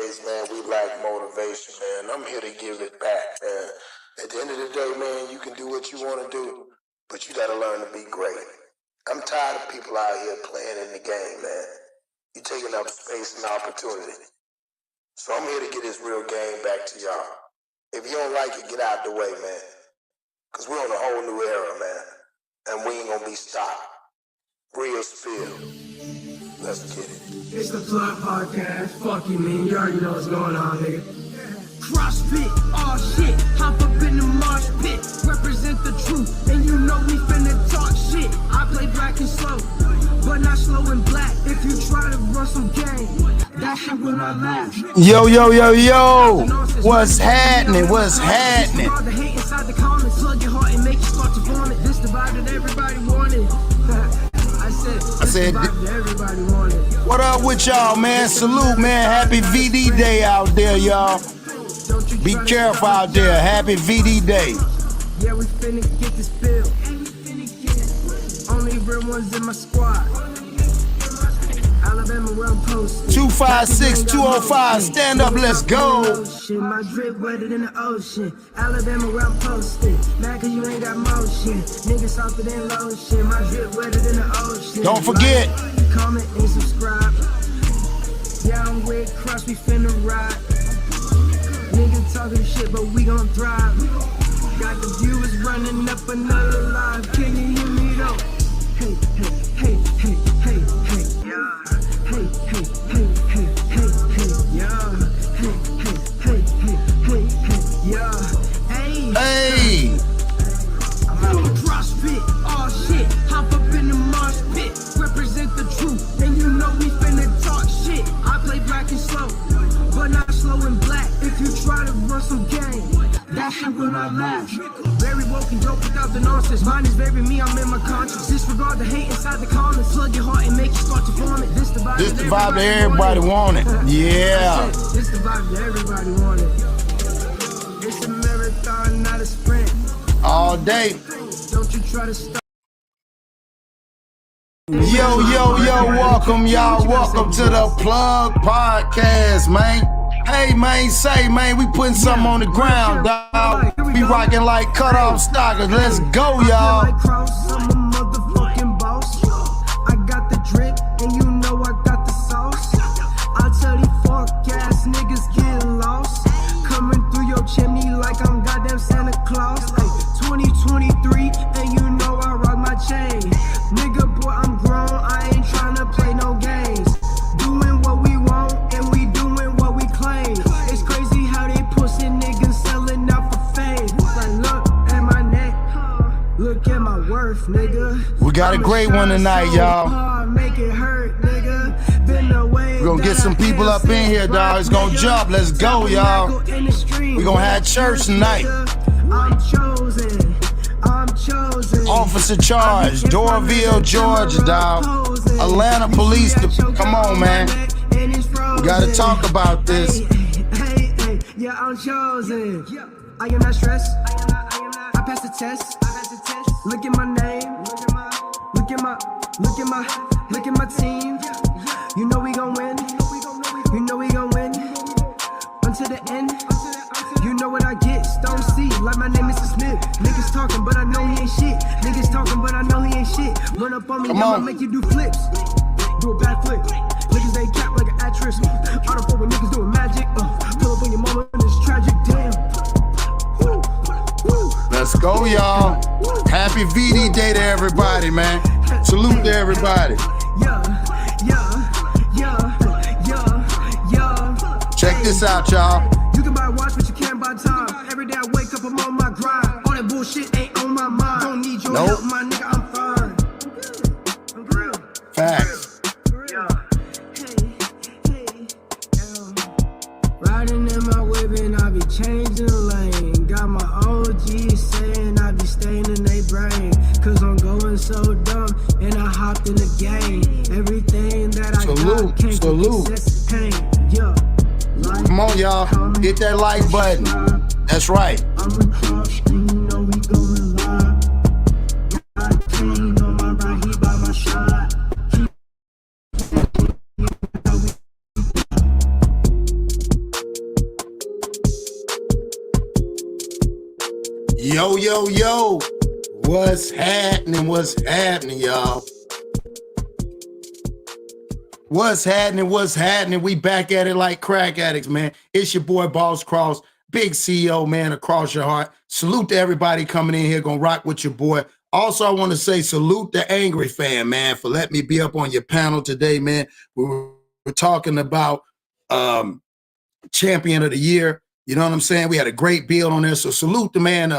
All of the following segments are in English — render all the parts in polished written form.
Nowadays, man, we lack motivation, man. I'm here to give it back, man. At the end of the day, man, you can do what you want to do, but you got to learn to be great. I'm tired of people out here playing in the game, man. You're taking up space and opportunity. So I'm here to get this real game back to y'all. If you don't like it, get out the way, man. Because we're on a whole new era, man. And we ain't going to be stopped. Real spill. Let's get it. It's the Plug Podcast. Fuck you, man. You already know what's going on, nigga. CrossFit, all shit. Hop up in the mosh pit. Represent the truth. And you know we finna talk shit. I play black and slow, but not slow and black. If you try to run some game, that shit will not last. Yo, yo, yo, yo. What's happening? What's happening? The hate inside the comments. Plug your heart and make you start to vomit. This the vibe that everybody wanted. I said everybody wanted. What up with y'all, man? Salute, man. Happy VD Day out there, y'all. Be careful out there. Happy VD Day. Yeah, we finna get this bill. Only real ones in my squad. Alabama, where I'm posted. 256-205. Stand up, let's go. My drip wetter than the ocean. Alabama, where I'm posted. Mad cause you ain't got motion. Niggas softer than lotion. My drip wetter than the ocean. Don't forget. Comment and subscribe. Yeah, I'm with Cross, we finna ride. Niggas talking shit, but we gon' thrive. Got the viewers running up another live. Can you hear me though? Hey, hey, hey, hey, hey, hey, yeah. Hey, hey, hey, hey, hey, hey, yeah. Hey, hey, hey, hey, hey, hey, yeah. Hey, hey. I'm CrossFit, all shit. Hop up in the mosh pit. Represent the truth, and you know we finna talk shit. I play black and slow, but not slow and black. If you try to run some game, that shit will not last. Very woke and dope without the nonsense. Mine is very me, I'm in my conscience. Disregard the hate inside the comments. Plug your heart and make you start to vomit. This the vibe that everybody wanted. Yeah. This the vibe that everybody wanted. It's a marathon, not a sprint. All day. Don't you try to stop. Yo, yo, yo, welcome, y'all. Welcome to the Plug Podcast, man. Hey, man, say, man, we putting something on the ground, dog. We rocking like cut-off stockers. Let's go, y'all. I'm a motherfucking boss. I got the drip, and you know I got the sauce. I tell these fuck-ass niggas get lost. Coming through your chimney like I'm goddamn Santa Claus. Hey, 2023, and you know I rock my chain. Nigga, boy, I'm grown. I ain't tryna play no games. Doing what we want, and we doing what we claim. It's crazy how they pussy niggas selling out for fame. Like, look at my neck, look at my worth, nigga. We got a great one tonight, y'all. Make it hurt, nigga. Been away. We're gonna get some people up in here, dog. It's gonna jump. Let's go, y'all. We're gonna have church tonight. I'm chosen. I'm chosen. Officer charge, Doraville, Georgia, dog. Atlanta police, come on, man. We gotta talk about this. Hey, yeah, I'm chosen. I am not stressed. I passed the test. Look at my name. Look at my team. You know we gon' win. You know we gon' win. Until the end. You know what I get, Stone C, like my name is Smith. Niggas talking, but I know he ain't shit. Niggas talking, but I know he ain't shit. Run up on me, I'ma make you do flips. Do a bad flip. Niggas they cap like an actress. I don't fuck with niggas doing magic. Pull up on your mama and it's tragic, damn. Woo, woo. Let's go, y'all. Happy VD Day to everybody, man. Salute to everybody. Yeah. Check this out, y'all. You can buy a watch, but you can't buy time. Every day I wake up, I'm on my grind. All that bullshit ain't on my mind. Don't need your help, my nigga, I'm fine. I'm real. Facts. Yeah. Riding in my whip and I be changing the lane. Got my OGs saying I be staying in their brain. Cause I'm going so dumb and I hopped in the game. Everything that I got can't excess pain. Yeah. Come on, y'all. Hit that like button. That's right. I'm a cross, and you know we going live. Got clean on my right, he by my side. Yo, yo, yo. What's happening? What's happening, y'all? What's happening? What's happening? We back at it like crack addicts, man. It's your boy, Boss Cross, big CEO, man, across your heart. Salute to everybody coming in here, gonna rock with your boy. Also, I want to say salute the Angry Fan, man, for letting me be up on your panel today, man. We're talking about Champion of the Year. You know what I'm saying? We had a great build on there. So salute the man,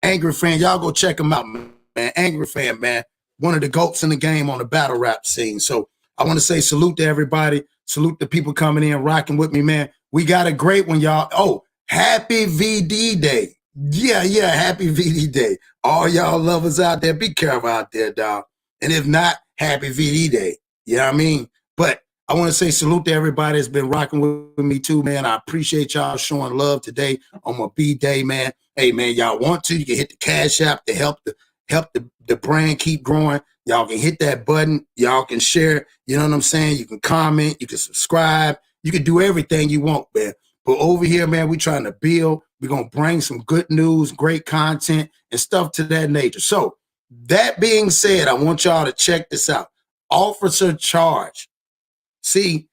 Angry Fan. Y'all go check him out, man. Angry Fan, man. One of the GOATs in the game on the battle rap scene. So I want to say salute to everybody. Salute the people coming in, rocking with me, man. We got a great one, y'all. Oh, happy VD Day. Yeah, happy VD Day. All y'all lovers out there, be careful out there, dog. And if not, happy VD Day. You know what I mean? But I want to say salute to everybody that's been rocking with me too, man. I appreciate y'all showing love today on my B-Day, man. Hey, man, y'all want to, you can hit the Cash App to help the brand keep growing. Y'all can hit that button. Y'all can share. You know what I'm saying? You can comment. You can subscribe. You can do everything you want, man. But over here, man, we trying to build. We're going to bring some good news, great content, and stuff to that nature. So that being said, I want y'all to check this out. Officer charge. See,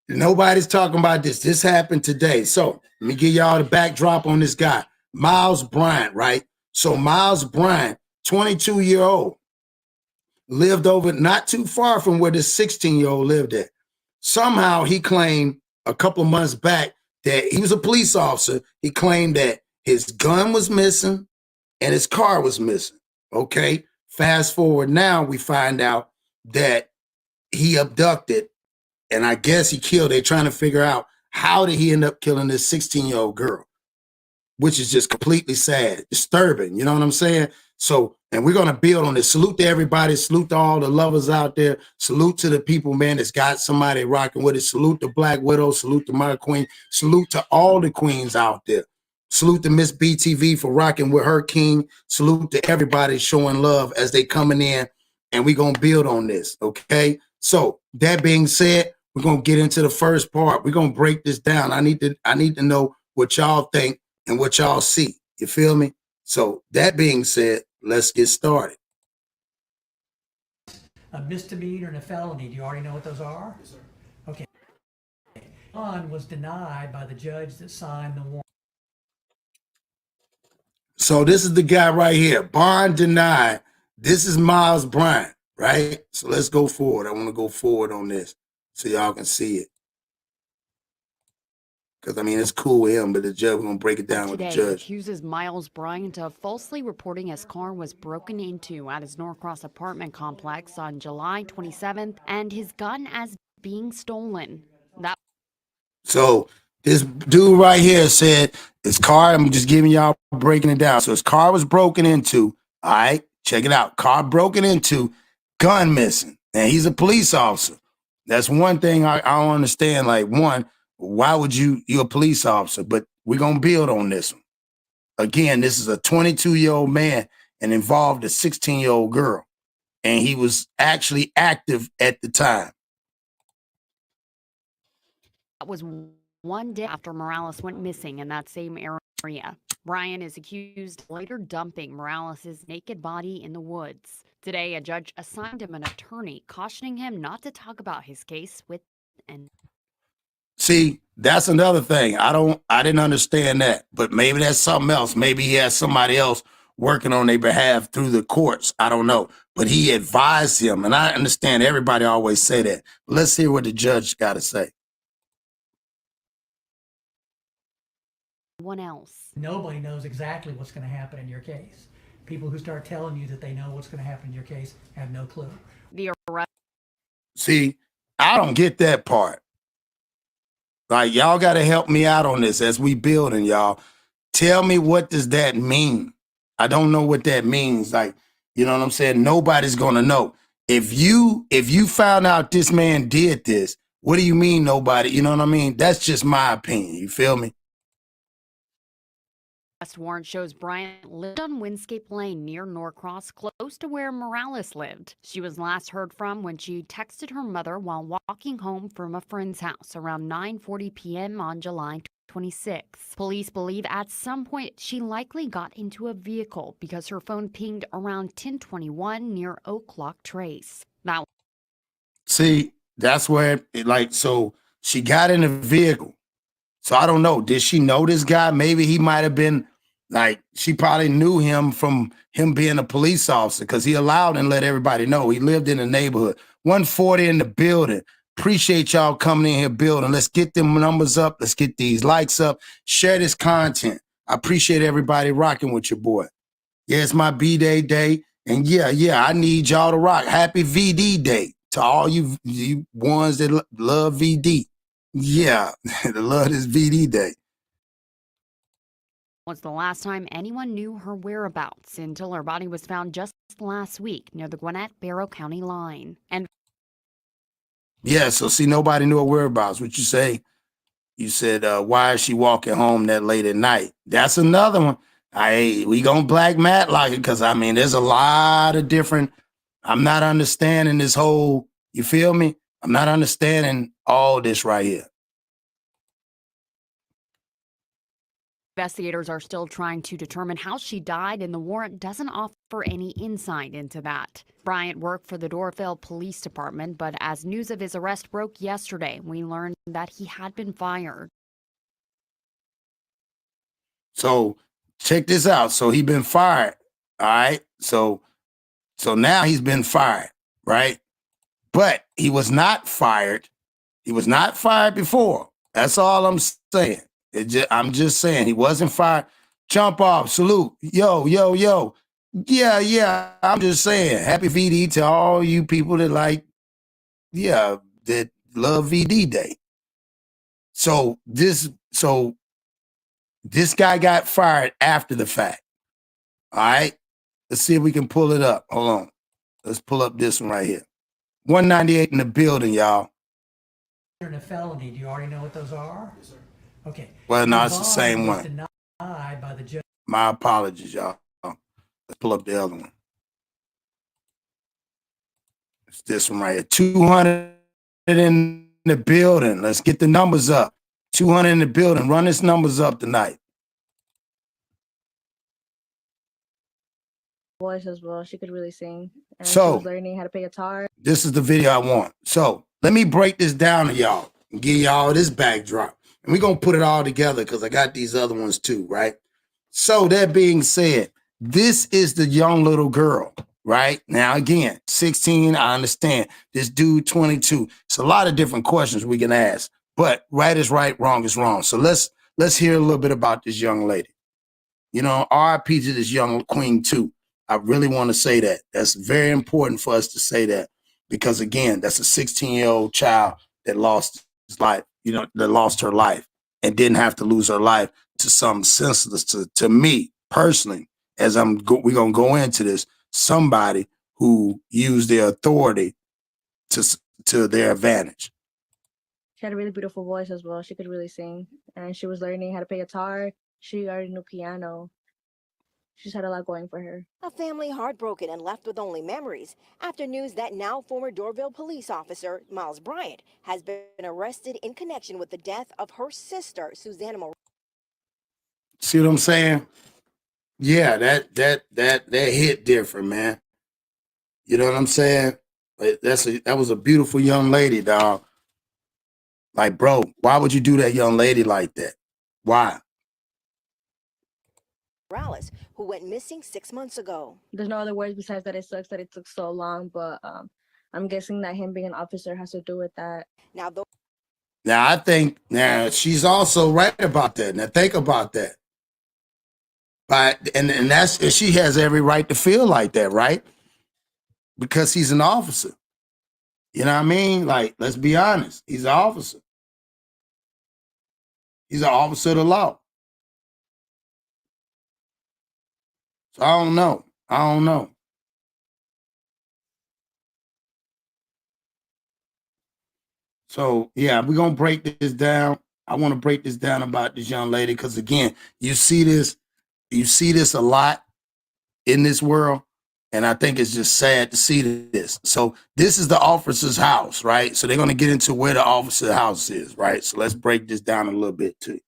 nobody's talking about this. This happened today. So let me give y'all the backdrop on this guy, MilesBryant, right? So MilesBryant, 22-year-old, lived over not too far from where this 16-year-old lived at. Somehow he claimed a couple of months back that he was a police officer. He claimed that his gun was missing and his car was missing. Okay, fast forward now, we find out that he abducted, and I guess he killed. They're trying to figure out how did he end up killing this 16-year-old girl, which is just completely sad, disturbing. You know what I'm saying? So, and we're going to build on this. Salute to everybody. Salute to all the lovers out there. Salute to the people, man, that's got somebody rocking with it. Salute to Black Widow. Salute to my queen. Salute to all the queens out there. Salute to Miss BTV for rocking with her king. Salute to everybody showing love as they coming in, and we're going to build on this, okay? So, that being said, we're going to get into the first part. We're going to break this down. I need to know what y'all think and what y'all see. You feel me? So that being said, let's get started. A misdemeanor and a felony. Do you already know what those are? Yes, sir. Okay. Bond was denied by the judge that signed the warrant. So this is the guy right here. Bond denied. This is MilesBryant, right? So let's go forward. I want to go forward on this so y'all can see it. Because, I mean, it's cool with him, but the judge, we're going to break it down with the judge. Accuses MilesBryant of falsely reporting his car was broken into at his Norcross apartment complex on July 27th and his gun as being stolen. So this dude right here said his car, I'm just giving y'all breaking it down. So his car was broken into, all right, check it out. Car broken into, gun missing. And he's a police officer. That's one thing I don't understand. Like, one, why would you're a police officer? But we're going to build on this one. Again, this is a 22-year-old man and involved a 16-year-old girl. And he was actually active at the time. That was one day after Morales went missing in that same area. Bryant is accused of later dumping Morales' naked body in the woods. Today, a judge assigned him an attorney, cautioning him not to talk about his case with an. See, that's another thing. I didn't understand that, but maybe that's something else. Maybe he has somebody else working on their behalf through the courts. I don't know, but he advised him, and I understand everybody always say that. Let's hear what the judge got to say. One else. Nobody knows exactly what's going to happen in your case. People who start telling you that they know what's going to happen in your case have no clue. The arrest. See, I don't get that part. Like, y'all got to help me out on this as we building, y'all. Tell me, what does that mean? I don't know what that means. Like, you know what I'm saying? Nobody's going to know. If you found out this man did this, what do you mean nobody? You know what I mean? That's just my opinion. You feel me? Arrest warrant shows Bryant lived on Windscape Lane near Norcross, close to where Morales lived. She was last heard from when she texted her mother while walking home from a friend's house around 9:40 p.m. on July 26. Police believe at some point she likely got into a vehicle because her phone pinged around 10:21 near Oak Clock Trace. That See, that's where so she got in a vehicle. So I don't know. Did she know this guy? Maybe he might have been she probably knew him from him being a police officer because he allowed and let everybody know he lived in the neighborhood. 140 in the building. Appreciate y'all coming in here building. Let's get them numbers up. Let's get these likes up. Share this content. I appreciate everybody rocking with your boy. Yeah, it's my B-Day day. And yeah, I need y'all to rock. Happy VD Day to all you ones that love VD. Yeah, the love this VD Day. was the last time anyone knew her whereabouts until her body was found just last week near the Gwinnett-Barrow County line. And yeah, so see, nobody knew her whereabouts. What you say? You said, why is she walking home that late at night? That's another one. We gonna black Matlock it because I mean, there's a lot of different. I'm not understanding this whole. You feel me? I'm not understanding all this right here. investigators are still trying to determine how she died, and the warrant doesn't offer any insight into that. Bryant worked for the Dorfield Police Department, but as news of his arrest broke yesterday, we learned that he had been fired. So check this out. So he been fired. All right. So now he's been fired, right? But he was not fired. He was not fired before. That's all I'm saying. I'm just saying he wasn't fired. Jump off, salute. Yo. Yeah. I'm just saying. Happy VD to all you people that that love VD Day. So this guy got fired after the fact. All right. Let's see if we can pull it up. Hold on. Let's pull up this one right here. 198 in the building, y'all. And a felony. Do you already know what those are? Yes, sir. Okay. Well, no, it's the same one. Denied by the judge. My apologies, y'all. Let's pull up the other one. It's this one right here. 200 in the building. Let's get the numbers up. 200 in the building. Run this numbers up tonight. Voice as well. She could really sing. And So- she was learning how to play guitar. This is the video I want. So let me break this down to y'all and give y'all this backdrop. And we're going to put it all together because I got these other ones too, right? So that being said, this is the young little girl, right? Now, again, 16, I understand. This dude, 22. It's a lot of different questions we can ask, but right is right, wrong is wrong. So let's hear a little bit about this young lady. You know, RIP to this young queen too. I really want to say that. That's very important for us to say that because, again, that's a 16-year-old child that lost his life, that lost her life and didn't have to lose her life to some senseless, to me personally, as we're going to go into this, somebody who used their authority to their advantage. She had a really beautiful voice as well. She could really sing. And she was learning how to play guitar. She already knew piano. She's had a lot going for her. A family heartbroken and left with only memories after news that now former Dorfield police officer MilesBryant has been arrested in connection with the death of her sister, Susanna Morales. See what I'm saying? Yeah, that hit different, man. You know what I'm saying? That was a beautiful young lady, dog. Like, bro, why would you do that young lady like that? Why? Who went missing 6 months ago. There's no other words besides that it sucks that it took so long, but I'm guessing that him being an officer has to do with that. Now, I think she's also right about that. Now think about that. But and she has every right to feel like that, right? Because he's an officer. You know what I mean? Like, let's be honest. He's an officer. He's an officer of the law. So I don't know. So yeah, we're gonna break this down. I want to break this down about this young lady because again, you see this a lot in this world, and I think it's just sad to see this. So this is the officer's house, right? So they're gonna get into where the officer's house is, right? So let's break this down a little bit too.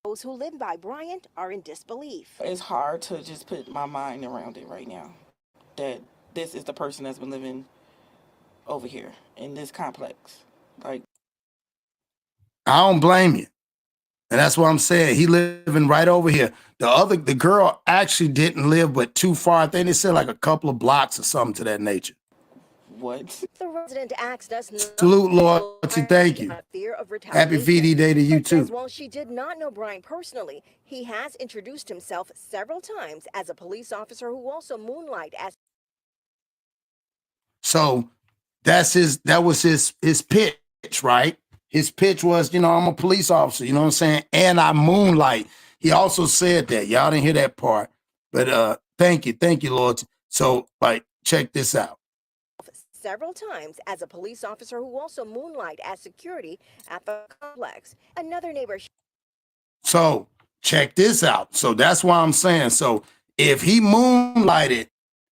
Those who live by Bryant are in disbelief. It's hard to just put my mind around it right now, that this is the person that's been living over here in this complex. Like, I don't blame you. And that's what I'm saying. He living right over here. The girl actually didn't live but too far. I think they said like a couple of blocks or something to that nature. what? The resident asked us Salute, loyalty. Thank you. Fear of Happy VD Day to you too. While she did not know Bryant personally, he has introduced himself several times as a police officer who also moonlight as. So that was his pitch, right? His pitch was, I'm a police officer, you know what I'm saying? And I moonlight. He also said that. Y'all didn't hear that part. But thank you, Lord. So, check this out. Several times as a police officer who also moonlight as security at the complex. Another neighbor. So, check this out. So, that's why I'm saying. So, if he moonlighted,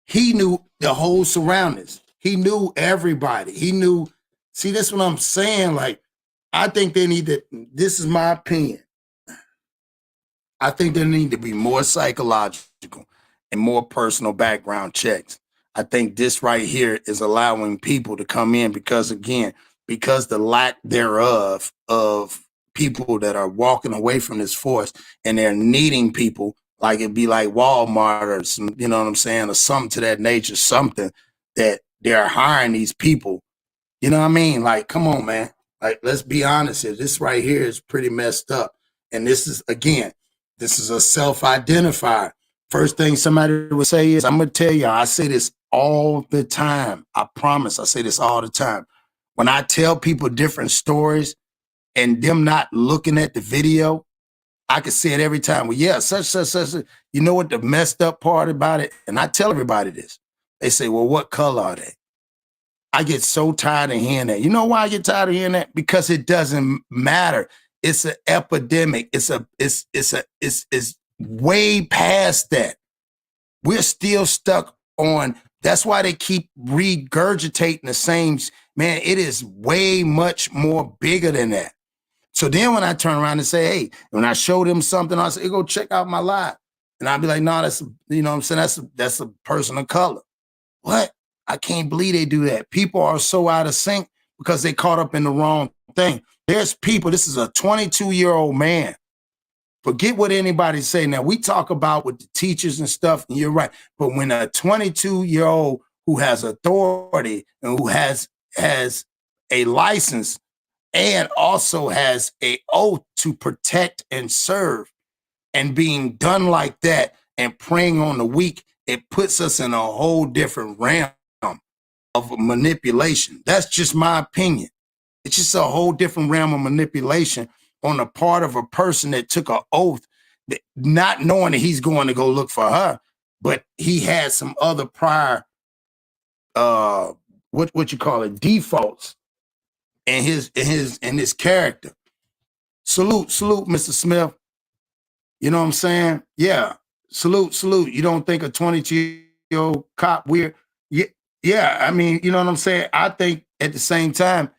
he knew the whole surroundings. He knew everybody. He knew. See, that's what I'm saying. I think they need to, this is my opinion. I think there need to be more psychological and more personal background checks. I think this right here is allowing people to come in because the lack thereof of people that are walking away from this force and they're needing people, like it'd be like Walmart or some, you know what I'm saying, or something to that nature, something that they're hiring these people. You know what I mean? Come on, man. Let's be honest here. This right here is pretty messed up. And this is a self-identifier. First thing somebody would say is, I'm going to tell you, I say this all the time. I promise I say this all the time. When I tell people different stories and them not looking at the video, I can say it every time. Well, yeah, such. You know what the messed up part about it? And I tell everybody this. They say, well, what color are they? I get so tired of hearing that. You know why I get tired of hearing that? Because it doesn't matter. It's an epidemic. It's way past that. We're still stuck on. That's why they keep regurgitating the same. Man, it is way much more bigger than that. So then when I turn around and say, hey, when I show them something, I say, hey, go check out my live. And I'll be like, no, that's, you know what I'm saying? That's a person of color. What? I can't believe they do that. People are so out of sync because they caught up in the wrong thing. There's people, this is a 22-year-old man. Forget what anybody say. Now, we talk about with the teachers and stuff, and you're right. But when a 22-year-old who has authority and who has a license and also has an oath to protect and serve, and being done like that and preying on the weak, it puts us in a whole different realm of manipulation. That's just my opinion. It's just a whole different realm of manipulation on the part of a person that took an oath, that not knowing that he's going to go look for her, but he had some other prior, what you call it, defaults in his character. Salute, Mr. Smith. You know what I'm saying? Yeah. Salute. You don't think a 22-year-old cop weird? Yeah. I mean, you know what I'm saying? I think at the same time,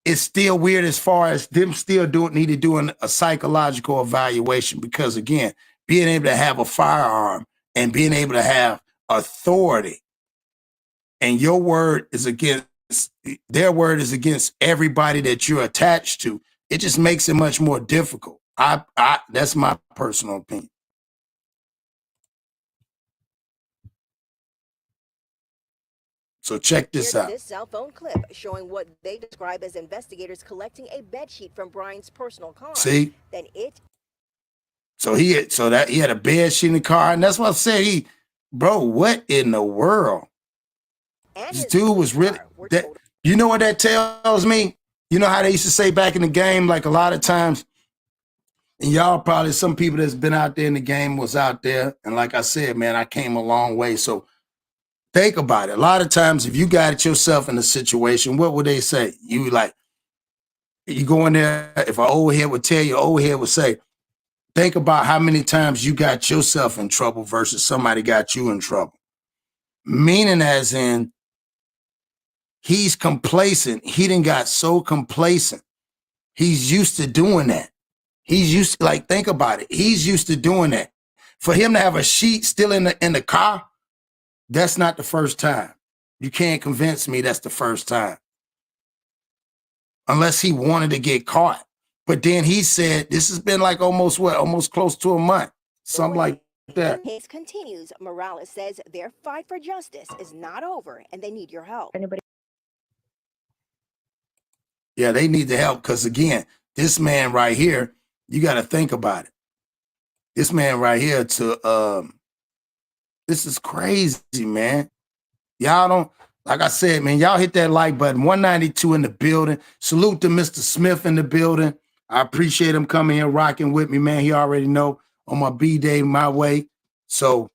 it's still weird as far as them still need to do a psychological evaluation, because again, being able to have a firearm and being able to have authority, and your word is against their word is against everybody that you're attached to, it just makes it much more difficult. That's my personal opinion. So check this out. This cell phone clip showing what they describe as investigators collecting a bed sheet from Bryant's personal car. See? Then it. So he had a bed sheet in the car, and that's what I said. Bro, what in the world? And this dude was really that. You know what that tells me? You know how they used to say back in the game, like a lot of times, and y'all probably, some people that's been out there in the game was out there, and like I said, man, I came a long way. So think about it. A lot of times, if you got yourself in a situation, what would they say? You go in there, if an old head would tell you, old head would say, think about how many times you got yourself in trouble versus somebody got you in trouble. Meaning as in, he's complacent. He done got so complacent. He's used to doing that. He's used to, like, think about it. He's used to doing that. For him to have a sheet still in the car, that's not the first time. You can't convince me that's the first time. Unless he wanted to get caught. But then he said, this has been like almost close to a month. Something like that. The case continues. Morales says their fight for justice is not over and they need your help. Anybody? Yeah, they need the help because, again, this man right here, you got to think about it. This man right here this is crazy, man. Y'all don't, like I said, man, y'all hit that like button. 192 in the building. Salute to Mr. Smith in the building. I appreciate him coming here rocking with me, man. He already know on my B-day, my way. So,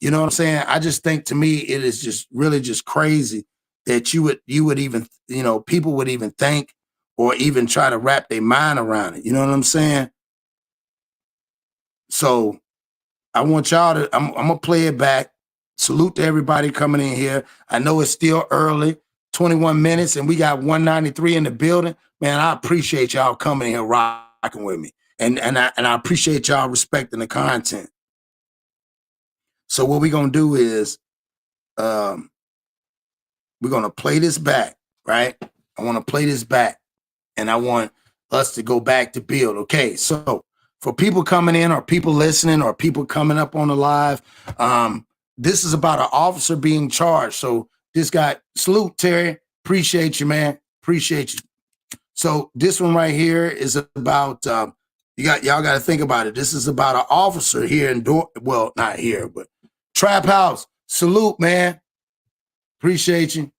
you know what I'm saying? I just think, to me, it is just really just crazy that you would even, you know, people would even think or even try to wrap their mind around it. You know what I'm saying? So I want y'all to, I'm going to play it back. Salute to everybody coming in here. I know it's still early, 21 minutes, and we got 193 in the building. Man, I appreciate y'all coming in here rocking with me. And I appreciate y'all respecting the content. So what we're going to do is we're going to play this back, right? I want to play this back, and I want us to go back to build. Okay, so for people coming in or people listening or people coming up on the live, this is about an officer being charged. So this guy, salute, Terry. Appreciate you, man. Appreciate you. So this one right here is about, y'all got to think about it. This is about an officer here in, well, not here, but Trap House. Salute, man. Appreciate you.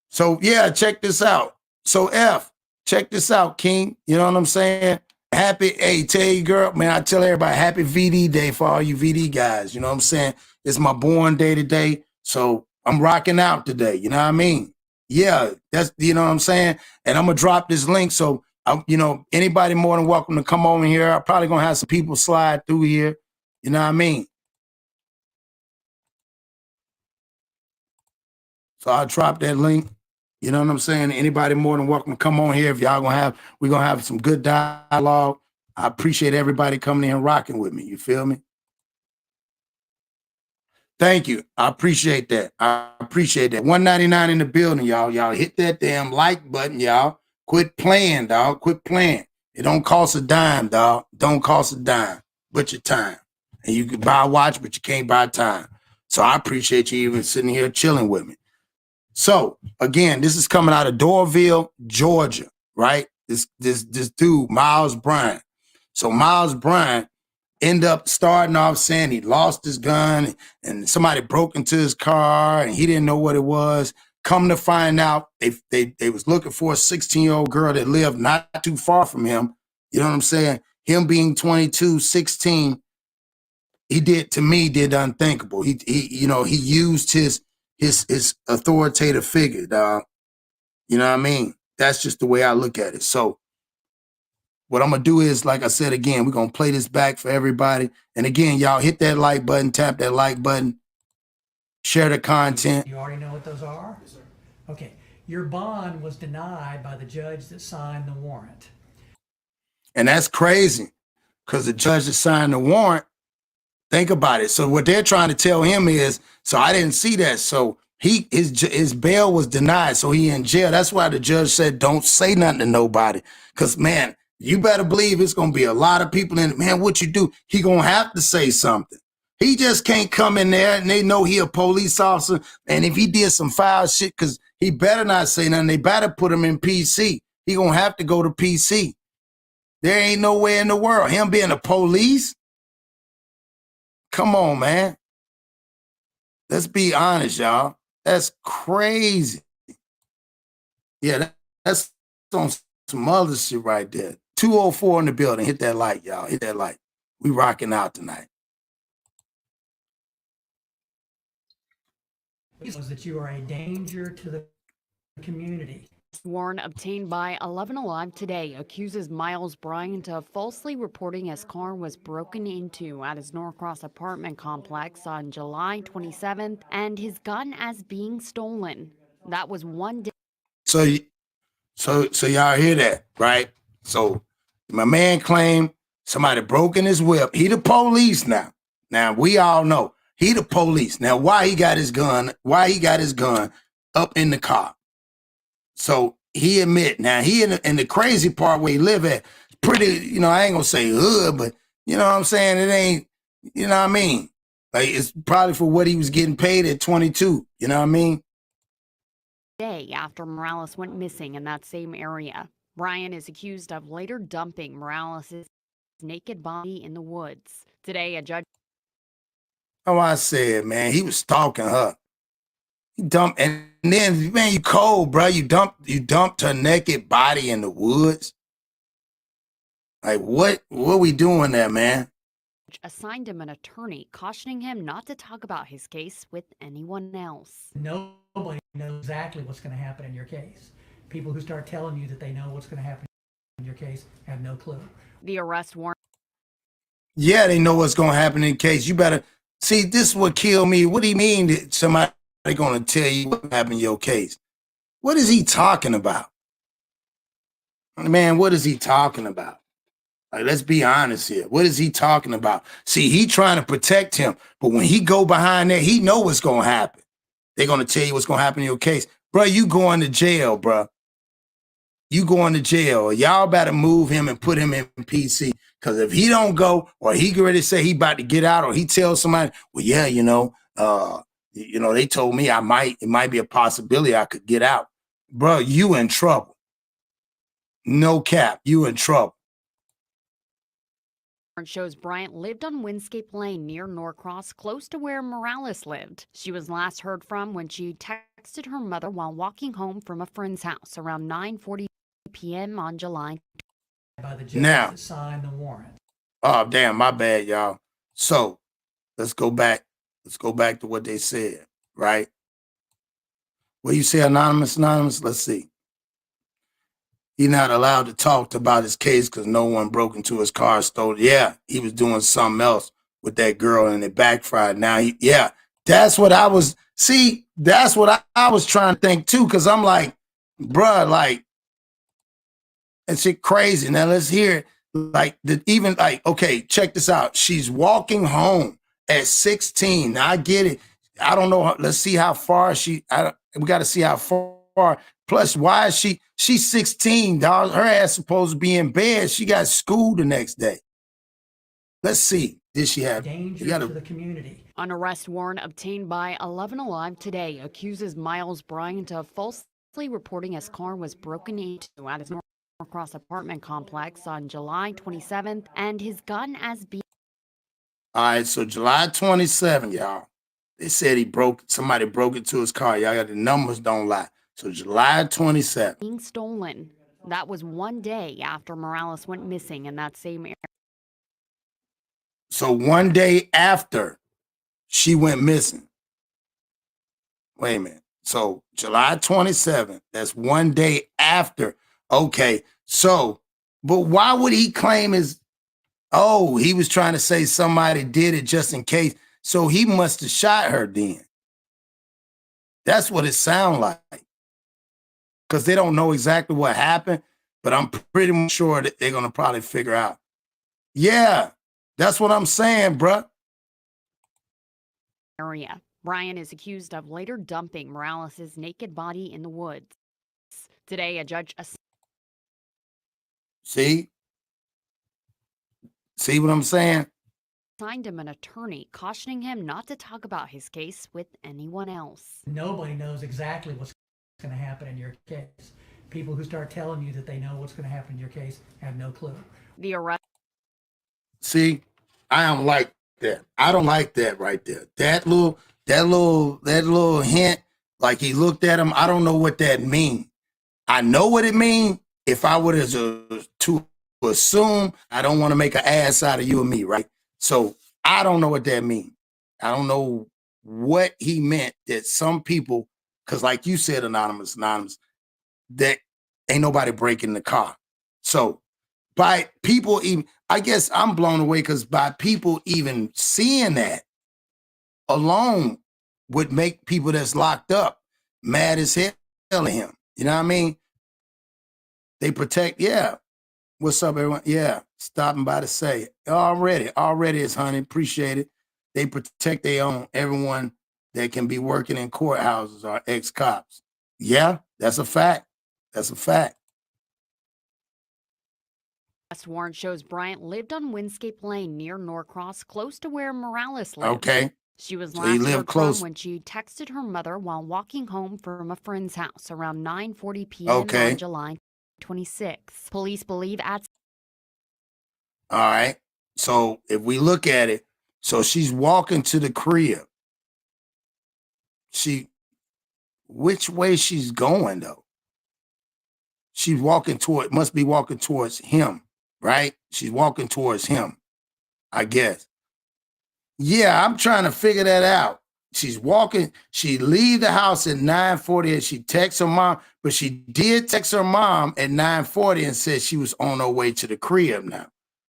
So, yeah, check this out. So, F, check this out, King. You know what I'm saying? Happy, hey, tell you, girl, man, I tell everybody, happy VD day for all you VD guys. You know what I'm saying? It's my born day today, so I'm rocking out today. You know what I mean? Yeah, that's, you know what I'm saying? And I'm going to drop this link, so, you know, anybody more than welcome to come over here. I'm probably going to have some people slide through here. You know what I mean? So I'll drop that link. You know what I'm saying? Anybody more than welcome to come on here. If y'all we're gonna have some good dialogue. I appreciate everybody coming in and rocking with me. You feel me? Thank you. I appreciate that. I appreciate that. 199 in the building, y'all. Y'all hit that damn like button, y'all. Quit playing, dog. Quit playing. It don't cost a dime, dog. Don't cost a dime, but your time. And you can buy a watch, but you can't buy time. So I appreciate you even sitting here chilling with me. So again, this is coming out of Doraville, Georgia, right? This dude, MilesBryant. So MilesBryant ended up starting off saying he lost his gun and somebody broke into his car and he didn't know what it was. Come to find out, they was looking for a 16-year-old girl that lived not too far from him. You know what I'm saying? Him being 22, 16, he did the unthinkable. He used his authoritative figure, dog. You know what I mean? That's just the way I look at it. So what I'm going to do is, like I said, again, we're going to play this back for everybody. And again, y'all hit that like button, tap that like button, share the content. You already know what those are? Yes, sir. Okay. Your bond was denied by the judge that signed the warrant. And that's crazy because the judge that signed the warrant, think about it. So what they're trying to tell him is, so I didn't see that. So his bail was denied. So he in jail. That's why the judge said, don't say nothing to nobody. Because, man, you better believe it's going to be a lot of people in it. Man, what you do? He going to have to say something. He just can't come in there and they know he a police officer. And if he did some foul shit, because he better not say nothing. They better put him in PC. He going to have to go to PC. There ain't no way in the world. Him being a police? Come on, man. Let's be honest, y'all. That's crazy. Yeah, that's on some other shit right there. 204 in the building. Hit that like, y'all. Hit that like. We rocking out tonight. Was that you are a danger to the community. Warrant obtained by 11 Alive today accuses MilesBryant of falsely reporting his car was broken into at his Norcross apartment complex on July 27th and his gun as being stolen. That was one day. So y'all hear that, right? So My man claimed somebody broke in his whip. He the police now. Now we all know he the police. Now why he got his gun? Why he got his gun up in the car? So he admit now he in the crazy part where he live at. Pretty, you know, I ain't gonna say hood, but you know what I'm saying? It ain't, you know what I mean? Like it's probably for what he was getting paid at 22. You know what I mean? Day after Morales went missing in that same area. Bryant is accused of later dumping Morales' naked body in the woods. Today, a judge. Oh, I said, man, he was stalking her. He dumped, and then, man, you cold, bro. You dumped her naked body in the woods. Like, what we doing there, man? Assigned him an attorney, cautioning him not to talk about his case with anyone else. Nobody knows exactly what's going to happen in your case. People who start telling you that they know what's going to happen in your case have no clue. The arrest warrant. Yeah, they know what's going to happen in case. You better see. This is what killed me. What do you mean that somebody going to tell you what happened in your case? What is he talking about? Man, what is he talking about? Like, let's be honest here. What is he talking about? See, he trying to protect him, but when he go behind there, he know what's going to happen. They're going to tell you what's going to happen in your case. Bro, you going to jail, bro. You going to jail. Y'all better move him and put him in PC. Because if he don't go, or he get ready to say he about to get out, or he tells somebody, well, yeah, they told me it might be a possibility I could get out. Bro, you in trouble. No cap, you in trouble. Shows Bryant lived on Windscape Lane near Norcross, close to where Morales lived. She was last heard from when she texted her mother while walking home from a friend's house around 9:40 p.m. on July. By the judge Now, that signed the warrant. Oh, damn, my bad, y'all. So let's go back. Let's go back to what they said, right? What you say, anonymous? Let's see. He's not allowed to talk about his case because no one broke into his car, stole it. Yeah, he was doing something else with that girl and it backfired. Now, that's what I was, that's what I was trying to think too, because I'm like, bruh, like, that shit crazy. Now let's hear it. Like, okay, check this out. She's walking home at 16. Now I get it. I don't know. Let's see how far we got to see how far. Plus, why is she's 16, dog. Her ass supposed to be in bed. She got school the next day. Let's see. Did she have danger to the community? An arrest warrant obtained by 11 Alive today accuses MilesBryant of falsely reporting his car was broken into at his Norcross apartment complex on July 27th and his gun as being. All right, so July 27th, y'all. They said somebody broke into his car. Y'all got the numbers, don't lie. So July 27th. Being stolen. That was one day after Morales went missing in that same area. So one day after she went missing. Wait a minute. So July 27th, that's one day after. Okay, so, but why would he claim he was trying to say somebody did it just in case. So he must have shot her then. That's what it sounds like. Because they don't know exactly what happened, but I'm pretty much sure that they're going to probably figure out. Yeah, that's what I'm saying, bruh. Area. Bryant is accused of later dumping Morales' naked body in the woods. Today, a judge. See what I'm saying? Assigned him an attorney, cautioning him not to talk about his case with anyone else. Nobody knows exactly what's going to happen in your case. People who start telling you that they know what's going to happen in your case have no clue. The arrest. See, I don't like that. I don't like that right there. That little hint, like he looked at him. I don't know what that means. I know what it means if I were to assume I don't want to make an ass out of you and me, right? So I don't know what that means. I don't know what he meant that some people, because like you said, anonymous, that ain't nobody breaking the car. So by people even, I guess I'm blown away because by people even seeing that alone would make people that's locked up mad as hell at him. You know what I mean? They protect, yeah. What's up, everyone? Yeah, stopping by to say already is honey. Appreciate it. They protect their own. Everyone that can be working in courthouses are ex-cops. Yeah, that's a fact. That's a fact. Arrest warrant shows Bryant lived on Windscape Lane near Norcross, close to where Morales lives. Okay. She was So he last lived heard close. from when she texted her mother while walking home from a friend's house around 9:40 p.m. Okay. on July 26. Police believe at All right. So if we look at it, so she's walking to the crib. Which way she's going though? She's walking must be walking towards him, right? She's walking towards him, I guess. Yeah, I'm trying to figure that out. She's walking, she leave the house at 9:40 and she texts her mom, but she did text her mom at 9:40 and said she was on her way to the crib now.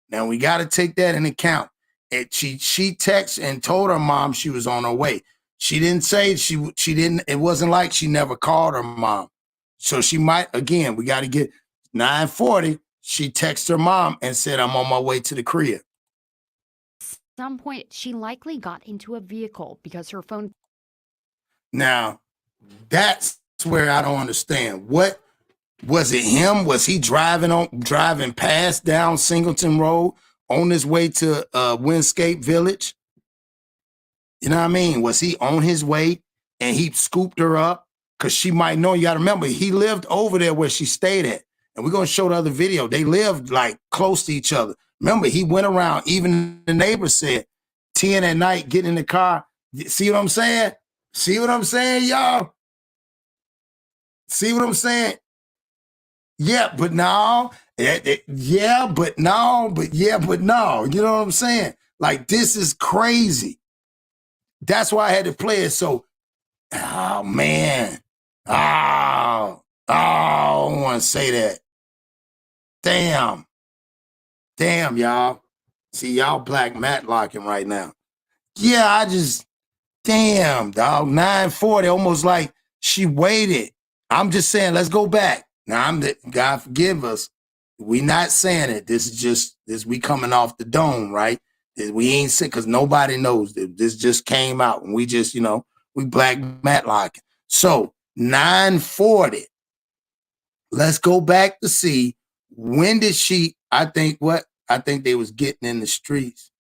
Now we got to take that into account. And she texted and told her mom she was on her way. She didn't say she didn't, it wasn't like she never called her mom. So she might, again, we got to get 9:40. She texted her mom and said, I'm on my way to the crib. some point she likely got into a vehicle because her phone. Now, that's where I don't understand. What was it him? Was he driving past down Singleton Road on his way to Windscape Village? You know what I mean? Was he on his way and he scooped her up? Because she might know. You got to remember, he lived over there where she stayed at. And we're going to show the other video. They lived like close to each other. Remember, he went around, even the neighbors said, 10 at night, get in the car. See what I'm saying? See what I'm saying, y'all? See what I'm saying? Yeah, but no. Yeah, but no. But yeah, but no. You know what I'm saying? Like, this is crazy. That's why I had to play it. So, oh, man. I don't want to say that. Damn, y'all. See, y'all black matlocking right now. Yeah, damn, dog. 9:40, almost like she waited. I'm just saying, let's go back. Now, God forgive us. We not saying it. This is just, we coming off the dome, right? We ain't sick because nobody knows. This just came out and we just, we black matlocking. So, 9:40. Let's go back to see when did she, I think they was getting in the streets,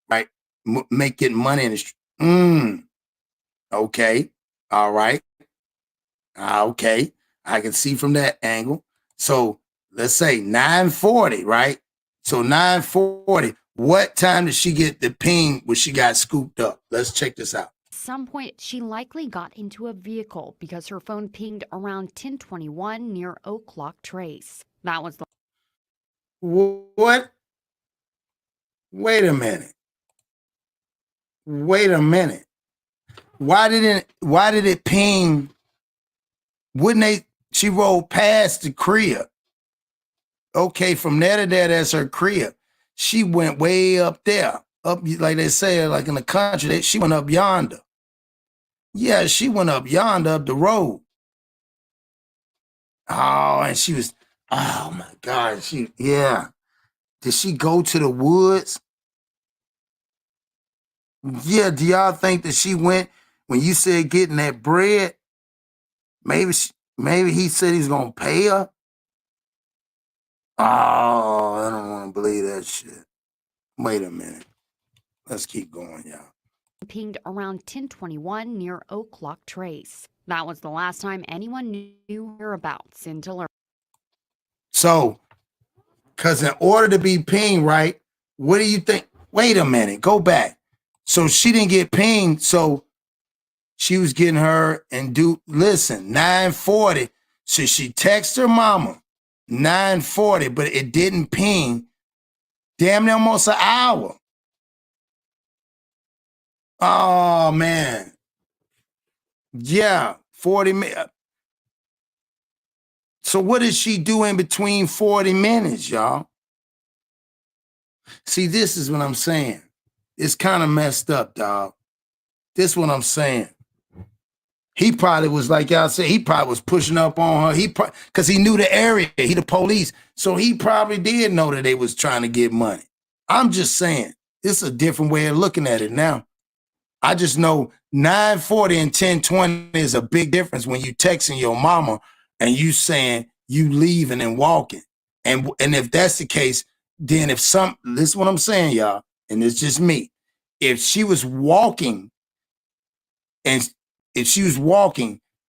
right? Making money in the street. Okay. All right. Okay. I can see from that angle. So let's say 9:40, right? So 9:40, what time did she get the ping when she got scooped up? Let's check this out. Some point she likely got into a vehicle because her phone pinged around 10:21 near Oak Clock Trace. That was the What? Wait a minute. Why did it ping? She rolled past the crib. Okay, from there to there, that's her crib. She went way up there. Up, like they say, like in the country, she went up yonder. Yeah, she went up yonder, up the road. Oh, and she was, oh my God, Did she go to the woods? Yeah, do y'all think that she went, when you said getting that bread, maybe he said he's going to pay her? Oh, I don't want to believe that shit. Wait a minute. Let's keep going, y'all. Pinged around 10:21 near Oak Clock Trace. That was the last time anyone knew whereabouts until her. So, because in order to be pinged, right, what do you think? Wait a minute. Go back. So she didn't get pinged. So she was getting her and listen, 9:40. So she texted her mama 9:40, but it didn't ping. Damn near almost an hour. Oh, man. Yeah, 40 minutes. So what did she do in between 40 minutes, y'all? See, this is what I'm saying. It's kind of messed up, dog. This is what I'm saying. He probably was, like y'all said, he probably was pushing up on her. Because he knew the area. He the police. So he probably did know that they was trying to get money. I'm just saying, it's a different way of looking at it now. I just know 940 and 1020 is a big difference when you texting your mama and you saying you leaving and walking. And if that's the case, then this is what I'm saying, y'all, and it's just me. If she was walking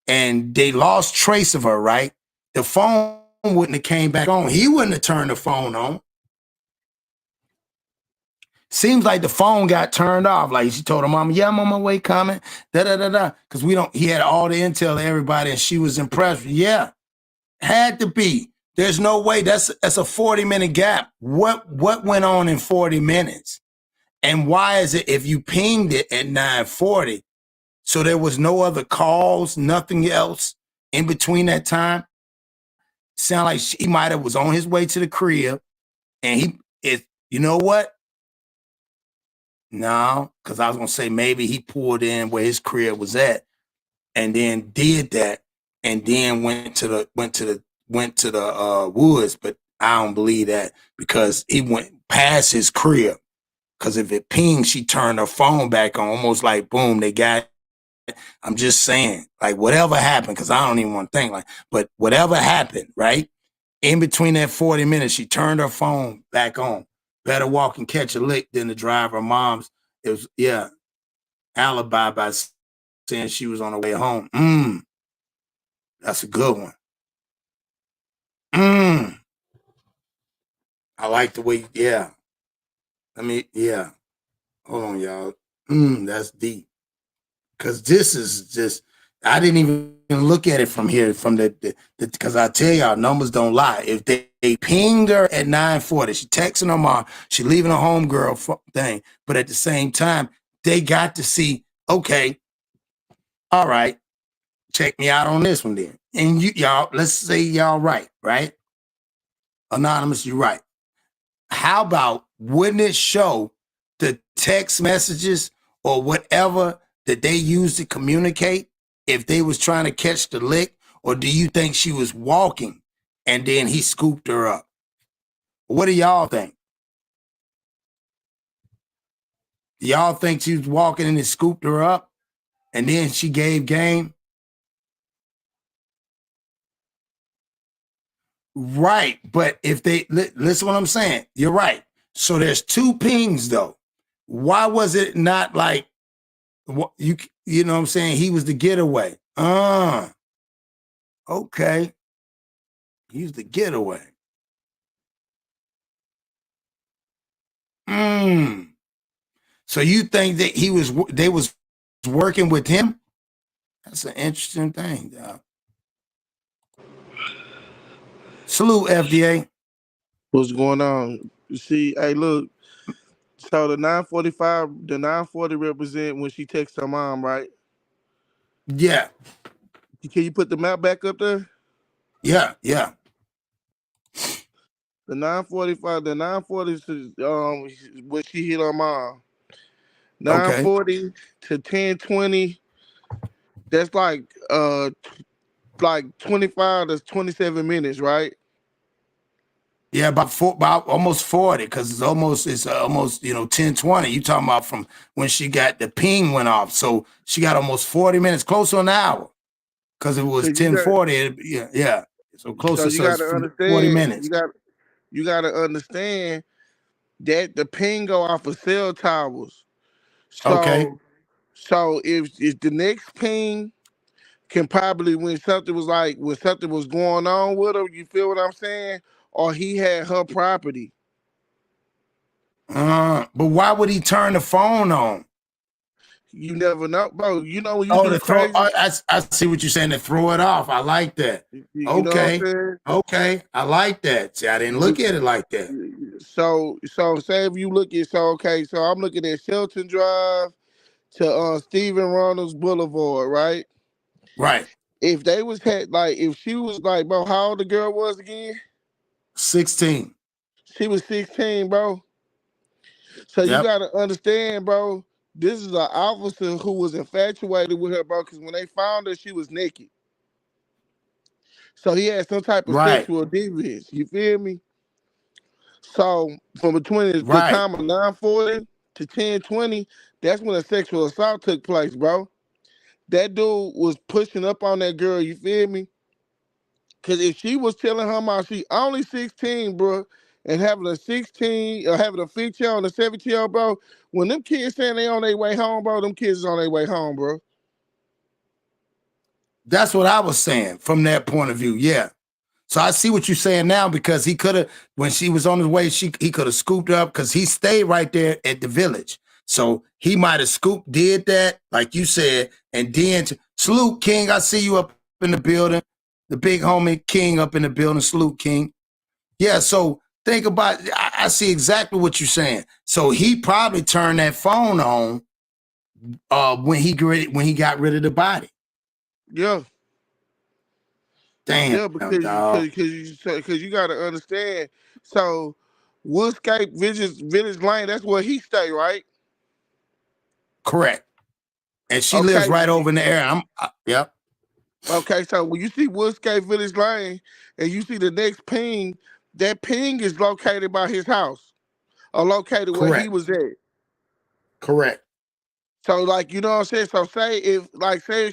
and they lost trace of her, right? The phone wouldn't have came back on. He wouldn't have turned the phone on. Seems like the phone got turned off. Like she told her mama, yeah, I'm on my way coming. Because he had all the intel to everybody and she was impressed. Yeah, had to be. There's no way. That's a 40-minute gap. What went on in 40 minutes? And why is it if you pinged it at 9:40, so there was no other calls, nothing else in between that time? Sound like he might have was on his way to the crib and you know what? No, because I was gonna say maybe he pulled in where his crib was at, and then did that, and then went to the woods. But I don't believe that because he went past his crib. Because if it pinged, she turned her phone back on, almost like boom, they got it. I'm just saying, like whatever happened, because I don't even want to think but whatever happened, right? In between that 40 minutes, she turned her phone back on. Better walk and catch a lick than to drive her mom's. It was, alibi by saying she was on her way home. That's a good one. I like the way, Hold on, y'all. That's deep. Because this is just, I didn't even look at it from here, because I tell y'all, numbers don't lie. If they pinged her at 9:40, she texting her mom, she leaving her homegirl thing, but at the same time, they got to see, okay, all right, check me out on this one then. And y'all, let's say y'all right? Anonymous, you right. How about, wouldn't it show the text messages or whatever that they used to communicate if they was trying to catch the lick? Or do you think she was walking and then he scooped her up? What do y'all think? Do y'all think she was walking and he scooped her up and then she gave game? Right, but if they, listen what I'm saying, you're right. So there's two pings though. Why was it not like, you know what I'm saying? He was the getaway. Okay. He's the getaway. So you think that they was working with him? That's an interesting thing, dog. Salute, FDA. What's going on? See, hey, look. So the 940 represent when she texts her mom, right? Yeah. Can you put the map back up there? Yeah. The 940 is when she hit her mom. 940 to 1020. That's like 25 to 27 minutes, right? Yeah, about almost 40, because it's almost 10:20. You talking about from when she got the ping went off. So she got almost 40 minutes, close to an hour. Because it was 10:40. Yeah. So close to 40 minutes. You gotta understand that the ping go off of cell towers. So if the next ping can probably when something was going on with her, you feel what I'm saying? Or he had her property. But why would he turn the phone on? You never know, bro. You know when you do crazy. I see what you're saying, to throw it off. I like that. Okay. I like that. See, I didn't look at it like that. So say if you look at so I'm looking at Shelton Drive to Stephen Ronalds Boulevard, right? Right. If they was if she was like, bro, how old the girl was again? 16. She was 16, bro. So you gotta understand, bro. This is an officer who was infatuated with her, bro, because when they found her, she was naked. So he had some type of Right. sexual deviance. You feel me? So from between the Right. time of 9:40 to 10:20, that's when a sexual assault took place, bro. That dude was pushing up on that girl, you feel me? Cause if she was telling her mom she only 16, bro, and having a 16 or having a 15 and a 17-year-old, bro, when them kids saying they on their way home, bro, them kids is on their way home, bro. That's what I was saying from that point of view. Yeah. So I see what you're saying now, because he could have, when she was on his way, he could have scooped her up, because he stayed right there at the village. So he might have scooped, did that, like you said, and then salute King. I see you up in the building. The big homie King up in the building. Salute King. Yeah. So think about, I see exactly what you're saying. So he probably turned that phone on when he got rid of the body. Yeah. Damn, Yeah, because dog. you gotta understand. So Woodscape Village Lane, that's where he stay, right? Correct. And she lives Okay. right over in the area. Yep. Okay, so when you see Woodscape Village Lane and you see the next ping, that ping is located by his house or located where he Correct. was at. Correct. So, like, you know what I'm saying? So say if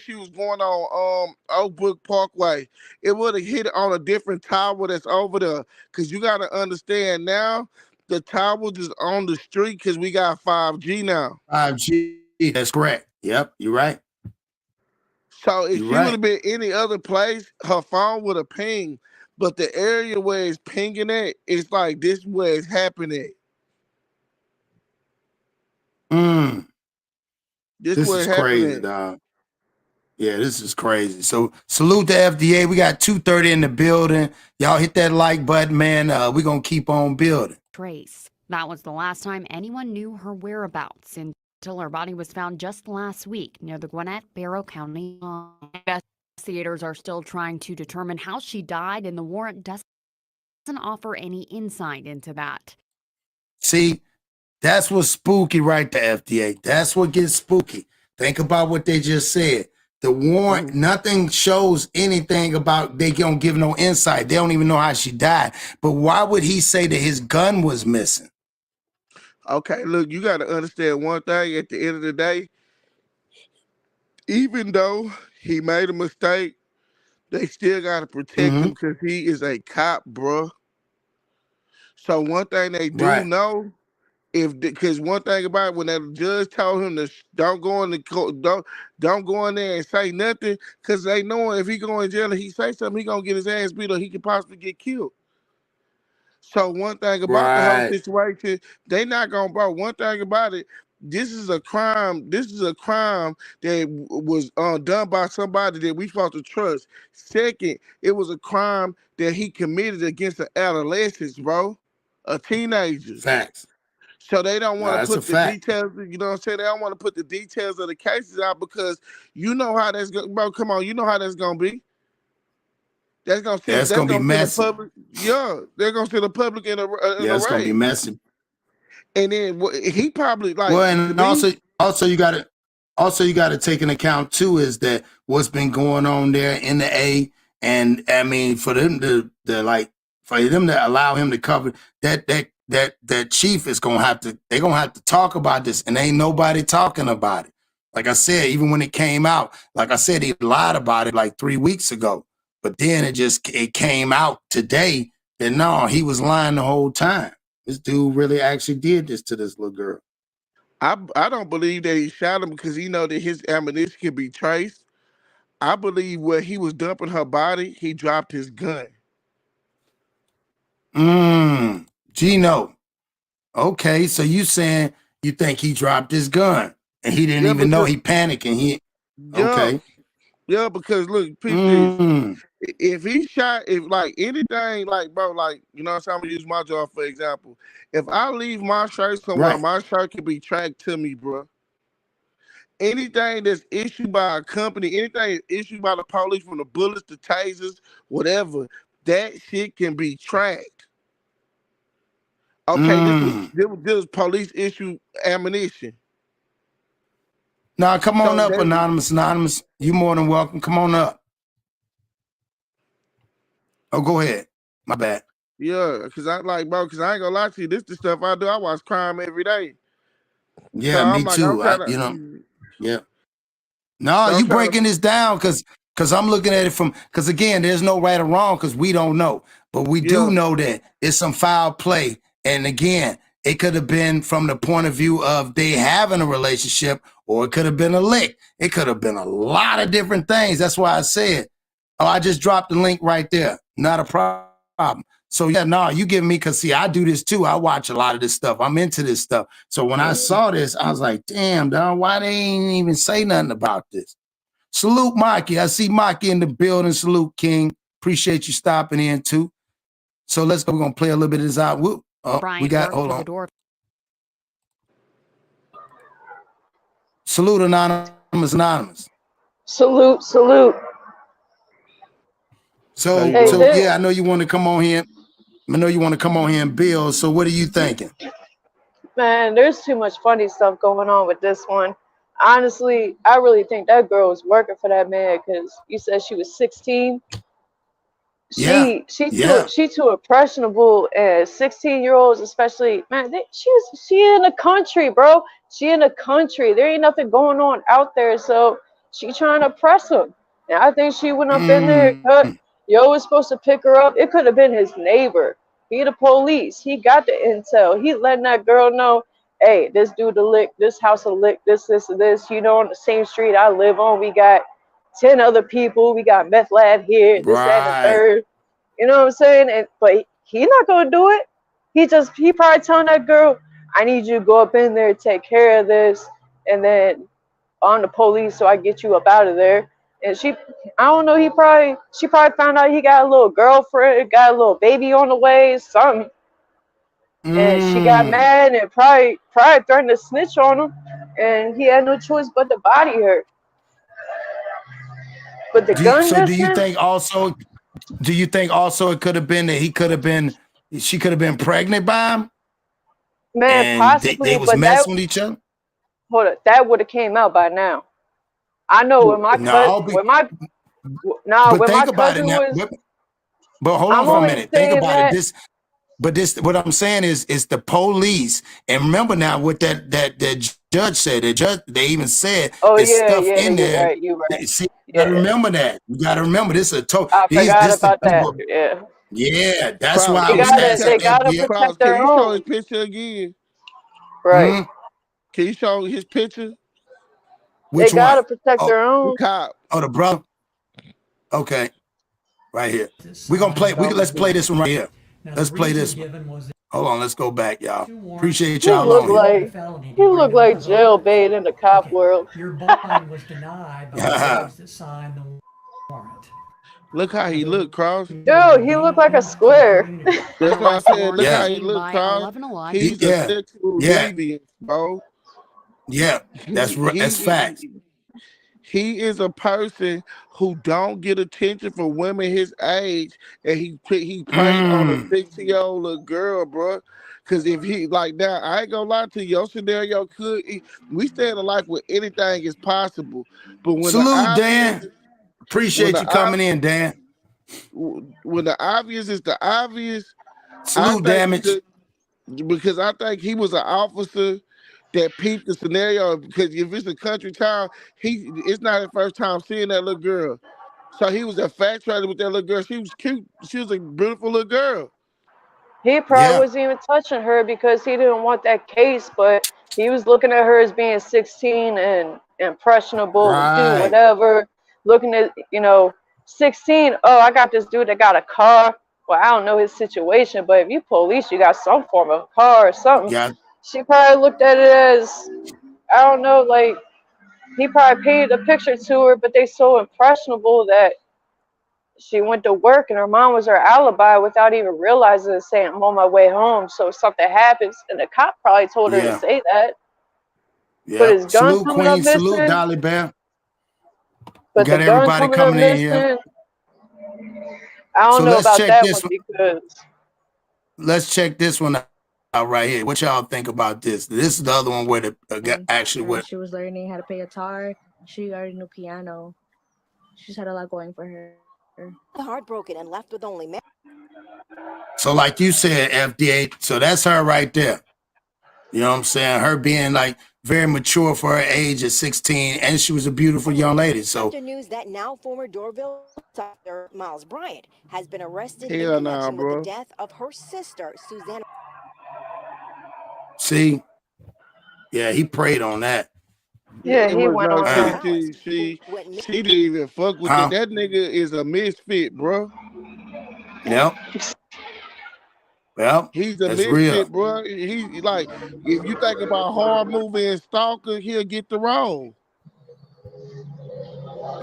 she was going on Oak Brook Parkway, it would have hit on a different tower that's over there. Cause you gotta understand now the tower is on the street because we got 5G now. 5G. That's correct. Yep. You're right. So if You're she would right. have been any other place, her phone would have pinged. But the area where it's pinging at, it's like this where it's happening. This This where is it's crazy, happening. dog. Yeah, this is crazy. So salute the FDA. We got 230 in the building. Y'all hit that like button, man. We're going to keep on building. Trace. That was the last time anyone knew her whereabouts until her body was found just last week near the Gwinnett Barrow County line. Investigators are still trying to determine how she died, and the warrant doesn't offer any insight into that. See, that's what's spooky, right? The FDA. That's what gets spooky. Think about what they just said. The warrant, nothing shows anything about, they don't give no insight. They don't even know how she died. But why would he say that his gun was missing? Okay, look, you got to understand one thing. At the end of the day, even though he made a mistake, they still got to protect him because he is a cop, bruh. So one thing they do Right. know, because one thing about it, when that judge told him to don't go in the court, don't go in there and say nothing, because they know if he go in jail and he say something, he gonna get his ass beat or he could possibly get killed. So one thing about the whole Right. situation, they not gonna, bro. One thing about it, this is a crime. This is a crime that was done by somebody that we supposed to trust. Second, it was a crime that he committed against an adolescent, bro, a teenager. Facts. So they don't want to That's a put the fact. details, you know what I'm saying? They don't want to put the details of the cases out because you know how that's going, bro. Come on, you know how that's gonna be. That's gonna send. It's That's going to be gonna send the messy. public. Yeah, they're gonna send the public in Yeah, a it's going to be rage. messy. And then he probably Well, like to and me. also you got to take into account too is that what's been going on there in the A, and I mean for them to allow him to cover that chief is they're gonna have to talk about this, and ain't nobody talking about it. Like I said, even when it came out, like I said, he lied about it like 3 weeks ago, but then it came out today that no, he was lying the whole time. This dude really actually did this to this little girl. I don't believe that he shot him because he know that his ammunition can be traced. I believe where he was dumping her body, he dropped his gun. Gino. Okay, so you saying you think he dropped his gun and he didn't Yeah, even know, because he panicked and he yeah, okay. yeah, because look, peep this. If he shot, if like anything, like bro, like you know, what I'm saying, I'm gonna use my job for example. If I leave my shirt somewhere, Right. my shirt can be tracked to me, bro. Anything that's issued by a company, anything issued by the police, from the bullets to tasers, whatever, that shit can be tracked. Okay, this was police issue ammunition. Nah, come on So up, that, Anonymous. Anonymous, you more than welcome. Come on up. Oh, go ahead. My bad. yeah, because I like, bro, because I ain't gonna lie to you, this the stuff I do. I watch crime every day. Yeah, So me I'm like, I'm too. trying to, Yeah. No, so I'm you trying to, breaking this down because I'm looking at it because again, there's no right or wrong because we don't know. But we do yeah. know that it's some foul play. And again, it could have been from the point of view of they having a relationship, or it could have been a lick. It could have been a lot of different things. That's why I said, oh, I just dropped the link right there. Not a problem. So yeah, no, you give me, because see, I do this too. I watch a lot of this stuff. I'm into this stuff. So when I saw this, I was like, damn, dog, why they ain't even say nothing about this? Salute Maki. I see Maki in the building. Salute King. Appreciate you stopping in too. So let's go. We're gonna play a little bit of this out. We got, hold on. Salute Anonymous. Salute. So yeah, I know you want to come on here. I know you want to come on here and build. So what are you thinking? Man, there's too much funny stuff going on with this one. Honestly, I really think that girl was working for that man because you said she was 16. Yeah. She too impressionable, and 16-year-olds especially, man, she in the country, bro. She in the country. There ain't nothing going on out there, so she trying to press him. And I think she went up in there. Yo was supposed to pick her up. It could have been his neighbor. He the police. He got the intel. He letting that girl know, hey, this dude a lick, this house a lick, this, and this. You know, on the same street I live on, we got 10 other people. We got meth lab here, this, that, and the third. You know what I'm saying? But he not gonna do it. He probably telling that girl, I need you to go up in there, take care of this, and then on the police so I get you up out of there. And I don't know, she probably found out he got a little girlfriend, got a little baby on the way, something. And she got mad and probably threatened to snitch on him, and he had no choice but to body her. But the gun do you think also it could have been that she could have been pregnant by him? Man, and possibly, they was messing with each other? Hold up, that would have came out by now. I know when my cousin was. But hold on for a minute. Think about it. What I'm saying is, it's the police. And remember now what that judge said. The judge, they even said stuff in there. You're right. See, you gotta remember that. You gotta remember this is a total. I forgot about that. Yeah. Yeah, that's why I was asking. They gotta protect their own. Can you show his picture again? Right. Can you show his picture? Which they gotta one? protect their own. The cop. Oh, the brother. Okay, right here. We're gonna play. Let's play this one right here. Let's play this one. Hold on, let's go back, y'all. Appreciate y'all. He looked like jailbait in the cop world. Your bond was denied by the judge that signed the warrant. Look how he looked, Cross. Dude, he looked like a square. That's why I said, look how he looked, Cross. He's a sexual deviant, bro. Yeah, that's facts. He is a person who don't get attention from women his age, and he preyed on a 16-year-old little girl, bro. Because if he like that, I ain't gonna lie to you, your scenario we stay in a life where anything is possible. But when salute, Dan. Appreciate you coming in, Dan. When the obvious is the obvious, salute, damage. Because I think he was an officer that peeped the scenario, because if it's a country town, it's not his first time seeing that little girl. So he was infatuated with that little girl. She was cute. She was a beautiful little girl. He probably wasn't even touching her because he didn't want that case, but he was looking at her as being 16 and impressionable, do whatever. Looking at, 16, oh, I got this dude that got a car. Well, I don't know his situation, but if you police, you got some form of car or something. Yeah. She probably looked at it as, I don't know, like, he probably painted a picture to her, but they so impressionable that she went to work and her mom was her alibi without even realizing it, saying, I'm on my way home, so if something happens. And the cop probably told her to say that. Yeah. But his gun salute, coming Queen. up missing. Salute, Dolly Bear. But got the everybody coming in here. I don't know about that one because. Let's check this one right here. What y'all think about this? This is the other one where the actually and what. she was learning how to play guitar. She already knew piano. She's had a lot going for her. Heartbroken and left with only So like you said, FDA, so that's her right there. You know what I'm saying? Her being like very mature for her age at 16, and she was a beautiful young lady. So after news that now former Dorville officer MilesBryant has been arrested in Hell nah, connection with the bro. death of her sister, Susanna. see, yeah, he prayed on that. Yeah, It he was went no on she. that. Morales, She who went she didn't even fuck with that. Huh? That nigga is a misfit, bro. Yep. Well, He's a that's real. misfit, bro. He like if you think about hard moving and stalker, he'll get the role.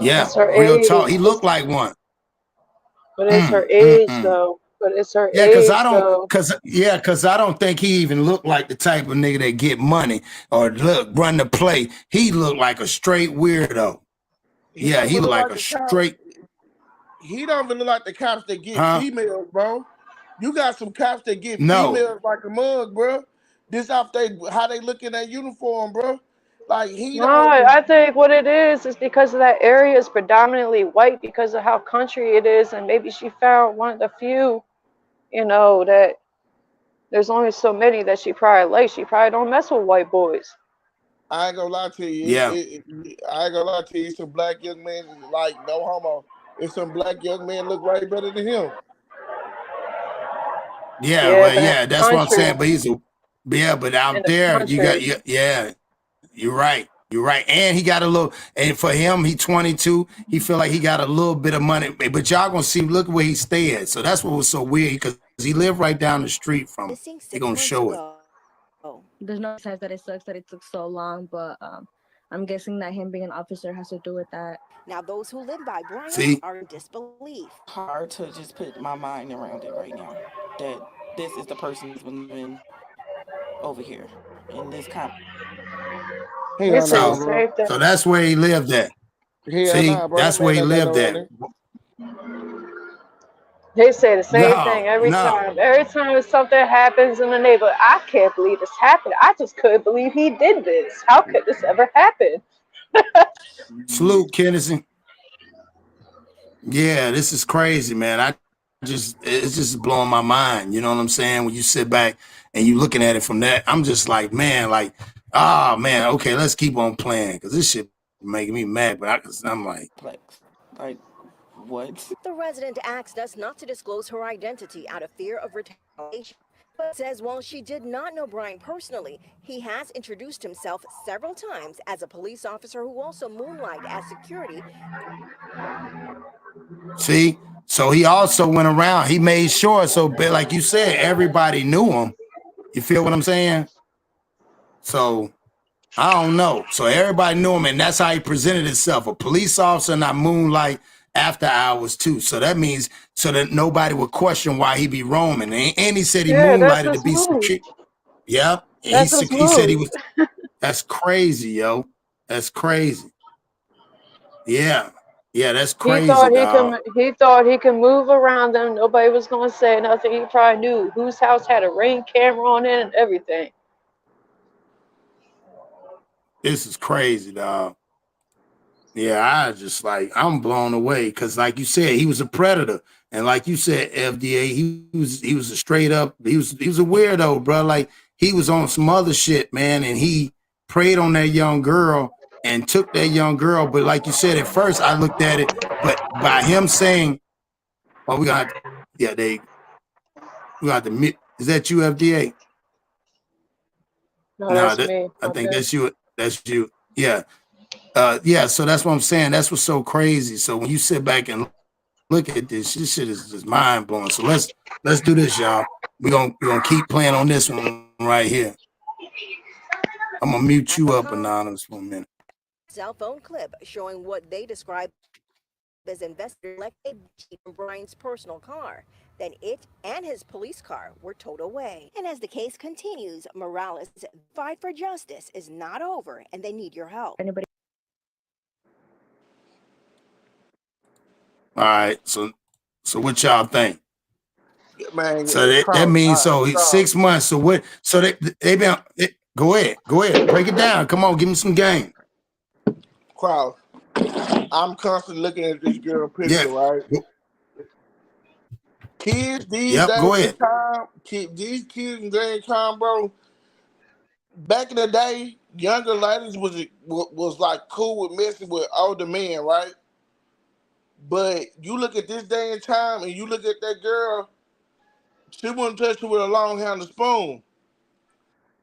Yeah, It's her real age. talk. He looked like one. But it's her age, Mm. though. But it's her Yeah, age, though. cause I don't think he even looked like the type of nigga that get money or run the play. He looked like a straight weirdo. He Yeah, don't he really looked like like a the cops. straight, He don't really like the cops that get huh? females, bro. You got some cops that get No. females like a mug, bro. This off how they look in that uniform, bro. Like he No, don't. I think what it is because of that area is predominantly white because of how country it is, and maybe she found one of the few, that there's only so many that she probably likes. She probably don't mess with white boys. I ain't gonna lie to you. Yeah. I ain't gonna lie to you. Some black young men, like no homo. If some black young men look way better than him. Yeah, Yeah, well, but in yeah, the that's what I'm country, saying. But but in out the there, you got, country, yeah, you're right. You're right. And he got a little, and for him, he 22, he feel like he got a little bit of money. But y'all gonna see, look where he stay at. So that's what was so weird, because he lived right down the street from him. missing They 6 gonna months show it. ago. There's no sense that it sucks that it took so long, but I'm guessing that him being an officer has to do with that. Now those who live by Bryant See? are in disbelief. Hard to just put my mind around it right now. That this is the person that's been living over here in this complex. they Hell say the nah, So bro. same thing. so that's where he lived at. Hell See? nah, bro. That That's where man he ain't got lived no at. running. They say the same No, thing every no. time. Every time something happens in the neighborhood, I can't believe this happened. I just couldn't believe he did this. How could this ever happen? Salute, Kennison. Yeah, this is crazy, man. It's just blowing my mind. You know what I'm saying? When you sit back and you looking at it from that, I'm just like, man, man, okay, let's keep on playing, because this shit making me mad. But I'm like, Like, what? The resident asked us not to disclose her identity out of fear of retaliation, but says while she did not know Bryant personally, he has introduced himself several times as a police officer who also moonlighted as security. see? So he also went around. He made sure, so like you said, everybody knew him. You feel what I'm saying? So I don't know. So everybody knew him, and that's how he presented himself. A police officer, not moonlight after hours too. So that means so that nobody would question why he be roaming. And he said he Yeah, that's moonlighted to his be move. secure. Yep. And That's his he said he move. was. That's crazy, yo. That's crazy. Yeah. Yeah, that's He crazy, thought he dog. could. He thought he could move around them. Nobody was gonna say nothing. He probably knew whose house had a Ring camera on it and everything. This is crazy, dog. Yeah, I'm blown away, because like you said, he was a predator. And like you said, FDA, he was a straight up, he was a weirdo, bro. Like he was on some other shit, man, and he preyed on that young girl and took that young girl. But like you said, at first I looked at it, but by him saying, "Oh, yeah, we got the is that you, FDA?" No, No, that's me. I My think bad. that's you. That's you. Yeah. Yeah, so that's what I'm saying. That's what's so crazy. So when you sit back and look at this shit is just mind blowing. So let's do this, y'all. We're gonna keep playing on this one right here. I'm gonna mute you up, Anonymous, for a minute. Cell phone clip showing what they describe as investigators collected from Bryant's personal car. Then it and his police car were towed away. And as the case continues, Morales' fight for justice is not over, and they need your help. Anybody? All right, so what y'all think? Man, So that Cross, means so Cross. 6 months. So what? So they been go ahead, break it down. Come on, give me some game. Cross. I'm constantly looking at this girl Yeah, picture, right? Kids these yep, days go and ahead. time, these kids in day and time, bro. Back in the day, younger ladies was like cool with messing with older men, right? But you look at this day and time, and you look at that girl, she wouldn't touch you with a long handled spoon.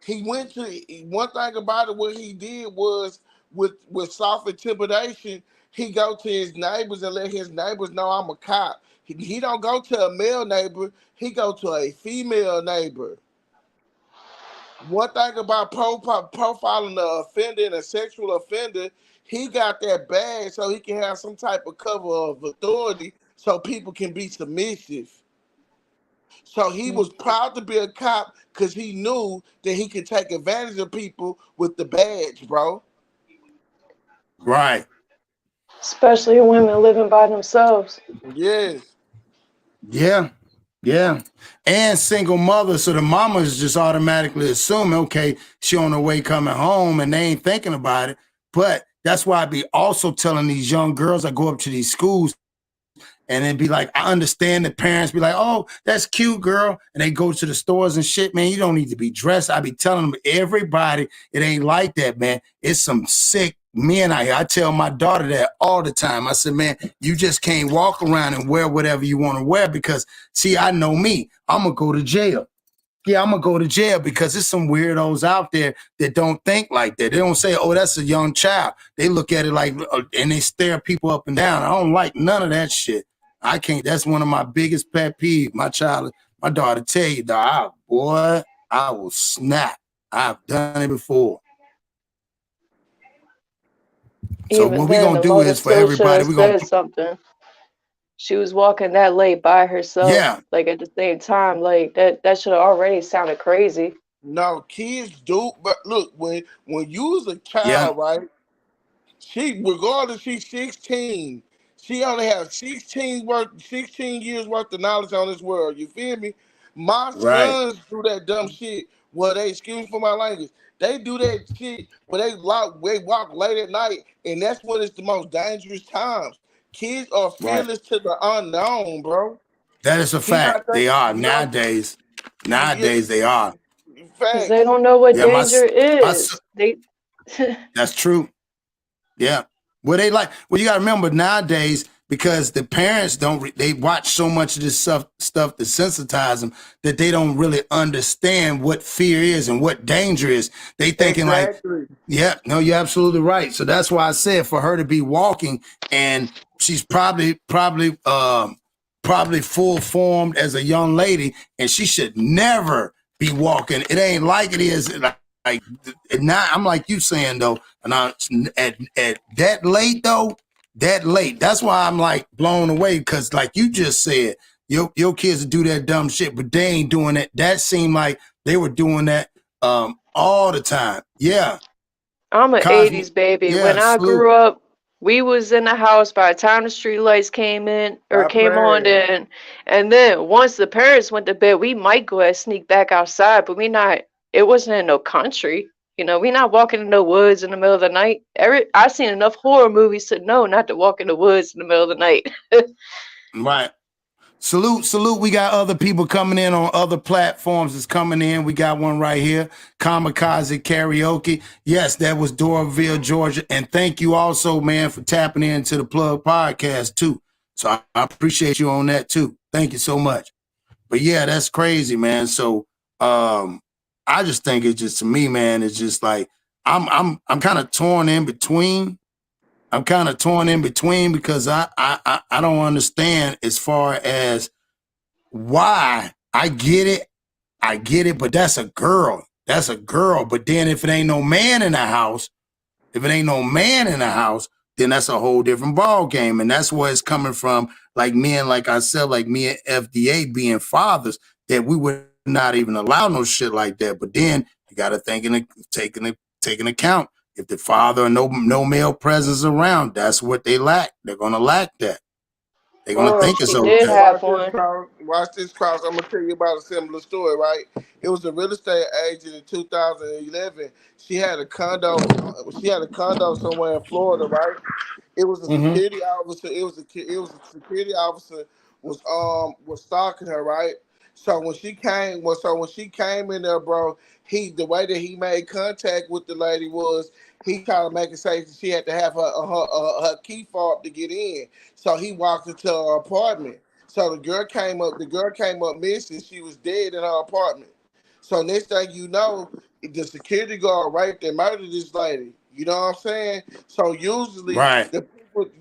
He went to one thing about it. What he did was with soft intimidation. He go to his neighbors and let his neighbors know I'm a cop. He don't go to a male neighbor. He go to a female neighbor. One thing about profiling the offender and a sexual offender, he got that badge so he can have some type of cover of authority so people can be submissive. So he was proud to be a cop because he knew that he could take advantage of people with the badge, bro. Right. Especially women living by themselves. Yes. Yeah. Yeah. And single mother. So the mama's just automatically assuming, okay, she on her way coming home and they ain't thinking about it. But that's why I be also telling these young girls, I go up to these schools and then be like, I understand the parents be like, oh, that's cute, girl. And they go to the stores and shit, man, you don't need to be dressed. I be telling them, everybody, it ain't like that, man. It's some sick men out here. I tell my daughter that all the time. I said, man, you just can't walk around and wear whatever you want to wear because, see, I know me. I'm going to go to jail. Yeah, I'm going to go to jail because there's some weirdos out there that don't think like that. They don't say, oh, that's a young child. They look at it like, and they stare people up and down. I don't like none of that shit. I can't. That's one of my biggest pet peeves. My daughter tell you, dog, boy, I will snap. I've done it before. So Even what we then, going the to do mother is for still should everybody, have we're going said to, something. She was walking that late by herself, yeah, like at the same time, like that should have already sounded crazy. No, kids do, but look, when you was a yeah, child, right? She, regardless, she's 16. She only has 16 years worth of knowledge on this world. You feel me? My right. sons do that dumb shit where they, excuse me for my language, they do that shit where they walk late at night, and that's when it's the most dangerous times. Kids are Right. fearless to the unknown, bro. That is a He fact. not think, They are you know, nowadays. yeah, Nowadays they are. Because they facts. don't know what Yeah, danger my is. They that's true. Yeah. Well, you got to remember nowadays, because the parents they watch so much of this stuff to sensitize them that they don't really understand what fear is and what danger is. They thinking like, Exactly. yeah, no, you're absolutely right. So that's why I said for her to be walking and she's probably full formed as a young lady and she should never be walking. It ain't like it is like not, I'm like you saying though, and at that late though, that late. That's why I'm like blown away because like you just said, your kids do that dumb shit, but they ain't doing it. That seemed like they were doing that all the time. Yeah, I'm an Cosmo. 80s baby. Yeah, When I salute. grew up, we was in the house by the time the street lights came in or Stop came on playing. then. And then once the parents went to bed, we might go and sneak back outside, but we not it wasn't in no country. You know, we not walking in the woods in the middle of the night. I seen enough horror movies to know not to walk in the woods in the middle of the night. Right. Salute. We got other people coming in on other platforms that's coming in. We got one right here, Kamikaze Karaoke. Yes, that was Doraville, Georgia. And thank you also, man, for tapping into the Plug Podcast, too. So I appreciate you on that, too. Thank you so much. But yeah, that's crazy, man. So I just think it's just, to me, man, it's just like, I'm kind of torn in between. I'm kind of torn in between because I don't understand as far as why. I get it, but that's a girl. That's a girl. But then if it ain't no man in the house, then that's a whole different ball game. And that's where it's coming from. Like men, like I said, like me and FDA being fathers, that we would not even allow no shit like that. But then you got to take in account. If the father or no male presence around, that's what they lack. They're gonna lack that. They're gonna Or think it's she did okay. have one. Watch this cross. I'm gonna tell you about a similar story, right? It was a real estate agent in 2011. She had a condo. She had a condo somewhere in Florida, right? It was a Mm-hmm. security officer. It was a security officer was stalking her, right? So when she came in there, bro, the way that he made contact with the lady was he tried to make it say she had to have her key fob to get in. So he walked into her apartment. So the girl came up. The girl came up missing. She was dead in her apartment. So next thing you know, the security guard raped and murdered this lady. You know what I'm saying? So Right.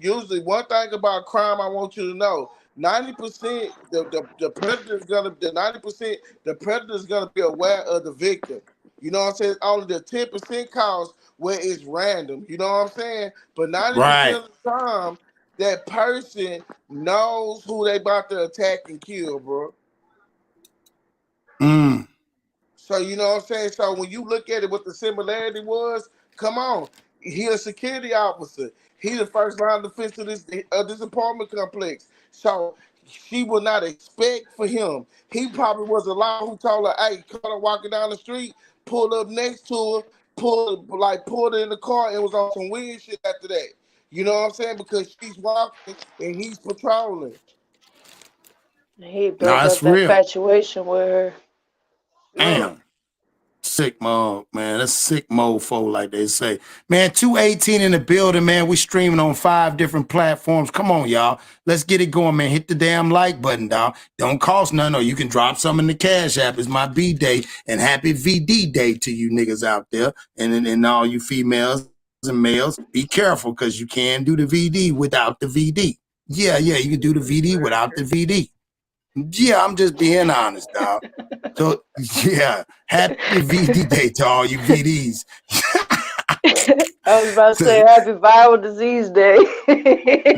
usually one thing about crime I want you to know. 90% the predator's gonna the 90% the predator's gonna be aware of the victim. You know what I'm saying? Only the 10% cause where it's random. You know what I'm saying? But 90% Right. of the time, that person knows who they about to attack and kill, bro. Mm. So you know what I'm saying? So when you look at it, what the similarity was, come on, he a security officer. He the first line of defense of this apartment complex. So she would not expect for him. He probably was a lot who told her, "Hey, caught her walking down the street, pulled up next to her, pulled her in the car, and was on some weird shit after that." You know what I'm saying? Because she's walking and he's patrolling. He No, built that's up that real. infatuation with her. Yeah. Damn. Sick mode, man. That's sick mofo, like they say. Man, 218 in the building, man. We streaming on 5 different platforms. Come on, y'all. Let's get it going, man. Hit the damn like button, dog. Don't cost nothing, or you can drop some in the Cash App. It's my B-Day, and happy VD Day to you niggas out there, and all you females and males. Be careful, because you can do the VD without the VD. Yeah, you can do the VD without the VD. Yeah, I'm just being honest, dog. So, yeah, happy VD Day to all you VDs. I was about to say happy viral disease day.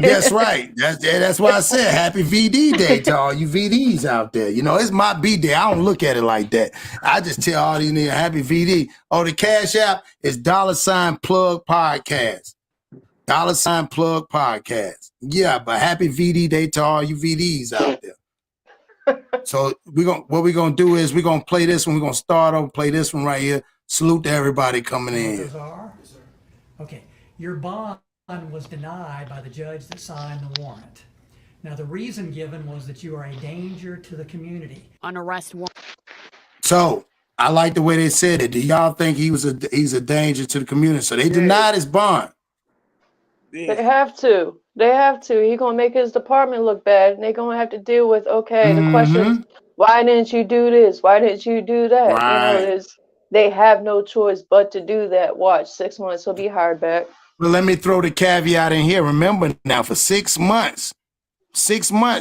That's right. That's why I said happy VD Day to all you VDs out there. You know, it's my B Day. I don't look at it like that. I just tell all these niggas happy VD. Oh, the Cash App is $plug podcast. $plug podcast. Yeah, but happy VD Day to all you VDs out there. So what we're gonna do is we're gonna play this one. We're gonna start over, play this one right here. Salute to everybody coming in. Those are? Okay. Your bond was denied by the judge that signed the warrant. Now, the reason given was that you are a danger to the community. An arrest warrant. So I like the way they said it. Do y'all think he's a danger to the community? So they denied his bond. They have to. They have to. He gonna make his department look bad, and they're gonna have to deal with. Okay, the question is, why didn't you do this? Why didn't you do that? Right. You know, they have no choice but to do that. Watch, 6 months he'll be hired back. Well, let me throw the caveat in here. Remember now, for 6 months,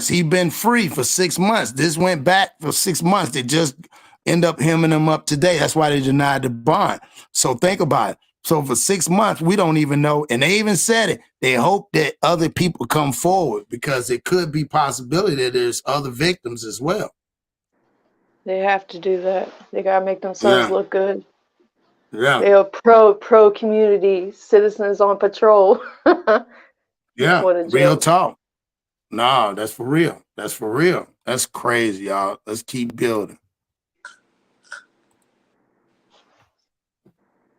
he been free for 6 months. This went back for 6 months. They just end up hemming him up today. That's why they denied the bond. So think about it. So for 6 months, we don't even know. And they even said it. They hope that other people come forward, because it could be possibility that there's other victims as well. They have to do that. They gotta make themselves look good. Yeah. They are pro community citizens on patrol. Yeah. What a Real joke. talk. No, that's for real. That's for real. That's crazy, y'all. Let's keep building.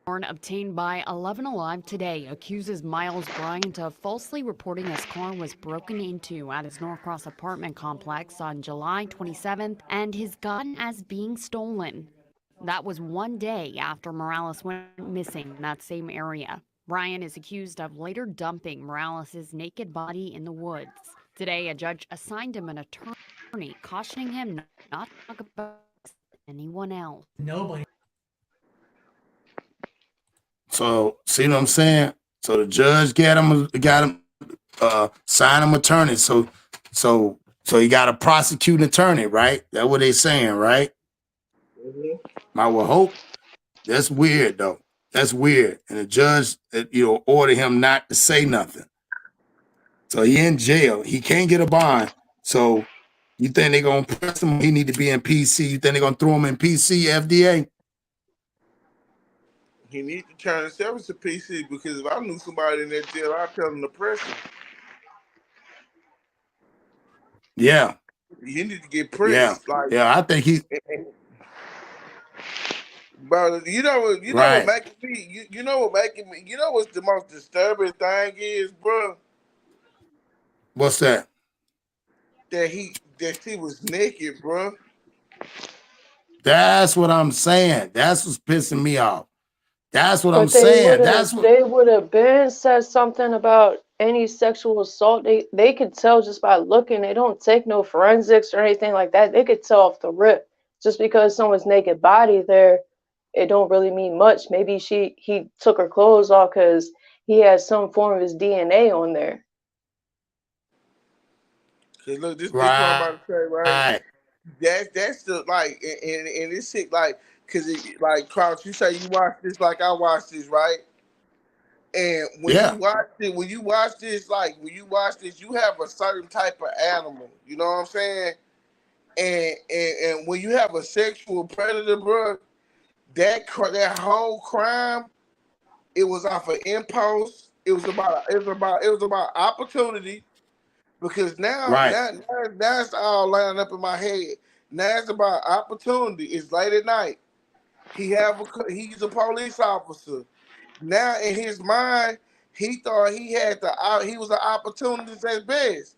Warrant obtained by 11 Alive today accuses MilesBryant of falsely reporting his car was broken into at his Norcross apartment complex on July 27th and his gun as being stolen. That was 1 day after Morales went missing in that same area. Bryant is accused of later dumping Morales' naked body in the woods. Today, a judge assigned him an attorney, cautioning him not to talk about anyone else. Nobody. So, see what I'm saying? So the judge got him sign him attorney. So he got a prosecuting attorney, right? That's what they saying, right? I will hope. That's weird, though. That's weird. And the judge, ordered him not to say nothing. So he in jail. He can't get a bond. So you think they're going to press him? He need to be in PC. You think they're going to throw him in PC, FDA? He needs to turn himself to PC, because if I knew somebody in that jail, I'd tell him to press him. Yeah. You need to get Yeah. pressed. Like, Yeah. I think he. bro, you know what Right. making me, you know what making me, you know what's the most disturbing thing is, bro? What's that? That she was naked, bro. That's what I'm saying. That's what's pissing me off. That's what I'm But they would saying. have That's what. they would have been said something about any sexual assault. They could tell just by looking. They don't take no forensics or anything like that. They could tell off the rip. Just because someone's naked body there, it don't really mean much. Maybe he took her clothes off because he has some form of his DNA on there. Cause look, this what I'm Right. about to say, right? That's the like, and this shit like, cause it like Crouch, you say you watch this like I watch this, right? And when you Yeah. watch it, when you watch this, like when you watch this, you have a certain type of animal. You know what I'm saying? And when you have a sexual predator, bro, that whole crime, it was off of impulse. It was about opportunity. Because Right. now it's all lining up in my head. Now it's about opportunity. It's late at night. He's a police officer. Now in his mind, he thought he was an opportunist at best.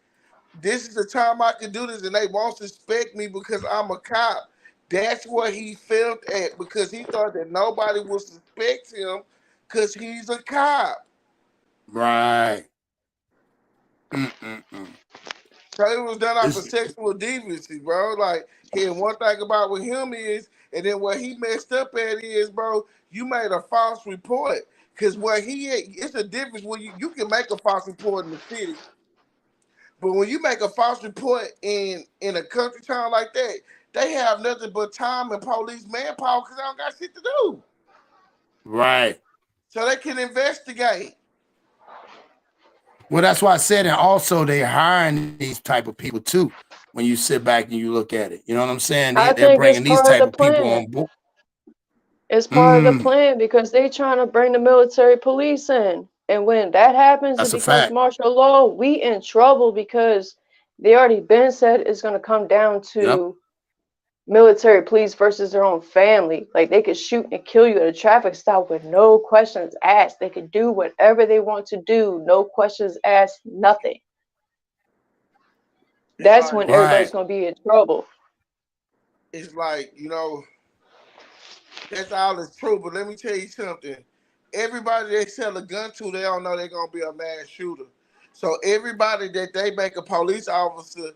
This is the time I can do this, and they won't suspect me because I'm a cop. That's what he felt at because he thought that nobody would suspect him because he's a cop. Right. Mm-mm-mm. So it was done off of It's sexual deviancy, bro. Like, here, one thing about with him is, and then what he messed up at is, bro, you made a false report. Because it's a difference when you can make a false report in the city, but when you make a false report in a country town like that, they have nothing but time and police manpower because they don't got shit to do. right. So they can investigate. Well, that's why I said, and also they hiring these type of people too. When you sit back and you look at it, you know what I'm saying? I They're think it's bringing these part of type the of people plan. on board. It's part of the plan because they trying to bring the military police in. And when that happens, it That's a becomes fact. martial law. We in trouble because they already been said it's going to come down Yep. to military police versus their own family. Like they could shoot and kill you at a traffic stop with no questions asked. They could do whatever they want to do, no questions asked, nothing. It's That's like when everybody's Right. going to be in trouble. it's like that's all is true. But let me tell you something. Everybody they sell a gun to, they don't know they're gonna be a mass shooter. So everybody that they make a police officer,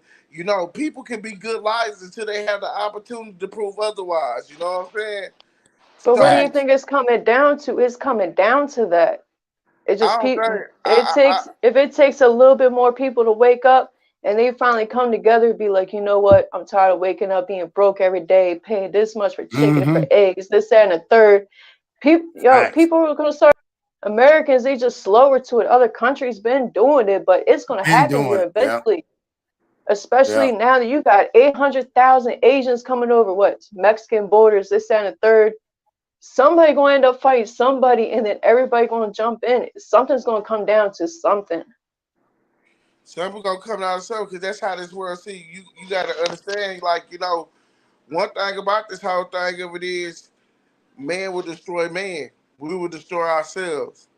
people can be good liars until they have the opportunity to prove otherwise. You know what I'm saying? But what do you So Facts. think it's coming down to? It's coming down to that. It I just don't think it takes if it takes a little bit more people to wake up and they finally come together and be like, you know what, I'm tired of waking up being broke every day, paying this much for chicken and for Mm-hmm. eggs, this, that, and the third. Facts. People are gonna start. Americans, they just slower to it. Other countries been doing it, but it's gonna Been happen doing here it. Yeah. eventually. Especially Yeah. now that you got 800,000 Asians coming over, what Mexican borders, this, that, and the third. Somebody gonna end up fighting somebody, and then everybody gonna jump in. Something's gonna come down to something. something gonna come out of something because that's how this world see you. You gotta understand, like one thing about this whole thing of it is, man will destroy man. We will destroy ourselves.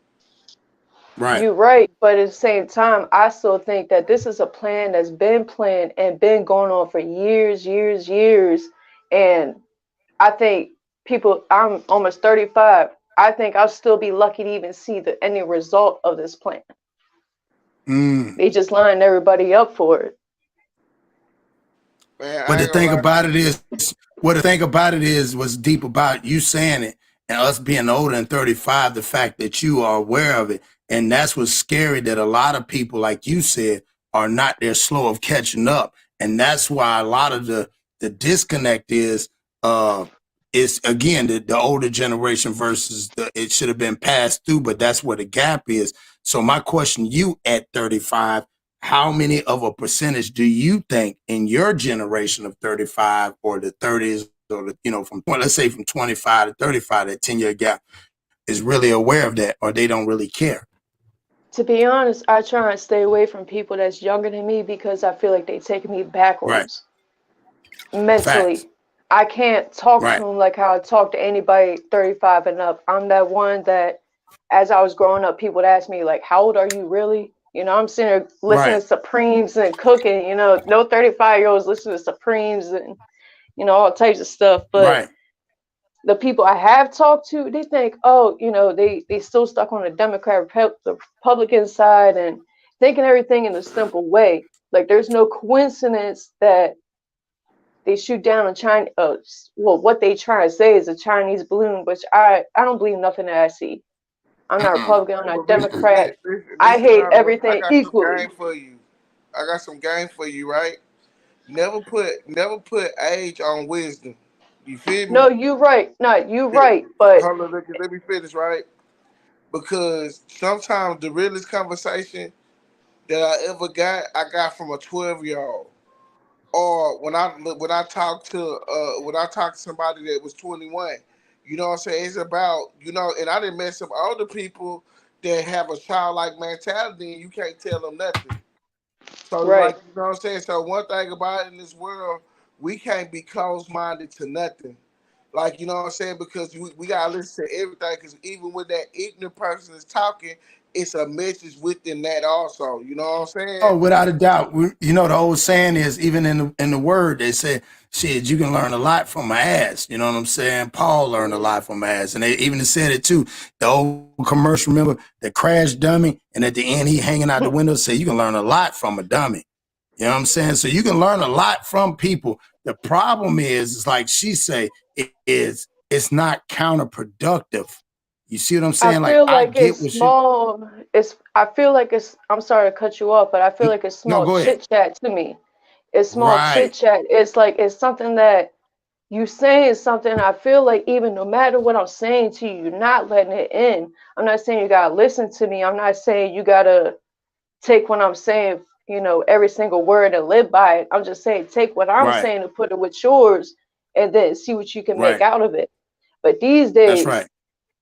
Right. You're right, but at the same time, I still think that this is a plan that's been planned and been going on for years, years, years. And I think I'm almost 35. I think I'll still be lucky to even see the any result of this plan. Mm. They just lined everybody up for it. Man, But I the ain't gonna thing lie to about you. it is, what the thing about it is, what's deep about you saying it and us being older than 35, the fact that you are aware of it. And that's what's scary, that a lot of people, like you said, are not, they're slow of catching up. And that's why a lot of the disconnect is again, the older generation versus it should have been passed through, but that's where the gap is. So my question, you at 35, how many of a percentage do you think in your generation of 35 or the 30s or from let's say from 25 to 35, that 10-year gap is really aware of that, or they don't really care? To be honest, I try and stay away from people that's younger than me because I feel like they take me Right. backwards Facts. mentally. I can't talk to Right. them like how I talk to anybody 35 and up. I'm that one that, as I was growing up, people would ask me, like, how old are you really? You know, I'm sitting there listening Right. to Supremes and cooking, you know, no 35-year-olds listening to Supremes and, you know, all types of stuff. But Right. the people I have talked to, they think, oh, you know, they still stuck on the the Republican side and thinking everything in a simple way. Like, there's no coincidence that they shoot down a China. Well, what they try to say is a Chinese balloon, which I don't believe nothing that I see. I'm not Republican. I'm not Well, listen, Democrat. I listen, hate I everything got some equally. game for you. I got some game for you, right? Never put age on wisdom. You feel me? No, you right. No, you right. But Hold on, let me finish, right? Because sometimes the realest conversation that I ever got, I got from a 12-year-old. Or when I talk to somebody that was 21. You know what I'm saying? It's about, and I didn't met some older people that have a childlike mentality and you can't tell them nothing. So right. like, you know what I'm saying? So one thing about it in this world, we can't be closed minded to nothing. Like, you know what I'm saying? Because we gotta listen to everything. Because even when that ignorant person is talking, it's a message within that also. You know what I'm saying? Oh, without a doubt. You know, the old saying is, even in the word, they say, shit, you can learn a lot from an ass. You know what I'm saying? Paul learned a lot from ass. And they even said it too. The old commercial, remember, the crash dummy, and at the end he hanging out the window, say you can learn a lot from a dummy. You know what I'm saying? So you can learn a lot from people. The problem is like she say, it's not counterproductive. You see what I'm I saying? Like feel I like get it's what she small. I feel like it's. I'm sorry to cut you off, but I feel like it's no, small go ahead. chit chat to me. It's small chit Right. chat. It's like it's something that you saying something. I feel like even no matter what I'm saying to you, you're not letting it in. I'm not saying you gotta listen to me. I'm not saying you gotta take what I'm saying, you know, every single word and live by it. I'm just saying take what I'm Right. saying and put it with yours, and then see what you can make Right. out of it. But these That's right. days,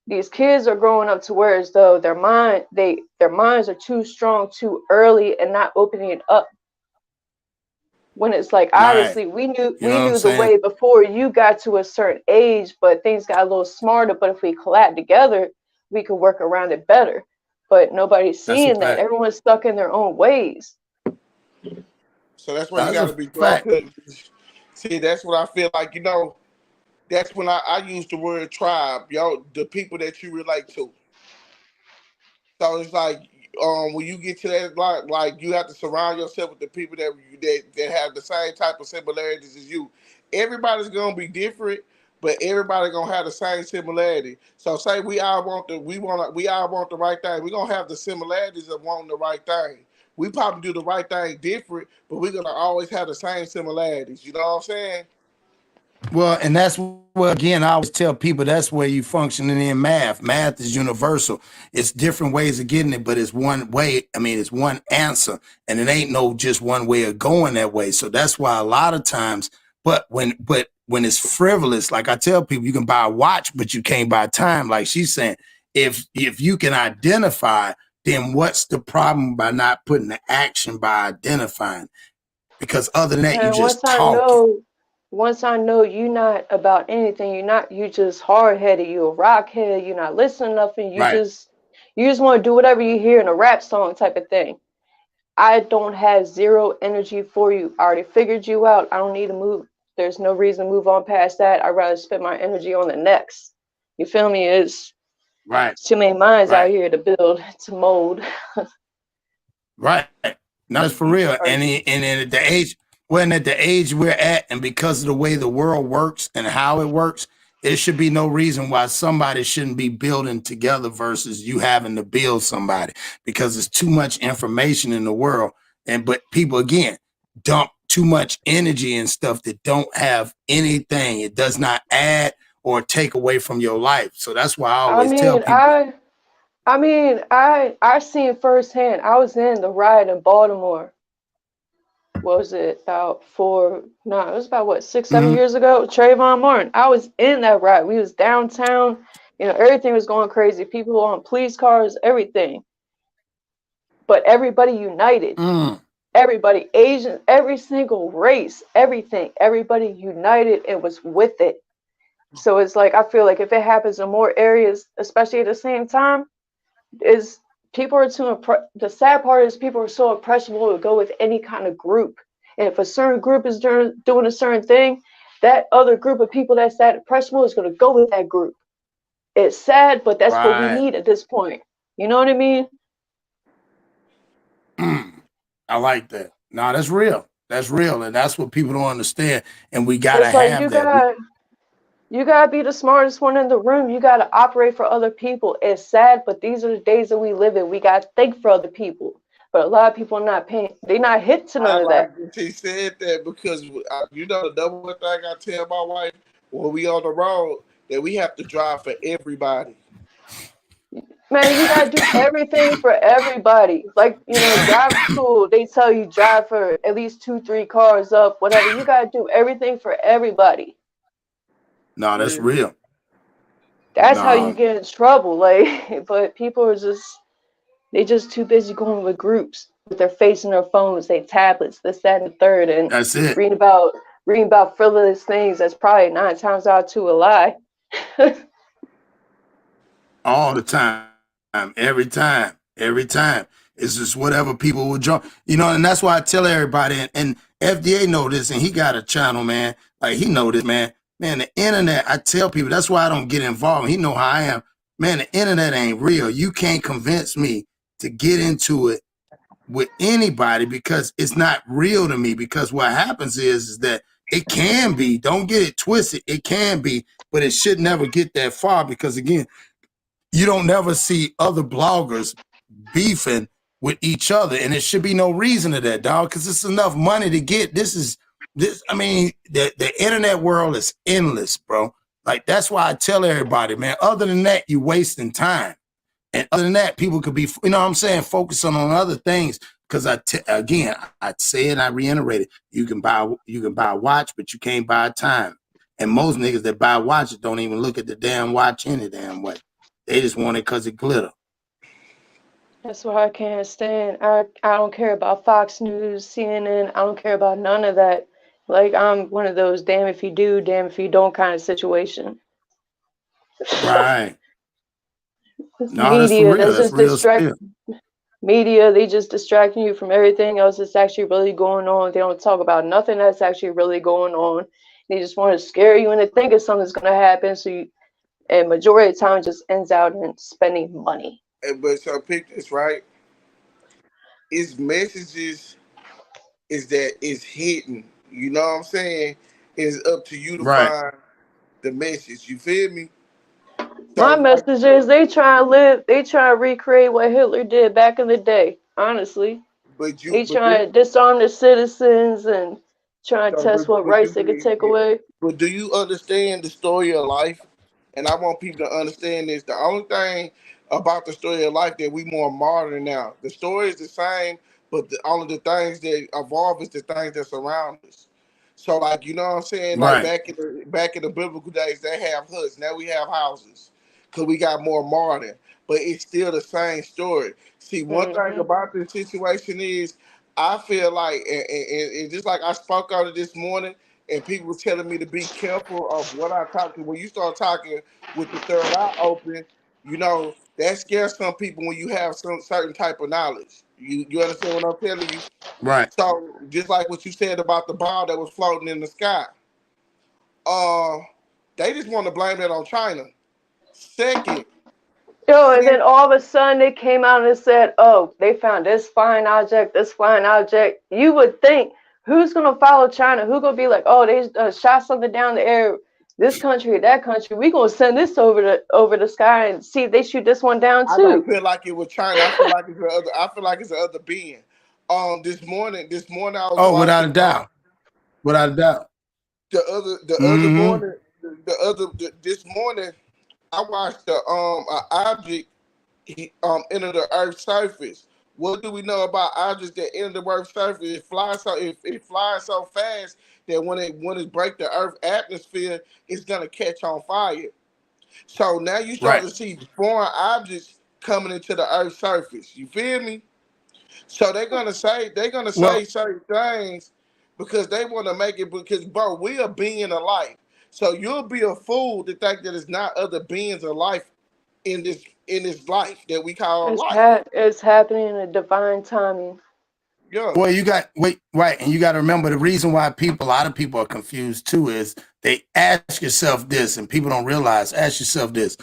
these kids are growing up to where as though their minds are too strong too early and not opening it up, when it's like Right. obviously we knew You know what I'm the saying? way before you got to a certain age, but things got a little smarter. But if we collab together, we could work around it better. But nobody's That's a seeing that. fact. Everyone's stuck in their own ways. So that's why you That's a gotta be fact. see, that's what I feel like, that's when I use the word tribe, the people that you relate to. So it's like when you get to that like you have to surround yourself with the people that have the same type of similarities as you. Everybody's gonna be different, but everybody gonna have the same similarity. So say we all want the right thing. We're gonna have the similarities of wanting the right thing. We probably do the right thing different, but we're gonna always have the same similarities. You know what I'm saying? Well, and that's where again I always tell people that's where you functioning in math. Math is universal. It's different ways of getting it, but it's one way. I mean, it's one answer, and it ain't no just one way of going that way. So that's why a lot of times, but when it's frivolous, like I tell people, you can buy a watch, but you can't buy time. Like she's saying, if you can identify, then what's the problem by not putting the action by identifying? Because other than that, you And just talking. once I know you not about anything, you just hard headed, you a rock head, you're not listening to nothing, Right. you just want to do whatever you hear in a rap song type of thing. I don't have zero energy for you. I already figured you out. I don't need to move. There's no reason to move on past that. I'd rather spend my energy on the next. You feel me? It's Right. too many minds out Right. here to build, to mold. Right. No, that's for real. Or And at the age, when at the age we're at, and because of the way the world works and how it works, there should be no reason why somebody shouldn't be building together versus you having to build somebody, because there's too much information in the world. But people again dump too much energy and stuff that don't have anything. It does not add or take away from your life. So that's why I I always tell mean, people, I seen firsthand. I was in the riot in Baltimore. What was it about four? No, it was about what 6, 7 years ago. Trayvon Martin. I was in that riot. We was downtown. You know, everything was going crazy. People on police cars, everything. but everybody united. Everybody, Asian, every single race, everything, everybody united and was with it. So it's like, I feel like if it happens in more areas, especially at the same time, is people are too the sad part is people are so impressionable to go with any kind of group. And if a certain group is doing a certain thing, that other group of people that's that impressionable is going to go with that group. It's sad, but that's what we need at this point. You know what I mean? I like that. No, that's real. That's real. And that's what people don't understand. And we got to have that. You gotta be the smartest one in the room. You gotta operate for other people. It's sad, but these are the days that we live in. We gotta think for other people. But a lot of people are not paying. They're not hit to none of that. She said that because you know the number one thing I tell my wife when we on the road that we have to drive for everybody. Man, you gotta do everything for everybody. Like, you know, drive school. They tell you drive for at least 2-3 cars up, whatever. You gotta do everything for everybody. No, that's real. That's how you get in trouble. Like, but people are they just too busy going with groups with their face in their phones, their tablets, this, that, and the third, and that's it. Reading about frivolous things that's probably 9 times out of 2 a lie. All the time, every time. It's just whatever people will jump, you know, and that's why I tell everybody, and FDA know this, and he got a channel, man. Like, he know this, man. Man, the internet, I tell people, that's why I don't get involved. He know how I am. Man, the internet ain't real. You can't convince me to get into it with anybody because it's not real to me. Because what happens is that it can be, don't get it twisted, it can be, but it should never get that far because, again, you don't never see other bloggers beefing with each other, and there should be no reason to that, dog, because it's enough money to get. I mean, the internet world is endless, bro. Like, that's why I tell everybody, man, other than that, you're wasting time. And other than that, people could be, you know what I'm saying, focusing on other things. Because again, I say it, I reiterate it. You can buy a watch, but you can't buy time. And most niggas that buy watches don't even look at the damn watch any damn way. They just want it because it glitter. That's why I can't stand. I don't care about Fox News, CNN. I don't care about none of that. Like, I'm one of those damn if you do, damn if you don't kind of situation. Right. No, that's for real. That's real. Media, they just distracting you from everything else that's actually really going on. They don't talk about nothing that's actually really going on. They just want to scare you into thinking something's going to happen. And majority of the time, it just ends out in spending money. But so pick this, right? It's messages is that it's hidden. You know what I'm saying? It's up to you to find the message. You feel me? So, my message is they try to recreate what Hitler did back in the day, honestly. They try to disarm the citizens and try to test what rights they could take away. But do you understand the story of life? And I want people to understand this. The only thing about the story of life that we more modern now. The story is the same, but only the things that evolve is the things that surround us. So, like, you know what I'm saying? Like, back in the biblical days, they have huts. Now we have houses because we got more modern. But it's still the same story. See, one thing about this situation is I feel like, and just like I spoke on it this morning, and people were telling me to be careful of what I talk to. When you start talking with the third eye open, you know, that scares some people when you have some certain type of knowledge. You understand what I'm telling you? Right. So just like what you said about the ball that was floating in the sky, they just want to blame that on China. Second. And then all of a sudden they came out and said, oh, they found this flying object. You would think, who's going to follow China? Who's going to be like, oh, they shot something down the air, this country, that country. We're going to send this over the sky and see if they shoot this one down too. I don't feel like it was China. I feel like it's the other being. This morning I was watching, without a doubt. This morning I watched an object enter the Earth's surface. What do we know about objects that enter the Earth's surface? It flies so fast that when it breaks the Earth atmosphere, it's gonna catch on fire. So now you start to see foreign objects coming into the Earth's surface. You feel me? So they're gonna say Well, certain things because they want to make it because bro, we are being of life. So you'll be a fool to think that it's not other beings of life in this life that we call life. It's happening in a divine timing. Yeah. well, right, and you got to remember the reason why a lot of people are confused too is they ask yourself this, and people don't realize. Ask yourself this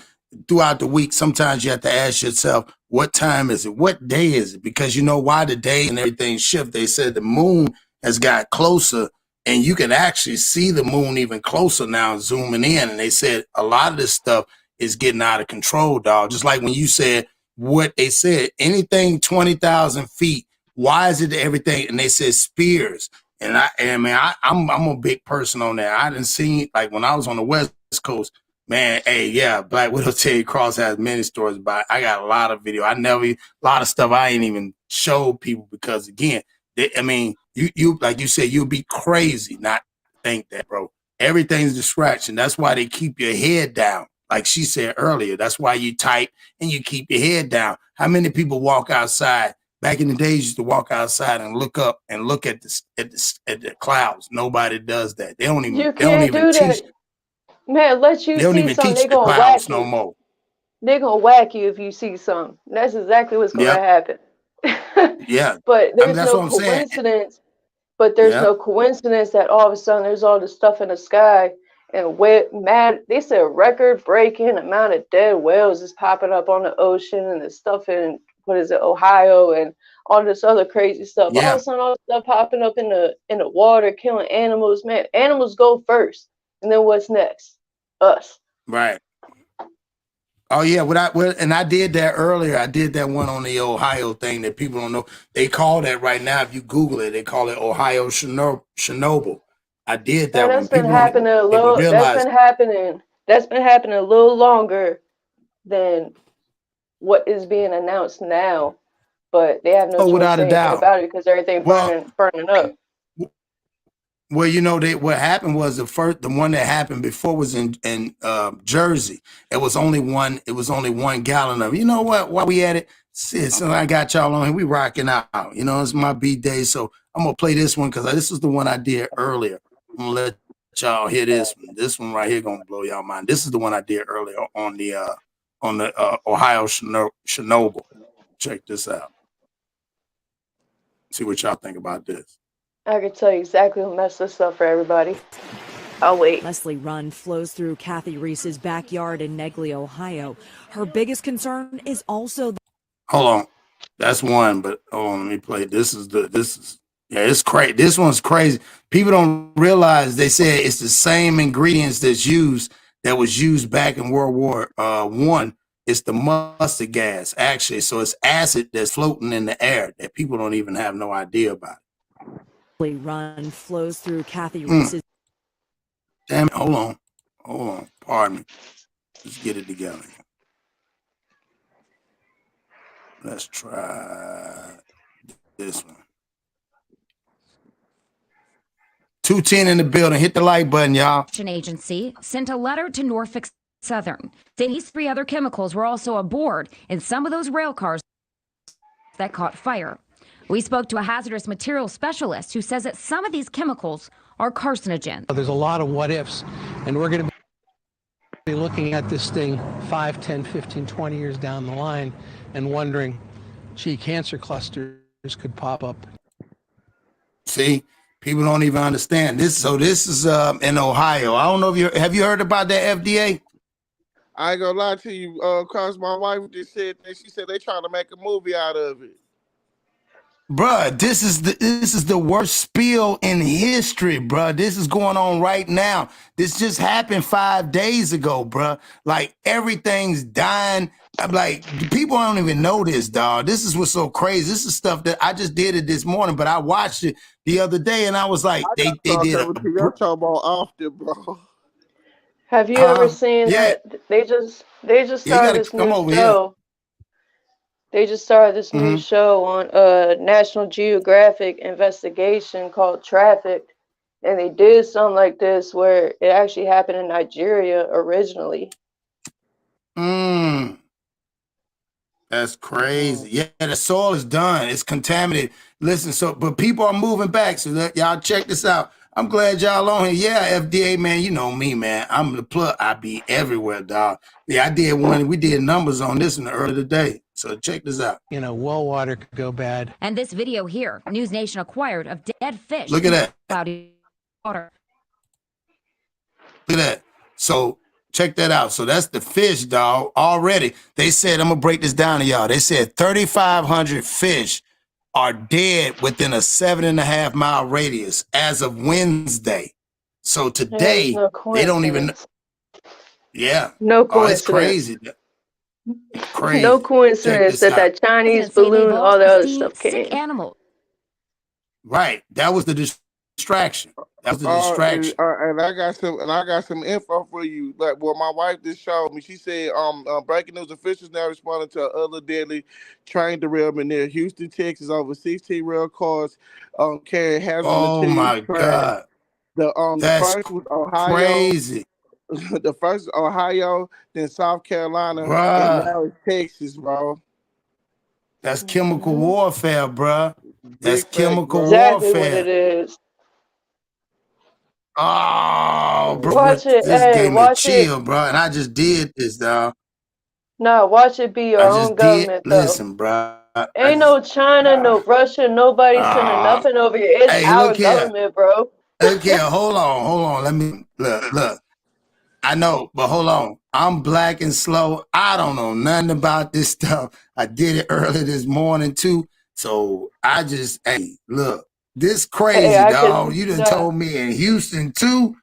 throughout the week. Sometimes you have to ask yourself, what time is it? What day is it? Because you know why the day and everything shift. They said the moon has got closer, and you can actually see the moon even closer now, zooming in. And they said a lot of this stuff is getting out of control, dog. Just like when you said what they said, anything 20,000 feet. Why is it everything? And they said spears. And I'm a big person on that. I didn't see like when I was on the West Coast, man. Hey, yeah, Black Widow Terry Cross has many stories about it. I got a lot of video. A lot of stuff I ain't even showed people because again, you like you said, you'd be crazy not to think that, bro. Everything's distraction. That's why they keep your head down. Like she said earlier, that's why you type and you keep your head down. How many people walk outside? Back in the days, you used to walk outside and look up and look at the clouds. Nobody does that. They don't You even can't do teach. that. Man, let you They don't see even something, teach they the gonna clouds whack no you. more. They're gonna whack you if you see something. That's exactly what's gonna Yep. happen. Yeah. But I mean, there's that's no what I'm saying. coincidence. But there's Yeah. no coincidence that all of a sudden there's all this stuff in the sky and they said record breaking amount of dead whales is popping up on the ocean and the stuff in Ohio and all this other crazy stuff. All of Yeah. a sudden all this stuff popping up in the water, killing animals. Man, animals go first. And then what's next? Us. Right. Oh yeah, and I did that earlier. I did that one on the Ohio thing that people don't know. They call that right now. If you Google it, they call it Ohio Chernobyl. I did Man, that one. People don't even realize. That's been happening a little longer than what is being announced now. But they have no Oh, choice to without say a anything doubt. about it because everything Well, burning up. Well, you know, what happened was the one that happened before was in Jersey. It was only one. It was only 1 gallon of. You know what? While we at it, so I got y'all on here. We rocking out. You know, it's my B day, so I'm gonna play this one because this is the one I did earlier. I'm gonna let y'all hear this one. This one right here gonna blow y'all mind. This is the one I did earlier on the Ohio Chernobyl. Check this out. See what y'all think about this. I can tell you exactly who messed this up for everybody. I'll wait. Leslie Run flows through Kathy Reese's backyard in Negley, Ohio. Her biggest concern is also Hold on. That's one, but hold on, let me play. It's crazy. This one's crazy. People don't realize they say it's the same ingredients that was used back in World War One. It's the mustard gas, actually. So it's acid that's floating in the air that people don't even have no idea about. Run flows through Kathy Reese's. Damn it, hold on. Pardon me. Let's get it together. Let's try this one. 210 in the building. Hit the like button, y'all. Agency sent a letter to Norfolk Southern. These 3 other chemicals were also aboard in some of those rail cars that caught fire. We spoke to a hazardous materials specialist who says that some of these chemicals are carcinogen. There's a lot of what ifs, and we're going to be looking at this thing 5, 10, 15, 20 years down the line and wondering, gee, cancer clusters could pop up. See, people don't even understand this. So this is in Ohio. I don't know if have you heard about that FDA? I ain't gonna lie to you, cause my wife just said that. She said they trying to make a movie out of it. Bruh, this is the worst spill in history, bruh. This is going on right now. This just happened 5 days ago, bruh. Like everything's dying. I'm like, people don't even know this, dog. This is what's so crazy. This is stuff that I just did it this morning, but I watched it the other day and I was like, they did I'm talking about often, bro. Have you ever seen yeah. that they just started this new show? They just started this new show on National Geographic investigation called Trafficked, and they did something like this where it actually happened in Nigeria originally. That's crazy. Yeah, the soil is done. It's contaminated. Listen, but people are moving back. So y'all check this out. I'm glad y'all on here. Yeah, FDA, man, you know me, man. I'm the plug. I be everywhere, dog. Yeah, I did one. We did numbers on this in the early today. So check this out. Well water could go bad. And this video here, News Nation acquired of dead fish. Look at that. Cloudy water. Look at that. So check that out. So that's the fish, dog. Already, they said, I'm going to break this down to y'all. They said 3,500 fish are dead within a 7.5 mile radius as of Wednesday. So today, they don't even. Yeah. No Oh, it's coincidence. crazy. It's crazy. No coincidence that Chinese balloon, all the other stuff came. Animal. Right. That was the distraction. That was the distraction. And I got some info for you. Like what my wife just showed me. She said, breaking news officials now responding to other deadly train derailment near Houston, Texas. Over 16 rail cars carrying hazardous materials. Oh my God. The first was Ohio. Crazy. The first was Ohio, then South Carolina, Bruh. and now it's Texas, bro. That's chemical warfare, bruh. That's chemical exactly warfare. What it is. Oh, bro, watch it. This Hey, gave me a watch chill, it. bro. And I just did this, dog. No, watch it be your own government, though. Listen, bro. Ain't no China, no Russia, nobody sending nothing over here. It's our government, bro. Look here, hold on. Let me look. I know, but hold on. I'm black and slow. I don't know nothing about this stuff. I did it early this morning too. So I just, look, this crazy, dog. You done told me in Houston too.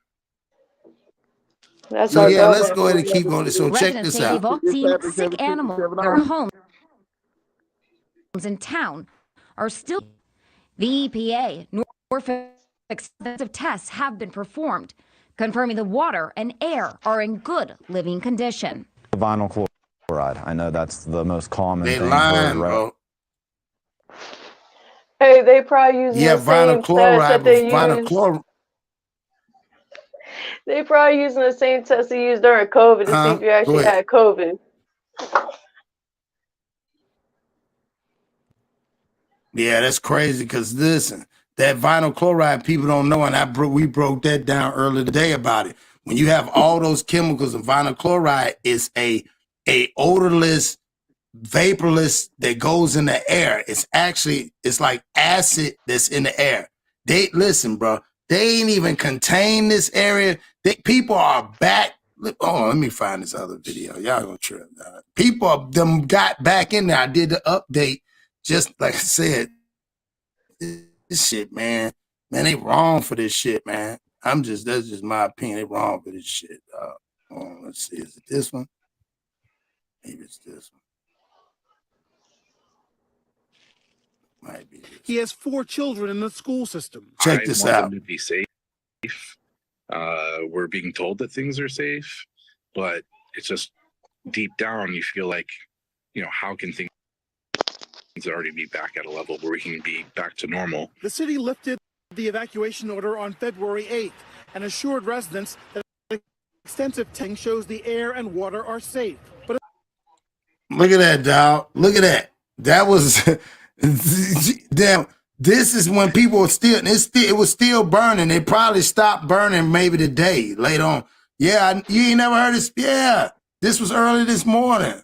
That's so yeah, let's go ahead and keep going. So check this out. They've all seen sick animals in their homes in town are still. The EPA, Norfolk extensive tests have been performed, confirming the water and air are in good living condition. Vinyl chloride. I know that's the most common thing. Lying, bro. Hey, they probably using the same test that they use. They probably using the same test they used during COVID to see if you actually had COVID. Yeah, that's crazy. Because listen, that vinyl chloride, people don't know, and we broke that down earlier today about it. When you have all those chemicals, and vinyl chloride is a odorless, vaporless that goes in the air. It's like acid that's in the air. Listen, bro. They ain't even contain this area. People are back. Oh, let me find this other video. Y'all gonna trip. People them got back in there. I did the update. Just like I said, this shit, man, they wrong for this shit, man. That's just my opinion. They wrong for this shit. Let's see, is it this one? Maybe it's this one. Might be this. He has 4 children in the school system. Check this out. I want them to be safe. We're being told that things are safe, but it's just deep down you feel like, how can things already be back at a level where we can be back to normal? The city lifted the evacuation order on February 8th and assured residents that extensive testing shows the air and water are safe. But look at that, dog. Look at that. That was damn. This is when people were it was still burning. They probably stopped burning maybe today, later on. Yeah, you ain't never heard this? Yeah, this was early this morning.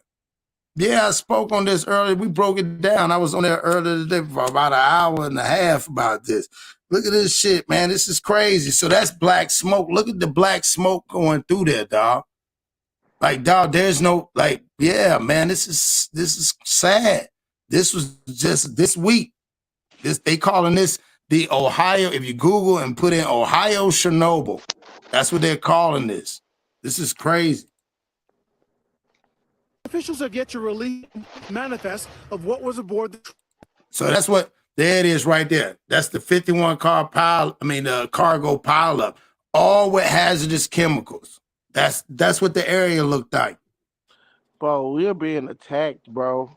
Yeah, I spoke on this earlier. We broke it down. I was on there earlier today for about an hour and a half about this. Look at this shit, man. This is crazy. So that's black smoke. Look at the black smoke going through there, dog. Like, dog, there's no, yeah, man, this is sad. This was just this week. They calling this the Ohio, if you Google and put in Ohio Chernobyl, that's what they're calling this. This is crazy. officials have yet to release manifest of what was aboard the. So there it is right there. That's the 51 car cargo pileup, all with hazardous chemicals. That's what the area looked like. Bro, we're being attacked, bro.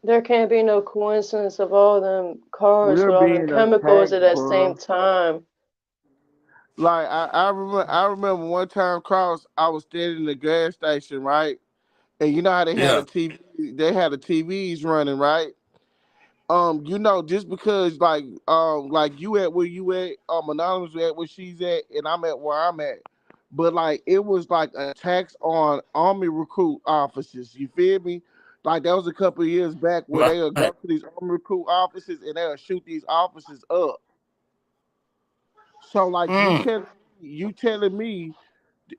There can't be no coincidence of all them cars with all them chemicals at that same time. Like I remember one time, Cross, I was standing in the gas station, right? and you know how they had Yeah. a TV, they had the TVs running, right? You know, just because like you at where you at, Anonymous at where she's at, and I'm at where I'm at. But like it was like attacks on army recruit officers. You feel me? Like that was a couple of years back where they would go to these army recruit officers and they'll shoot these officers up. So like you telling me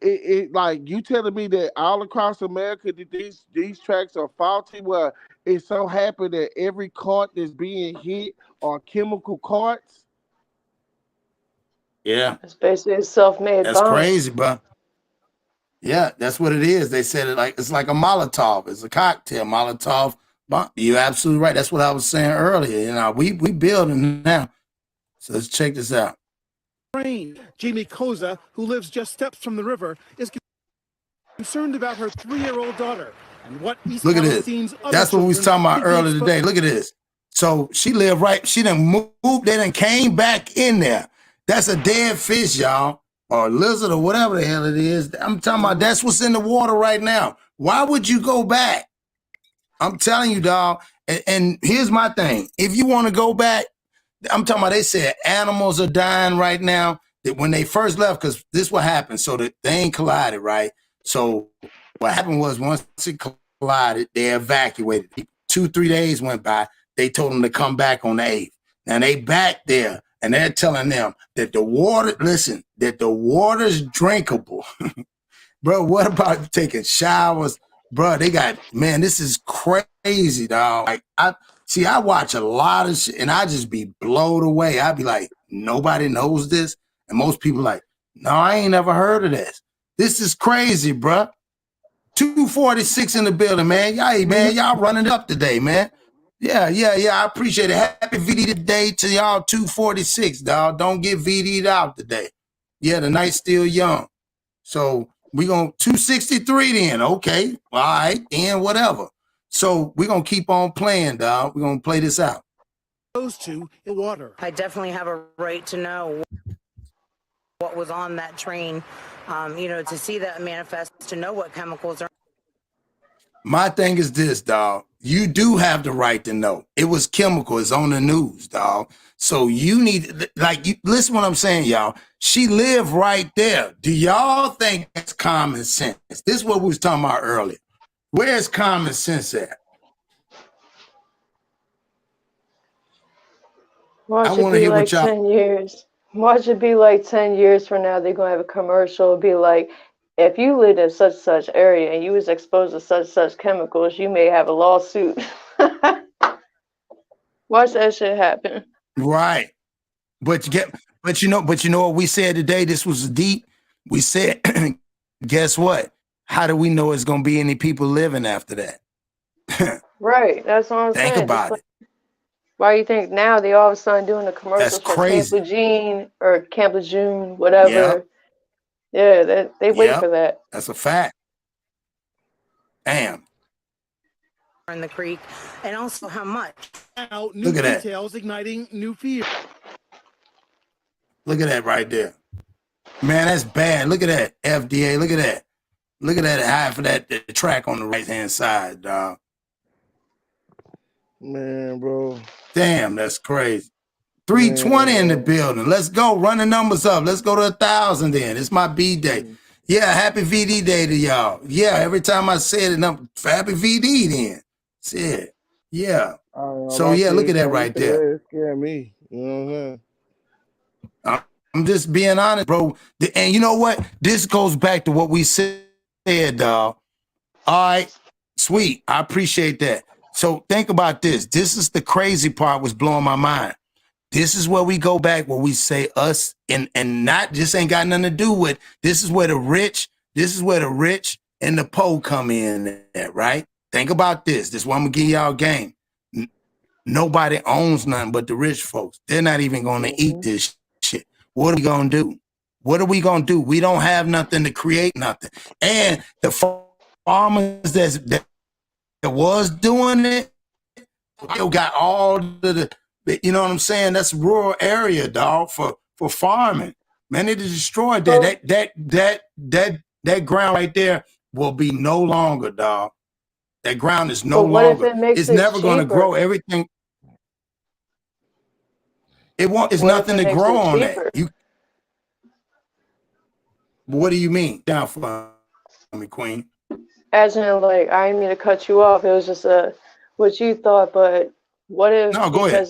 it like you telling me that all across America that these tracks are faulty. Well, it so happened that every cart that's being hit are chemical carts. Yeah. It's basically a self-made That's bomb. crazy, bro. Yeah, that's what it is. They said it's like a Molotov. It's a cocktail Molotov bomb. You're absolutely right. That's what I was saying earlier. You know, we building now. So let's check this out. Jamie Koza, who lives just steps from the river, is concerned about her 3-year-old daughter and what East Look at Palestine's this. other That's what we was children talking about could be earlier today. Look at this. So she lived right. She done moved. They done came back in there. That's a dead fish, y'all, or a lizard, or whatever the hell it is. I'm talking about that's what's in the water right now. Why would you go back? I'm telling you, dog. And here's my thing. If you want to go back, I'm talking about, they said animals are dying right now. That when they first left, because this is what happened. So that they ain't collided, right? So what happened was once it collided, they evacuated. 2-3 days went by. They told them to come back on the 8th. Now they back there and they're telling them that the water, listen, that the water's drinkable. Bro, what about taking showers? Bro, they got, man, this is crazy, dog. Like, I watch a lot of shit and I just be blown away. I'd be like, nobody knows this. And most people like, no, I ain't never heard of this. This is crazy, bro. 246 in the building, man. Y'all running up today, man. Yeah. I appreciate it. Happy VD today to y'all 246, dog. Don't get VD'd out today. Yeah, the night's still young. So we gonna 263 then. Okay. All right, and whatever. So we're gonna keep on playing, dog. We're gonna play this out. Those two in water. I definitely have a right to know what was on that train, to see that manifest, to know what chemicals are. My thing is this, dog. You do have the right to know. It was chemical. It's on the news, dog. So you need, listen what I'm saying, y'all. She lived right there. Do y'all think that's common sense? This is what we was talking about earlier. Where's common sense at? Watch it be like 10 years. Watch it be like 10 years from now. They're gonna have a commercial. Be like, if you lived in such area and you was exposed to such chemicals, you may have a lawsuit. Watch that shit happen. Right. But you know what we said today? This was deep. We said, guess what? How do we know it's gonna be any people living after that? Right. That's what I'm saying. Think about it. Why do you think now they all of a sudden doing the commercials for Camp Lejeune or Camp Lejeune, whatever? Yep. Yeah, they wait for that. That's a fact. Damn. In the creek, and also how much. Now, Look at that. Details igniting new fear. Look at that right there. Man, that's bad. Look at that, FDA. Look at that. Look at that half of that track on the right-hand side, dog. Man, bro. Damn, that's crazy. 320 in the building. Let's go. Run the numbers up. Let's go to 1,000 then. It's my B-Day. Yeah, happy VD Day to y'all. Yeah, every time I say it, happy VD then. That's it. Yeah. So, yeah, look at that right there. It scared me. You know what I'm saying? I'm just being honest, bro. And you know what? This goes back to what we said, dog. All right, sweet. I appreciate that. So think about this. This is the crazy part was blowing my mind. This is where we go back where we say us and not just ain't got nothing to do with. This is where the rich and the poor come in there, right? Think about this. This is why I'm gonna give y'all a game. Nobody owns nothing but the rich folks. They're not even gonna eat this shit. What are we gonna do? What are we gonna do? We don't have nothing to create nothing. And the farmers that was doing it, they got all the you know what I'm saying? That's rural area, dog, for farming. Man, they destroyed that. That ground right there will be no longer, dog. That ground is no But what if longer, it makes it's it never going to grow cheaper? everything. It won't, it's What if nothing it to makes grow it on that. cheaper? What do you mean? Down for me, Queen. As in, like, I didn't mean to cut you off. It was just what you thought. But what if No, go ahead.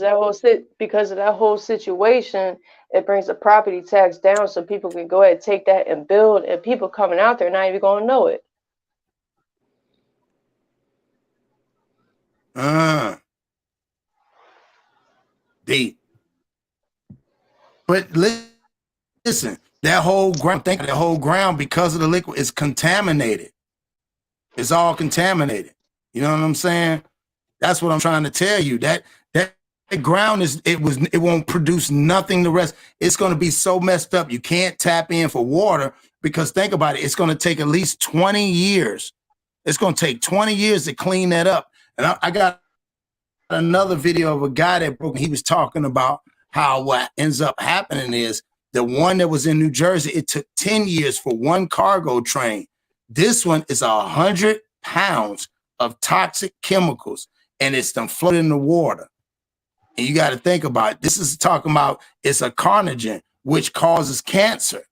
because of that whole situation, it brings the property tax down, so people can go ahead and take that and build, and people coming out there not even gonna know it. Deep. But listen, that whole ground, because of the liquid, is contaminated. It's all contaminated. You know what I'm saying? That's what I'm trying to tell you. That ground it won't produce nothing the rest. It's going to be so messed up. You can't tap in for water because think about it. It's going to take at least 20 years. It's going to take 20 years to clean that up. And I got another video of a guy that broke. He was talking about how what ends up happening is the one that was in New Jersey, it took 10 years for one cargo train. This one is 100 pounds of toxic chemicals, and it's them floating in the water. And you got to think about it. This is talking about it's a carcinogen, which causes cancer.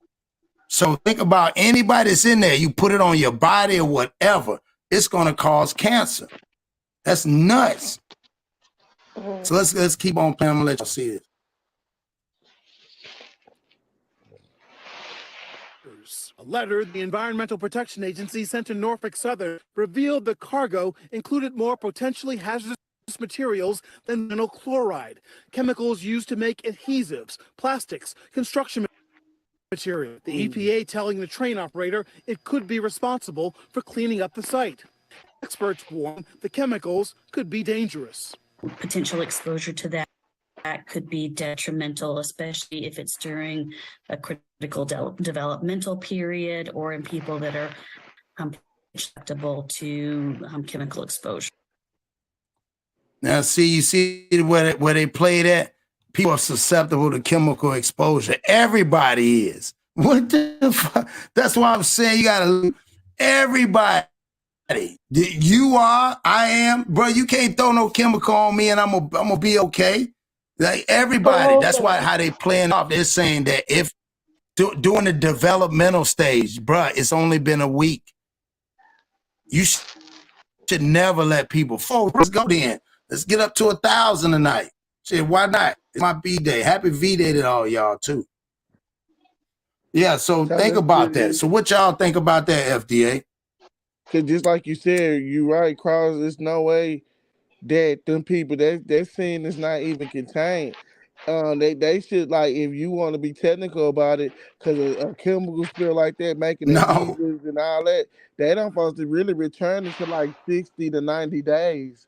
So think about anybody that's in there, you put it on your body or whatever, it's going to cause cancer. That's nuts. So let's keep on playing. I'm gonna let y'all see this. A letter the Environmental Protection Agency sent to Norfolk Southern revealed the cargo included more potentially hazardous materials than vinyl chloride, chemicals used to make adhesives, plastics, construction material. The EPA telling the train operator it could be responsible for cleaning up the site. Experts warn the chemicals could be dangerous. Potential exposure to that could be detrimental, especially if it's during a critical developmental period or in people that are susceptible to chemical exposure. Now, you see where they play that? People are susceptible to chemical exposure. Everybody is. What the fuck? That's why I'm saying you gotta, everybody. You are, I am, bro. You can't throw no chemical on me and I'm gonna be okay. Like everybody, that's why how they playing off. They're saying that if during the developmental stage, bro, it's only been a week. You should never let people fall. Let's go then. Let's get up to 1,000 tonight. Shit, why not? It's my B-Day. Happy V-Day to all y'all too. Yeah, so think about that. So what y'all think about that, FDA? Cause just like you said, you right, Cross. There's no way that them people that scene is not even contained. They should, like, if you want to be technical about it, because a chemical spill like that making adhesives and all that, they don't supposed to really return into like 60 to 90 days.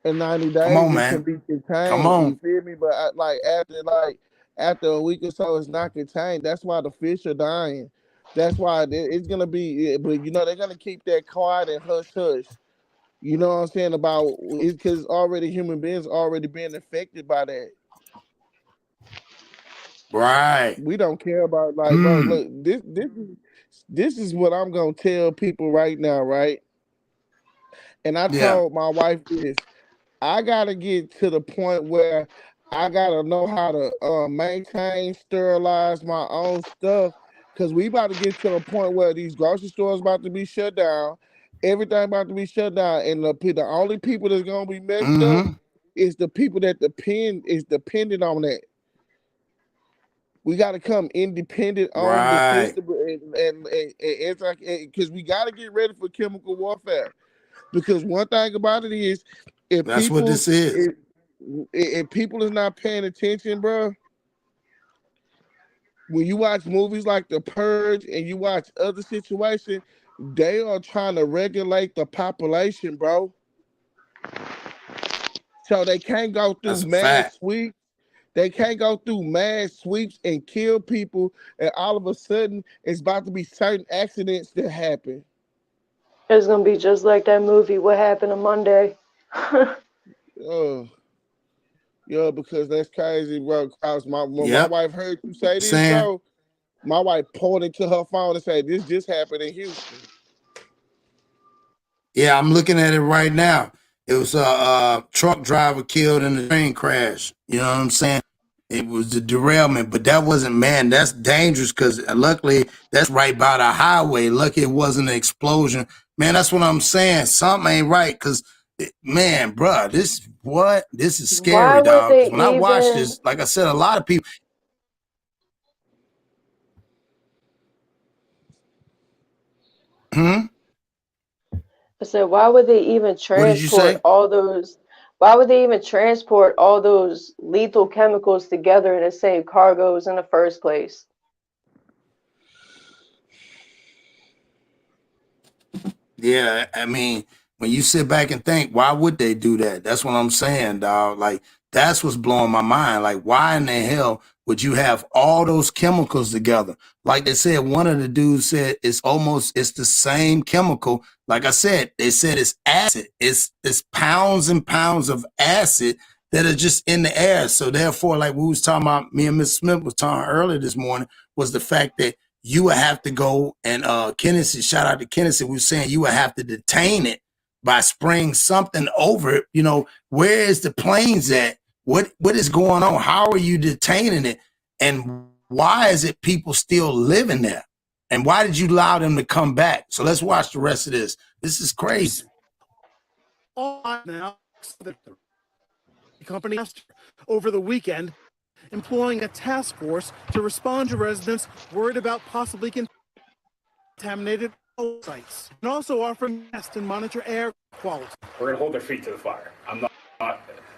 In 90 days, Come on, it man. can be contained. Come on. You feel me? But after a week or so, it's not contained. That's why the fish are dying. That's why it's gonna be. But you know they're gonna keep that quiet and hush hush. You know what I'm saying about it, because already human beings already being affected by that. Right. We don't care about bro. Look, this is what I'm gonna tell people right now, right? And I told my wife this. I gotta get to the point where I gotta know how to maintain, sterilize my own stuff, because we about to get to a point where these grocery stores about to be shut down, everything about to be shut down, and the only people that's gonna be messed up is the people that dependent on that. We got to come independent on the system, and it's like, because we got to get ready for chemical warfare. Because one thing about it is, if that's people, what this is. If people is not paying attention, bro, when you watch movies like The Purge and you watch other situations, they are trying to regulate the population, bro. So they can't go through mass sweeps. They can't go through mass sweeps and kill people, and all of a sudden, it's about to be certain accidents that happen. It's gonna be just like that movie, What Happened on Monday. Yeah, because that's crazy, bro. When my wife heard you say this, bro, my wife pointed to her phone and said, "This just happened in Houston." Yeah, I'm looking at it right now. It was a truck driver killed in a train crash. You know what I'm saying? It was a derailment, but that wasn't, man, that's dangerous because luckily that's right by the highway. Lucky it wasn't an explosion. Man, that's what I'm saying. Something ain't right because, man, bruh, this is Why scary, would dog. they Because when I watch even? this, like I said, a lot of people. I said, why would they even What did you transport say? all those? Why would they even transport all those lethal chemicals together in the same cargoes in the first place? Yeah, I mean, when you sit back and think, why would they do that? That's what I'm saying, dog. Like, that's what's blowing my mind. Like, why in the hell would you have all those chemicals together? Like they said, one of the dudes said it's the same chemical. Like I said, they said it's acid. It's pounds and pounds of acid that are just in the air. So therefore, like we was talking about, me and Miss Smith was talking earlier this morning, was the fact that you would have to go and Kenneth, shout out to Kenneth, we were saying you would have to detain it by spraying something over it. You know, where is the planes at? What is going on? How are you detaining it? And why is it people still living there? And why did you allow them to come back? So let's watch the rest of this. This is crazy. Now, the company over the weekend, employing a task force to respond to residents worried about possibly contaminated sites, and also offering test and monitor air quality. We're going to hold their feet to the fire. I'm not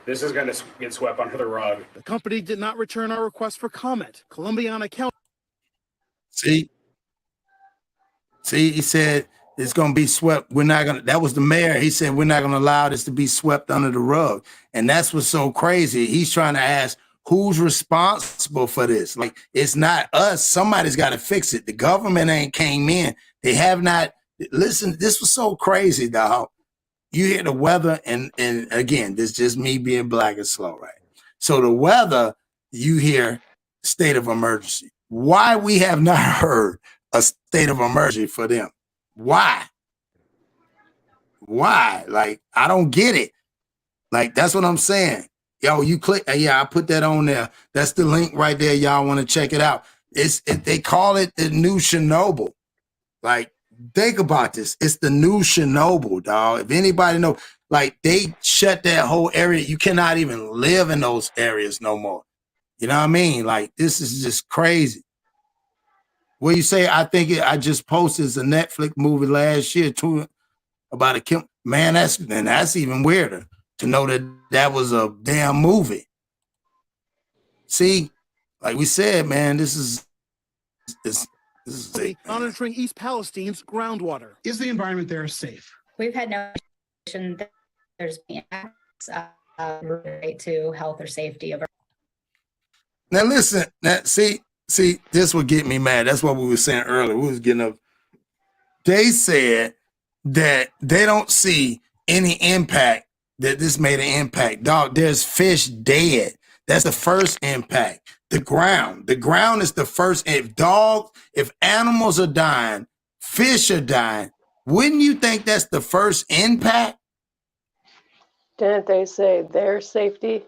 this is going to get swept under the rug. The company did not return our request for comment. Columbiana County. See, he said it's going to be swept. We're not going to, that was the mayor. He said, we're not going to allow this to be swept under the rug. And that's what's so crazy. He's trying to ask, who's responsible for this? Like, it's not us. Somebody's got to fix it. The government ain't came in. They have not. Listen, this was so crazy, dog. You hear the weather, and again, this is just me being black and slow, right? So the weather, you hear state of emergency. Why we have not heard a state of emergency for them? Why? Like, I don't get it. Like, that's what I'm saying. Yo, you click, yeah, I put that on there. That's the link right there. Y'all want to check it out. They call it the new Chernobyl. Like, think about this. It's the new Chernobyl, dog. If anybody know, like, they shut that whole area. You cannot even live in those areas no more. You know what I mean? Like, this is just crazy. What you say? I think I just posted a Netflix movie last year too about a man. That's even weirder to know that was a damn movie. See, like we said, man, this is monitoring East Palestine's groundwater. Is the environment there safe? We've had no indication that there's been acts relate to health or safety of our. Now listen, see, this would get me mad. That's what we were saying earlier. We was getting up. They said that they don't see any impact, that this made an impact. Dog, there's fish dead. That's the first impact. The ground is the first. If animals are dying, fish are dying, wouldn't you think that's the first impact? Didn't they say their safety?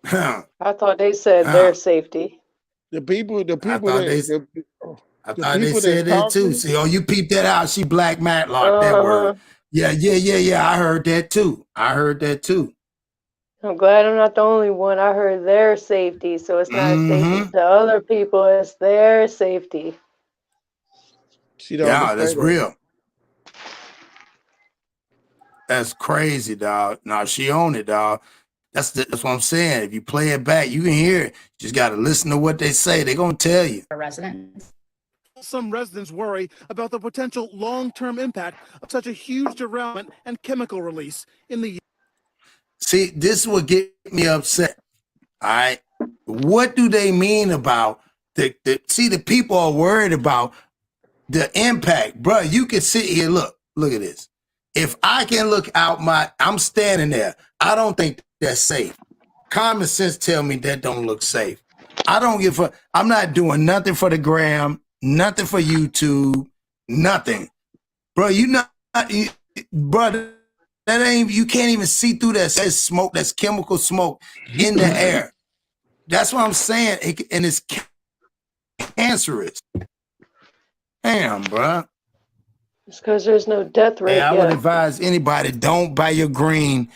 I thought they said their safety. The people I thought they said that too. See, you peeped that out. She black Matlock, that word. Yeah. I heard that too. I'm glad I'm not the only one. I heard their safety, so it's not safety to other people. It's their safety. Yeah, that's real. That's crazy, dog. Now she own it, dog. That's what I'm saying. If you play it back, you can hear it. You just got to listen to what they say. They're going to tell you. Residents. Some residents worry about the potential long-term impact of such a huge derailment and chemical release in the. See, this is what get me upset. All right. What do they mean about the people are worried about the impact, bro? You can sit here, look at this. If I can look out I'm standing there. I don't think that's safe. Common sense tell me that don't look safe. I don't give a, I'm not doing nothing for the gram, nothing for YouTube, nothing. bro. Bro, that ain't, you can't even see through that. That's smoke. That's chemical smoke in the air. That's what I'm saying. And it's cancerous. Damn, bro. It's because there's no death rate I yet. would advise anybody, don't buy your green.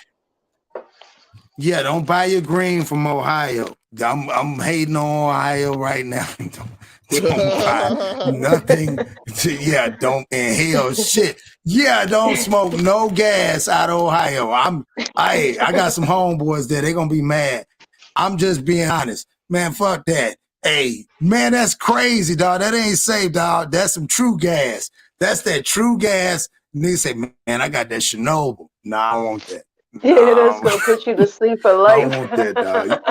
Yeah, don't buy your green from Ohio. I'm hating on Ohio right now. Don't buy nothing. Yeah, don't inhale shit. Yeah, don't smoke no gas out of Ohio. I got some homeboys there. They're gonna be mad. I'm just being honest. Man, fuck that. Hey, man, that's crazy, dog. That ain't safe, dog. That's some true gas. That's that true gas. And they say, man, I got that Chernobyl. Nah, I don't want that. Yeah, that's gonna put you to sleep for life. I don't want that, dog.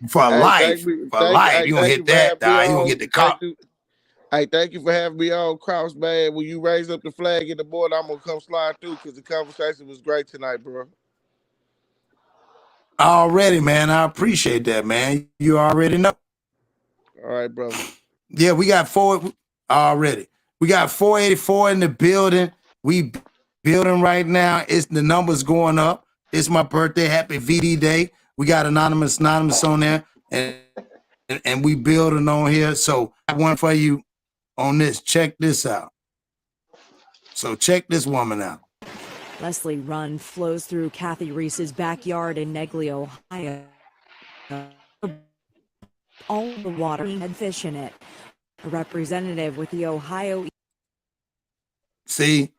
For life. You gonna hit that, dog. You gonna get the cop. Hey, thank you for having me on, Cross, man. When you raise up the flag in the board, I'm gonna come slide through because the conversation was great tonight, bro. Already, man. I appreciate that, man. You already know. All right, bro. Yeah, we got 4 already. We got 484 in the building. We building right now. It's the numbers going up. It's my birthday. Happy VD Day. We got anonymous on there, and we building on here. So I have one for you on this. Check this out. So check this woman out. Leslie Run flows through Kathy Reese's backyard in Negley, Ohio. All the water had fish in it. A representative with the Ohio. See?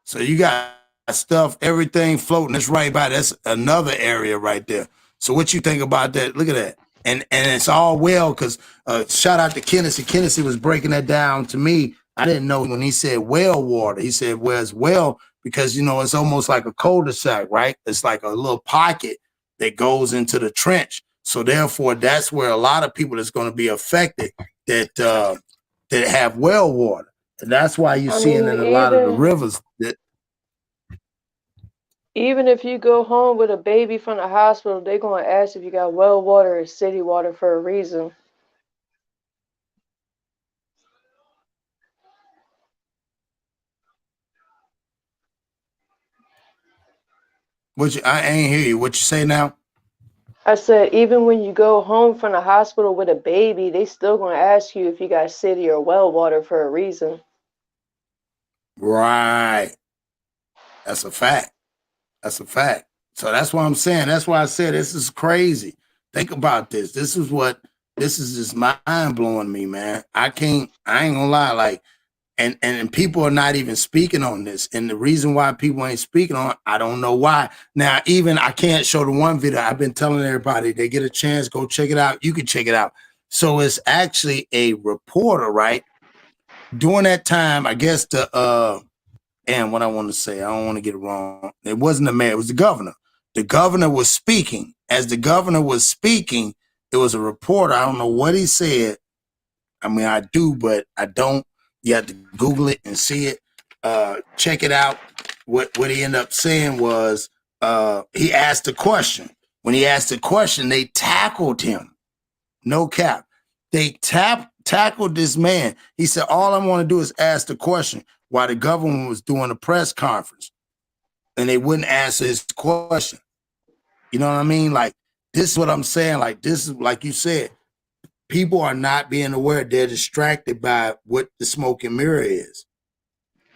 So you got stuff, everything floating. That's right by. That's another area right there. So what you think about that? Look at that. And it's all well, because shout out to Kennedy. Kennedy was breaking that down to me. I didn't know when he said well water. He said, well, it's well because, you know, it's almost like a cul-de-sac, right? It's like a little pocket that goes into the trench. So therefore, that's where a lot of people that's going to be affected that have well water. And that's why you're seeing in a lot of the rivers that. Even if you go home with a baby from the hospital, they're going to ask if you got well water or city water for a reason. I ain't hear you. What you say now? I said, even when you go home from the hospital with a baby, they still going to ask you if you got city or well water for a reason. Right. That's a fact. That's a fact. So that's what I'm saying. That's why I said this is crazy. Think about this. This is just mind blowing me, man. I ain't gonna lie. Like, and people are not even speaking on this. And the reason why people ain't speaking on it, I don't know why. Now, even I can't show the one video. I've been telling everybody, they get a chance, go check it out. You can check it out. So it's actually a reporter, right? During that time, I guess and what I want to say, I don't want to get it wrong. It wasn't the mayor, it was the governor. The governor was speaking. As the governor was speaking, it was a reporter. I don't know what he said. I mean, I do, but I don't. You have to Google it and see it. Check it out. What he ended up saying was he asked a question. When he asked the question, they tackled him. No cap. They tackled this man. He said, all I want to do is ask the question while the government was doing a press conference. And they wouldn't answer his question. You know what I mean? Like, this is what I'm saying. Like, this is, like you said, people are not being aware. They're distracted by what the smoke and mirror is.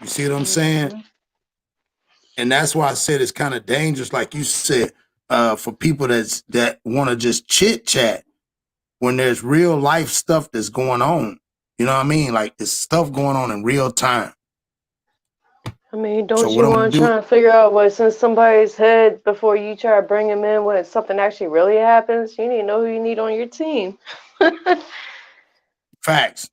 You see what I'm saying? And that's why I said it's kind of dangerous, like you said, for people that want to just chit chat when there's real life stuff that's going on. You know what I mean? Like, there's stuff going on in real time. I mean, don't you want to try to figure out what's in somebody's head before you try to bring them in when something actually really happens? You need to know who you need on your team. Facts.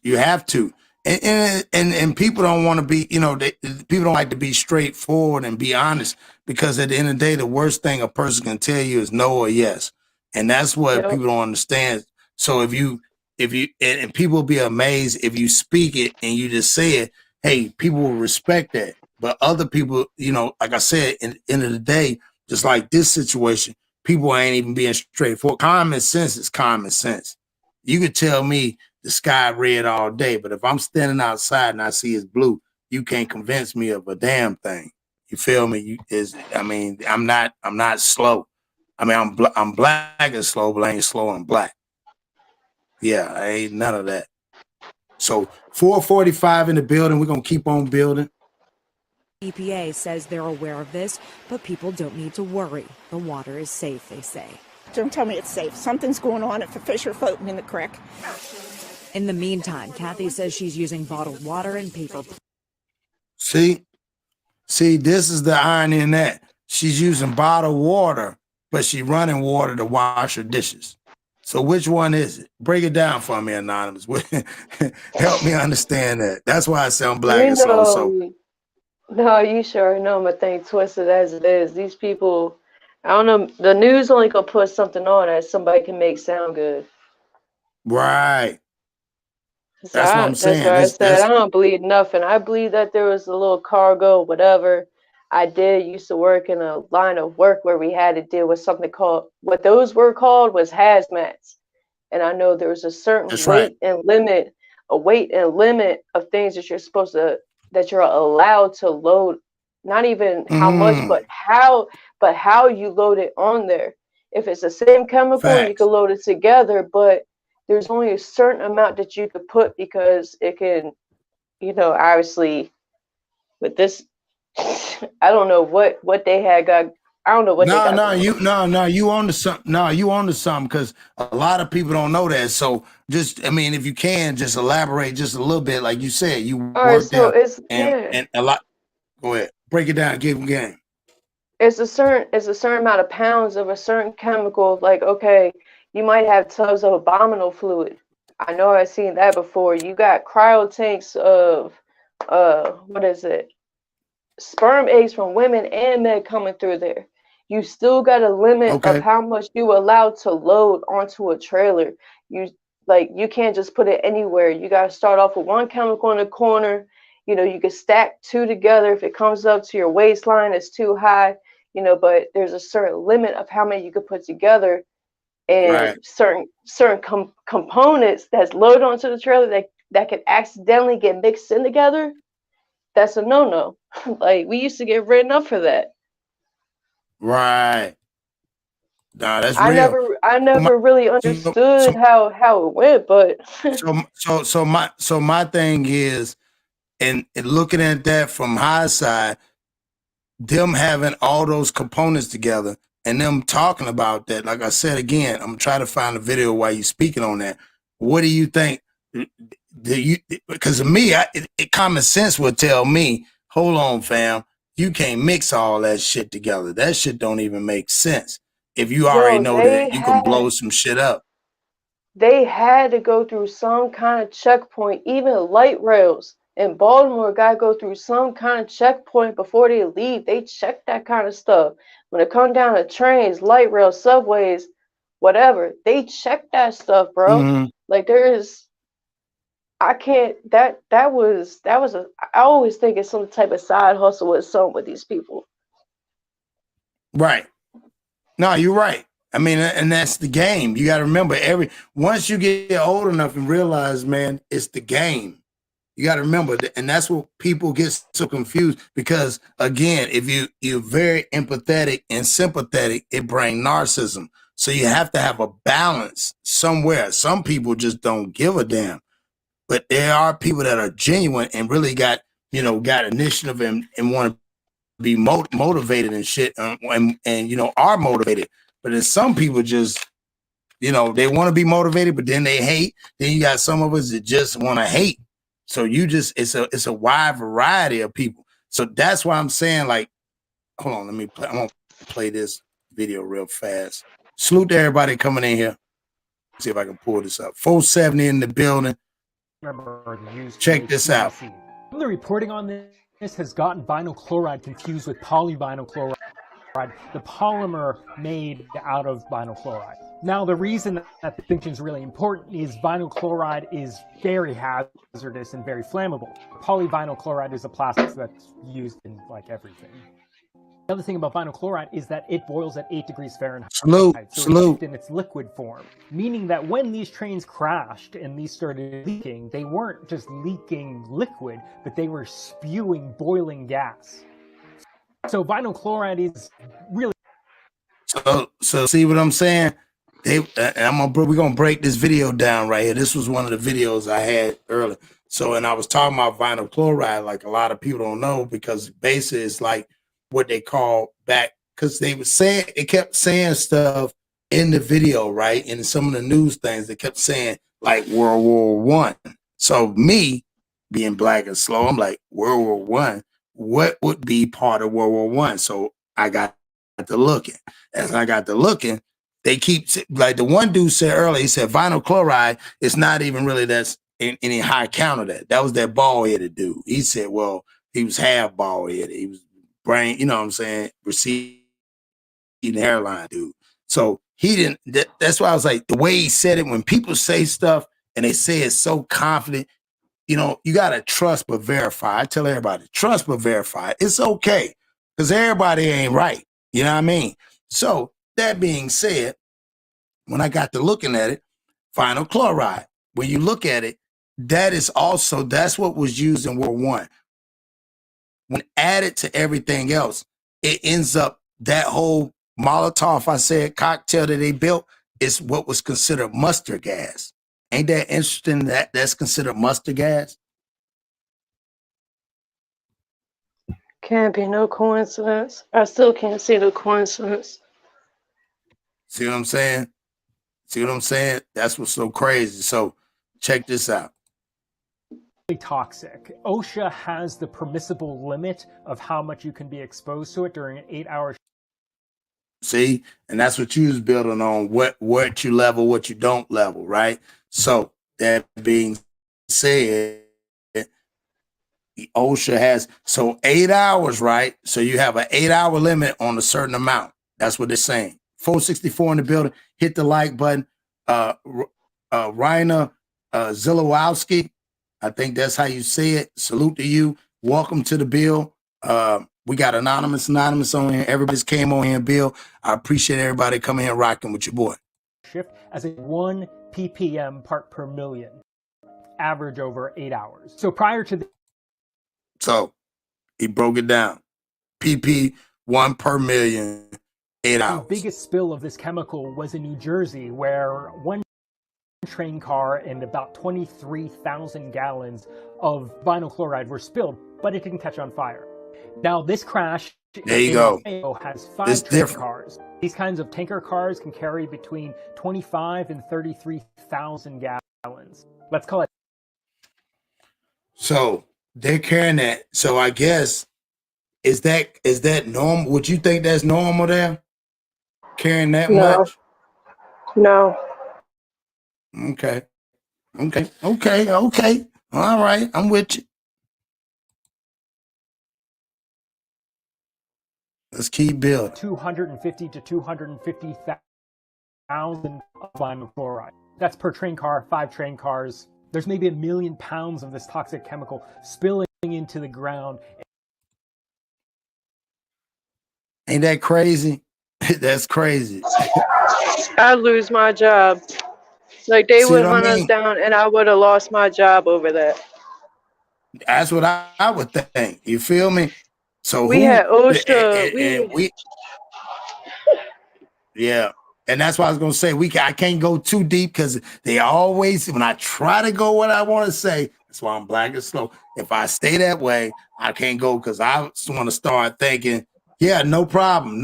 You have to. And people don't want to be, you know, people don't like to be straightforward and be honest, because at the end of the day, the worst thing a person can tell you is no or yes. And that's what people don't understand. So if you and people will be amazed if you speak it and you just say it, hey, people will respect that. But other people, you know, like I said, in the end of the day, just like this situation, people ain't even being straightforward. Common sense is common sense. You could tell me the sky red all day. But if I'm standing outside and I see it's blue, you can't convince me of a damn thing. You feel me? I'm not slow. I mean, I'm black and slow, but I ain't slow and black. Yeah, I ain't none of that. So 445 in the building. We're gonna keep on building. EPA says they're aware of this, but people don't need to worry. The water is safe, they say. Don't tell me it's safe. Something's going on if the fish are floating in the creek. In the meantime, Kathy says she's using bottled water and paper. See, this is the irony in that. She's using bottled water, but she's running water to wash her dishes. So which one is it? Break it down for me, Anonymous. Help me understand that. That's why I sound black and slow. So no, you sure know my thing twisted as it is. These people, I don't know, the news only gonna put something on that somebody can make sound good. Right. So That's what I'm saying. That's why I said I don't believe nothing. I believe that there was a little cargo, whatever. I used to work in a line of work where we had to deal with something called, what those were called was hazmats. And I know there was a certain weight and limit of things that that you're allowed to load. Not even how much, but how you load it on there. If it's the same chemical, you can load it together, but there's only a certain amount that you could put because it can, obviously with this, I don't know what they had got. I don't know what they got. You on to something. No, you on to something because a lot of people don't know that. So if you can, just elaborate just a little bit, like you said, you worked there and a lot. Go ahead, break it down, give them game. It's a certain amount of pounds of a certain chemical. Like, okay, you might have tubs of abominable fluid. I know I've seen that before. You got cryo tanks of what is it? Sperm eggs from women and men coming through there. You still got a limit of how much you allowed to load onto a trailer. You can't just put it anywhere. You got to start off with one chemical in the corner. You can stack two together. If it comes up to your waistline, it's too high. But there's a certain limit of how many you could put together, and certain components that's loaded onto the trailer that could accidentally get mixed in together. That's a no-no. Like, we used to get written up for that. Right. Nah, that's real. I never really understood how it went, but so my thing is, and looking at that from high side, them having all those components together and them talking about that. Like I said again, I'm trying to find a video while you're speaking on that. What do you think? Because of me, common sense would tell me, hold on, fam, you can't mix all that shit together. That shit don't even make sense. If you already know that you can blow some shit up. They had to go through some kind of checkpoint. Even light rails in Baltimore got to go through some kind of checkpoint before they leave. They check that kind of stuff. When it comes down to trains, light rails, subways, whatever, they check that stuff, bro. Mm-hmm. Like, I can't. That was I always think it's some type of side hustle with with these people. Right. No, you're right. I mean, and that's the game. You got to remember, once you get old enough and realize, man, it's the game. You got to remember that, and that's what people get so confused because, again, if you're very empathetic and sympathetic, it brings narcissism. So you have to have a balance somewhere. Some people just don't give a damn. But there are people that are genuine and really got initiative and want to be motivated and shit and are motivated. But then some people just, they want to be motivated, but then they hate. Then you got some of us that just want to hate. So it's a wide variety of people. So that's why I'm saying, like, hold on, I'm gonna play this video real fast. Salute to everybody coming in here. See if I can pull this up. 470 in the building. Check this out. The reporting on this has gotten vinyl chloride confused with polyvinyl chloride, the polymer made out of vinyl chloride. Now, the reason that distinction is really important is vinyl chloride is very hazardous and very flammable. Polyvinyl chloride is a plastic that's used in like everything. other thing about vinyl chloride is that it boils at 8 degrees Fahrenheit. Salute, So salute. it's in its liquid form, meaning that when these trains crashed and these started leaking, they weren't just leaking liquid, but they were spewing boiling gas. So vinyl chloride is really... So see what I'm saying? We're gonna break this video down right here. This was one of the videos I had earlier. So, and I was talking about vinyl chloride, like a lot of people don't know, because basically it's like what they call back, because they kept saying stuff in the video, right? And some of the news things, they kept saying like World War One. So me being black and slow, I'm like, World War One, what would be part of World War One? So I got to looking. As I got to looking, they keep, like the one dude said earlier, he said vinyl chloride is not even really that's in any high count of that. That was that bald-headed dude. He said, well, he was half bald-headed. He was brain, you know what I'm saying, receding hairline dude. So he didn't, that's why I was like, the way he said it, when people say stuff and they say it so confident, you know, you got to trust but verify. I tell everybody, trust but verify. It's okay, because everybody ain't right. You know what I mean? So that being said, when I got to looking at it, vinyl chloride, when you look at it, that's what was used in World War I. When added to everything else, it ends up, that whole Molotov, I said, cocktail that they built is what was considered mustard gas. Ain't that interesting that that's considered mustard gas? Can't be no coincidence. I still can't see the coincidence. See what I'm saying? See what I'm saying? That's what's so crazy. So check this out. Toxic. OSHA has the permissible limit of how much you can be exposed to it during an 8-hour. See, and that's what you was building on, what you level, what you don't level, right? So that being said, OSHA has 8 hours, right? So you have an 8-hour limit on a certain amount. That's what they're saying. 464 in the building. Hit the like button. Raina Zilowowski, I think that's how you say it. Salute to you. Welcome to the bill. We got anonymous on here. Everybody's came on here, Bill. I appreciate everybody coming here rocking with your boy. Shift as a 1 ppm part per million, average over 8 hours. So prior to the... So he broke it down. PP 1 per million, 8 hours. The biggest spill of this chemical was in New Jersey, where one train car and about 23,000 gallons of vinyl chloride were spilled, but it didn't catch on fire. Now this crash there you go. Has 5 train cars. These kinds of tanker cars can carry between 25 and 33,000 gallons. Let's call it. So they're carrying that. So I guess, is that normal? Would you think that's normal there? Carrying that much? No. Okay. All right, I'm with you. Let's keep building. 250 to 250,000 of vinyl chloride. That's per train car, 5 train cars. There's maybe 1 million pounds of this toxic chemical spilling into the ground. Ain't that crazy? That's crazy. I'd lose my job. Like they would hunt us down and I would have lost my job over that. That's what I would think. You feel me? So we had OSHA. Yeah. And that's why I was gonna say I can't go too deep, because they always, when I try to go what I want to say, that's why I'm black and slow. If I stay that way, I can't go, because I want to start thinking, yeah, no problem.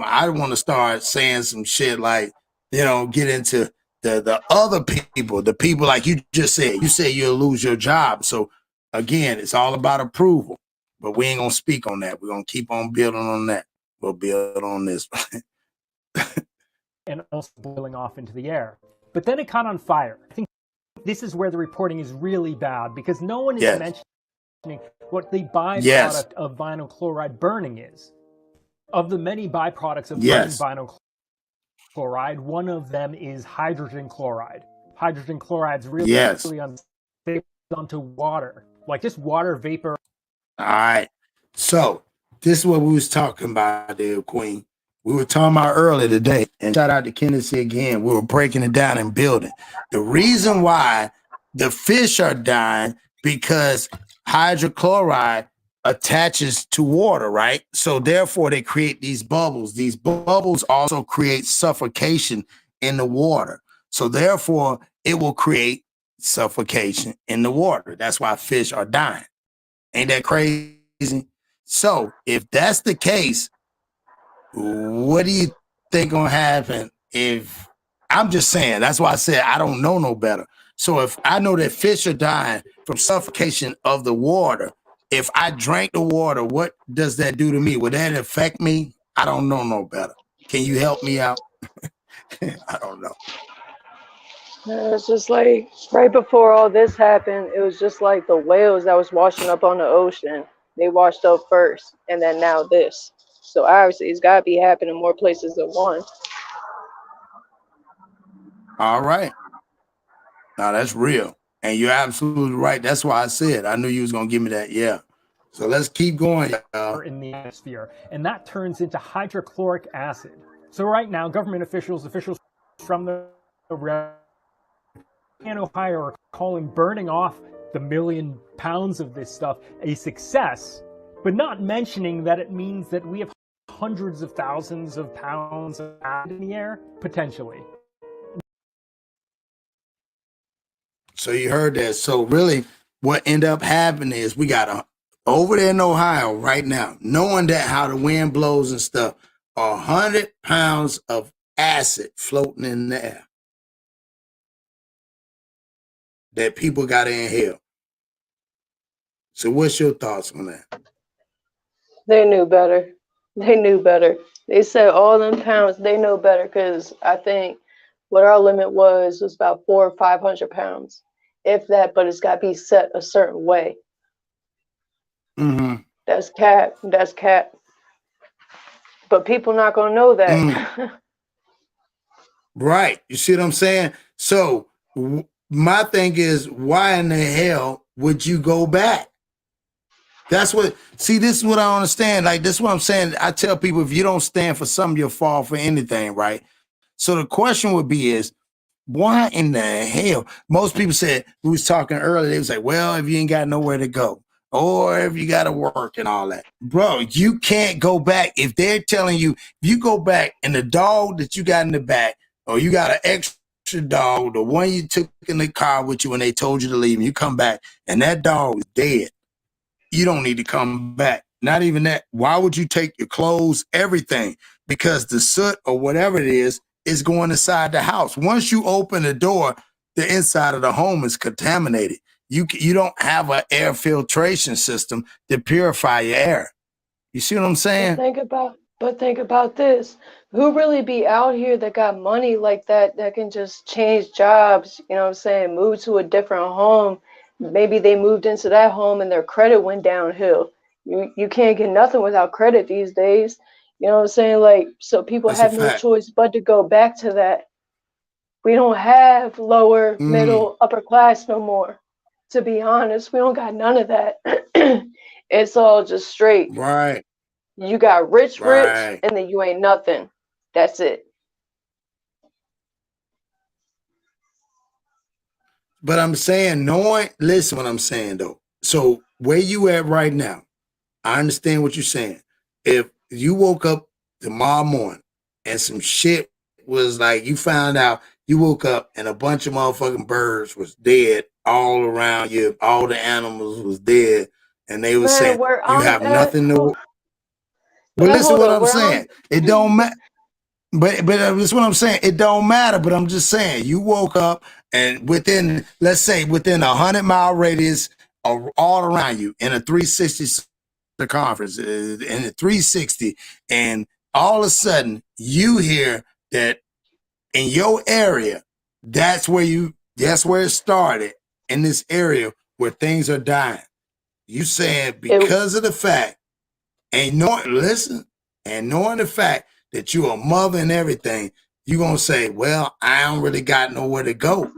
I want to start saying some shit like, get into the other people, the people like you just said. You say you'll lose your job. So again, it's all about approval. But we ain't gonna speak on that. We're gonna keep on building on that. We'll build on this. And also boiling off into the air. But then it caught on fire. I think this is where the reporting is really bad, because no one is mentioning what the byproduct of vinyl chloride burning is. Of the many byproducts of burning vinyl chloride, one of them is hydrogen chloride. Hydrogen chloride's really unstable onto water, like just water vapor. All right. So this is what we was talking about there, Queen. We were talking about earlier today, and shout out to Kennedy again. We were breaking it down and building. The reason why the fish are dying because hydrochloride attaches to water, right? So therefore they create these bubbles. These bubbles also create suffocation in the water. So therefore it will create suffocation in the water. That's why fish are dying. Ain't that crazy? So if that's the case, what do you think gonna happen if I'm just saying, that's why I said I don't know no better. So if I know that fish are dying from suffocation of the water, if I drank the water, what does that do to me? Would that affect me? I don't know no better. Can you help me out? I don't know. It's just like right before all this happened, it was just like the whales that was washing up on the ocean. They washed up first, and then now this. So obviously, it's got to be happening more places than one. All right. Now that's real. And you're absolutely right. That's why I said I knew you was gonna give me that. Yeah. So let's keep going, y'all. In the atmosphere, and that turns into hydrochloric acid. So right now, government officials from the in Ohio are calling burning off the 1 million pounds of this stuff a success, but not mentioning that it means that we have hundreds of thousands of pounds of acid in the air, potentially. So you heard that. So really what ended up happening is we got over there in Ohio right now, knowing that how the wind blows and stuff, 100 pounds of acid floating in the air that people got to inhale. So what's your thoughts on that? They knew better. They knew better. They said all them pounds, they know better, because I think what our limit was about 400 or 500 pounds, if that, but it's got to be set a certain way. Mm-hmm. That's cap. That's cap. But people not going to know that. Right. You see what I'm saying? So my thing is, why in the hell would you go back? That's what, see, this is what I understand. Like, this is what I'm saying. I tell people, if you don't stand for something, you'll fall for anything, right? So the question would be is, why in the hell? Most people said, we was talking earlier, they was like, well, if you ain't got nowhere to go, or if you got to work and all that. Bro, you can't go back. If they're telling you, if you go back and the dog that you got in the back, or you got an extra dog, the one you took in the car with you when they told you to leave, and you come back and that dog is dead, you don't need to come back. Not even that. Why would you take your clothes, everything? Because the soot or whatever it is going inside the house. Once you open the door, the inside of the home is contaminated. You don't have an air filtration system to purify your air. You see what I'm saying? But think about this. Who really be out here that got money like that can just change jobs, you know what I'm saying, move to a different home. Maybe they moved into that home and their credit went downhill. You can't get nothing without credit these days. You know what I'm saying? Like, so people have no choice but to go back to that. We don't have lower, middle, upper class no more. To be honest, we don't got none of that. It's all just straight. Right. You got rich, and then you ain't nothing. That's it. But I'm saying, listen what I'm saying though. So where you at right now, I understand what you're saying. If you woke up tomorrow morning and some shit was like, you found out, you woke up and a bunch of motherfucking birds was dead all around you, all the animals was dead, and they were saying, you have nothing to... But listen what I'm saying. It don't matter. But that's what I'm saying. It don't matter, but I'm just saying, you woke up and within, let's say, within 100-mile radius all around you in a 360 circumference, in a 360, and all of a sudden you hear that in your area, that's where it started, in this area where things are dying. You saying because of the fact, knowing the fact that you're a mother and everything, you're going to say, well, I don't really got nowhere to go.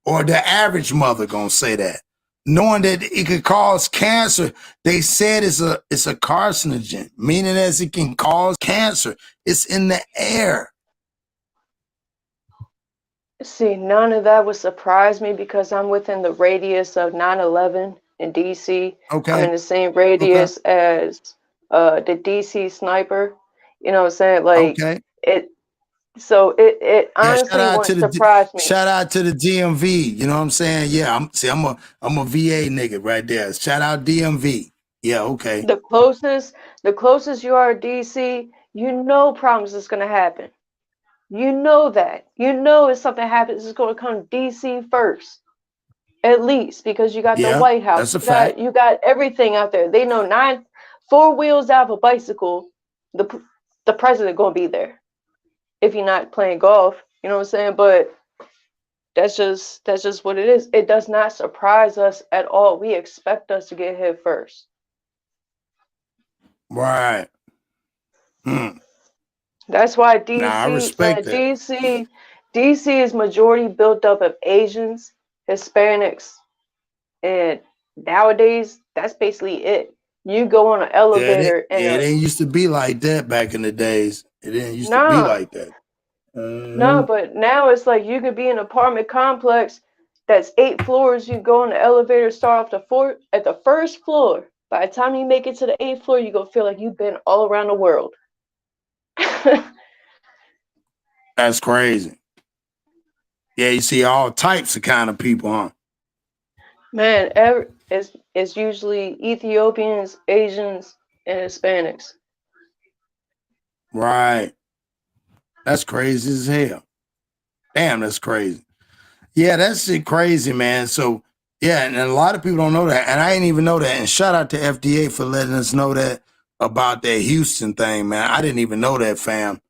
Or the average mother going to say that. knowing that it could cause cancer. They said it's a carcinogen, meaning as it can cause cancer. It's in the air. See, none of that would surprise me because I'm within the radius of 9/11 in DC. Okay. I'm in the same radius as the DC sniper. You know what I'm saying? Like it. So it honestly wouldn't surprise me. Shout out to the DMV. You know what I'm saying? Yeah, I'm a VA nigga right there. Shout out DMV. Yeah, okay. The closest you are to DC, you know problems is gonna happen. You know that. You know if something happens, it's gonna come to DC first. At least because you got the White House. That's a fact. You got everything out there. They know 4 wheels out of a bicycle, the president gonna be there. If you're not playing golf, you know what I'm saying? But that's just what it is. It does not surprise us at all. We expect us to get hit first. Right. That's why DC, I respect that. DC is majority built up of Asians, Hispanics, and nowadays that's basically it. You go on an elevator it didn't used to be like that back in the days. It didn't used to be like that. No, but now it's like you could be in an apartment complex that's 8 floors. You go on the elevator, start off at the first floor. By the time you make it to the 8th floor, you're gonna feel like you've been all around the world. That's crazy. Yeah, you see all types of kind of people, huh? Man, it's usually Ethiopians, Asians, and Hispanics. Right. That's crazy as hell. Damn, that's crazy. Yeah, that's crazy, man. So, yeah, and a lot of people don't know that. And I didn't even know that. And shout out to FDA for letting us know that about that Houston thing, man. I didn't even know that, fam.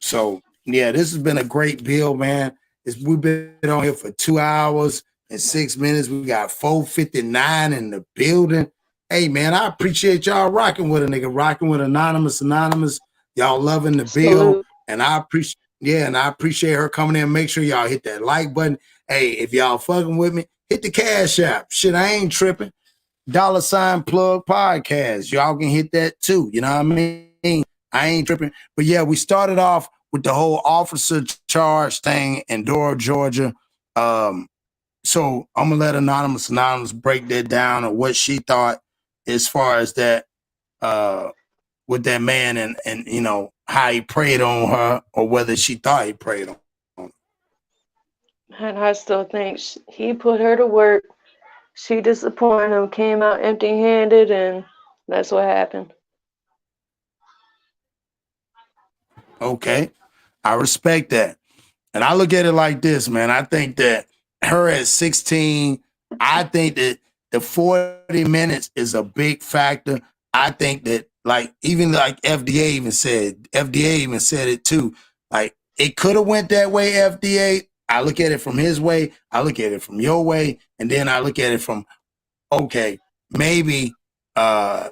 So, yeah, this has been a great bill, man. We've been on here for 2 hours and 6 minutes. We got 4:59 in the building. Hey, man, I appreciate y'all rocking with a nigga, rocking with Anonymous. Y'all loving the bill. And I appreciate her coming in. Make sure y'all hit that like button. Hey, if y'all fucking with me, hit the Cash App. Shit, I ain't tripping. $plug podcast. Y'all can hit that too. You know what I mean? I ain't tripping. But yeah, we started off with the whole officer charge thing in Dora, Georgia. So I'm gonna let Anonymous break that down or what she thought as far as that with that man and you know how he preyed on her or whether she thought he preyed on her. And I still think he put her to work. She disappointed him, came out empty-handed, and that's what happened. Okay, I respect that. And I look at it like this, man. I think that her at 16, I think that the 40 minutes is a big factor. I think that even FDA even said it too. Like it could have went that way, FDA. I look at it from his way. I look at it from your way. And then I look at it from, okay, maybe my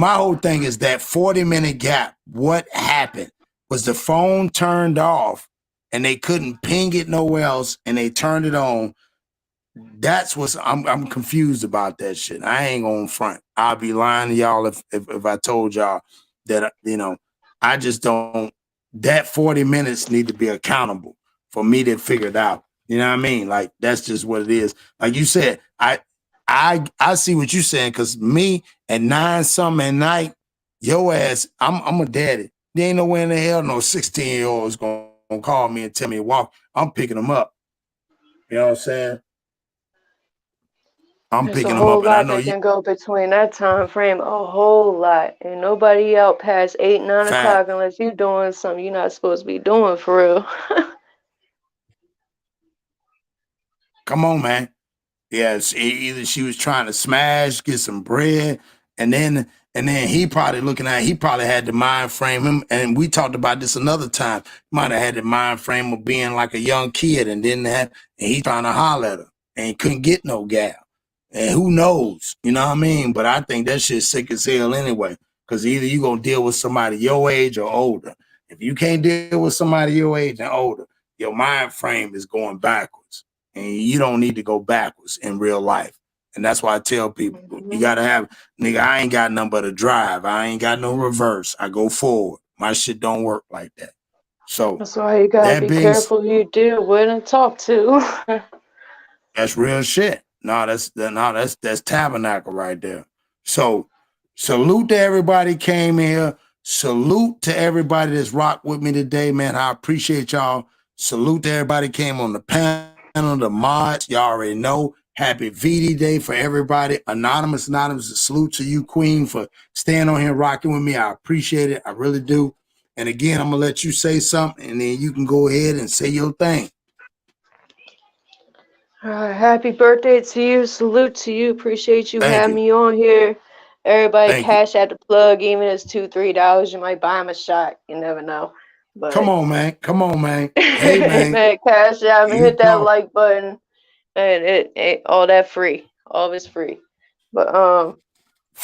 whole thing is that 40-minute gap. What happened? Was the phone turned off and they couldn't ping it nowhere else and they turned it on? That's what's I'm confused about that shit. I ain't gonna front. I'll be lying to y'all if I told y'all that, you know, I just don't. That 40 minutes need to be accountable for me to figure it out. You know what I mean? Like that's just what it is. Like you said, I see what you're saying, because me at 9-something at night, your ass, I'm a daddy. There ain't no way in the hell no 16-year-old is gonna call me and tell me to walk. I'm picking them up. You know what I'm saying? I'm picking them up, and I know you can go between that time frame. A whole lot, and nobody out past 8, 9 o'clock unless you're doing something you're not supposed to be doing for real. Come on, man. Yes, either she was trying to smash, get some bread, and then he probably had the mind frame him. And we talked about this another time. Might have had the mind frame of being like a young kid, and he trying to holler at her and he couldn't get no gal. And who knows? You know what I mean? But I think that shit's sick as hell anyway. Because either you gonna deal with somebody your age or older. If you can't deal with somebody your age and older, your mind frame is going backwards. And you don't need to go backwards in real life. And that's why I tell people, you got to have, nigga, I ain't got nothing but a drive. I ain't got no reverse. I go forward. My shit don't work like that. So That's why you gotta be careful who you deal with and talk to. that's real shit. No, that's tabernacle right there. So salute to everybody came here. Salute to everybody that's rocked with me today, man. I appreciate y'all. Salute to everybody came on the panel, the mods. Y'all already know. Happy VD Day for everybody. Anonymous, salute to you, Queen, for staying on here rocking with me. I appreciate it. I really do. And again, I'm going to let you say something, and then you can go ahead and say your thing. All right, happy birthday to you. Salute to you. Appreciate you having me on here. Everybody cash at the plug, even if it's $2-3. You might buy him a shot. You never know. But come on, man. Come on, man. Hey, man. man, cash out and hit that like button. And it all that free. All of it's free. But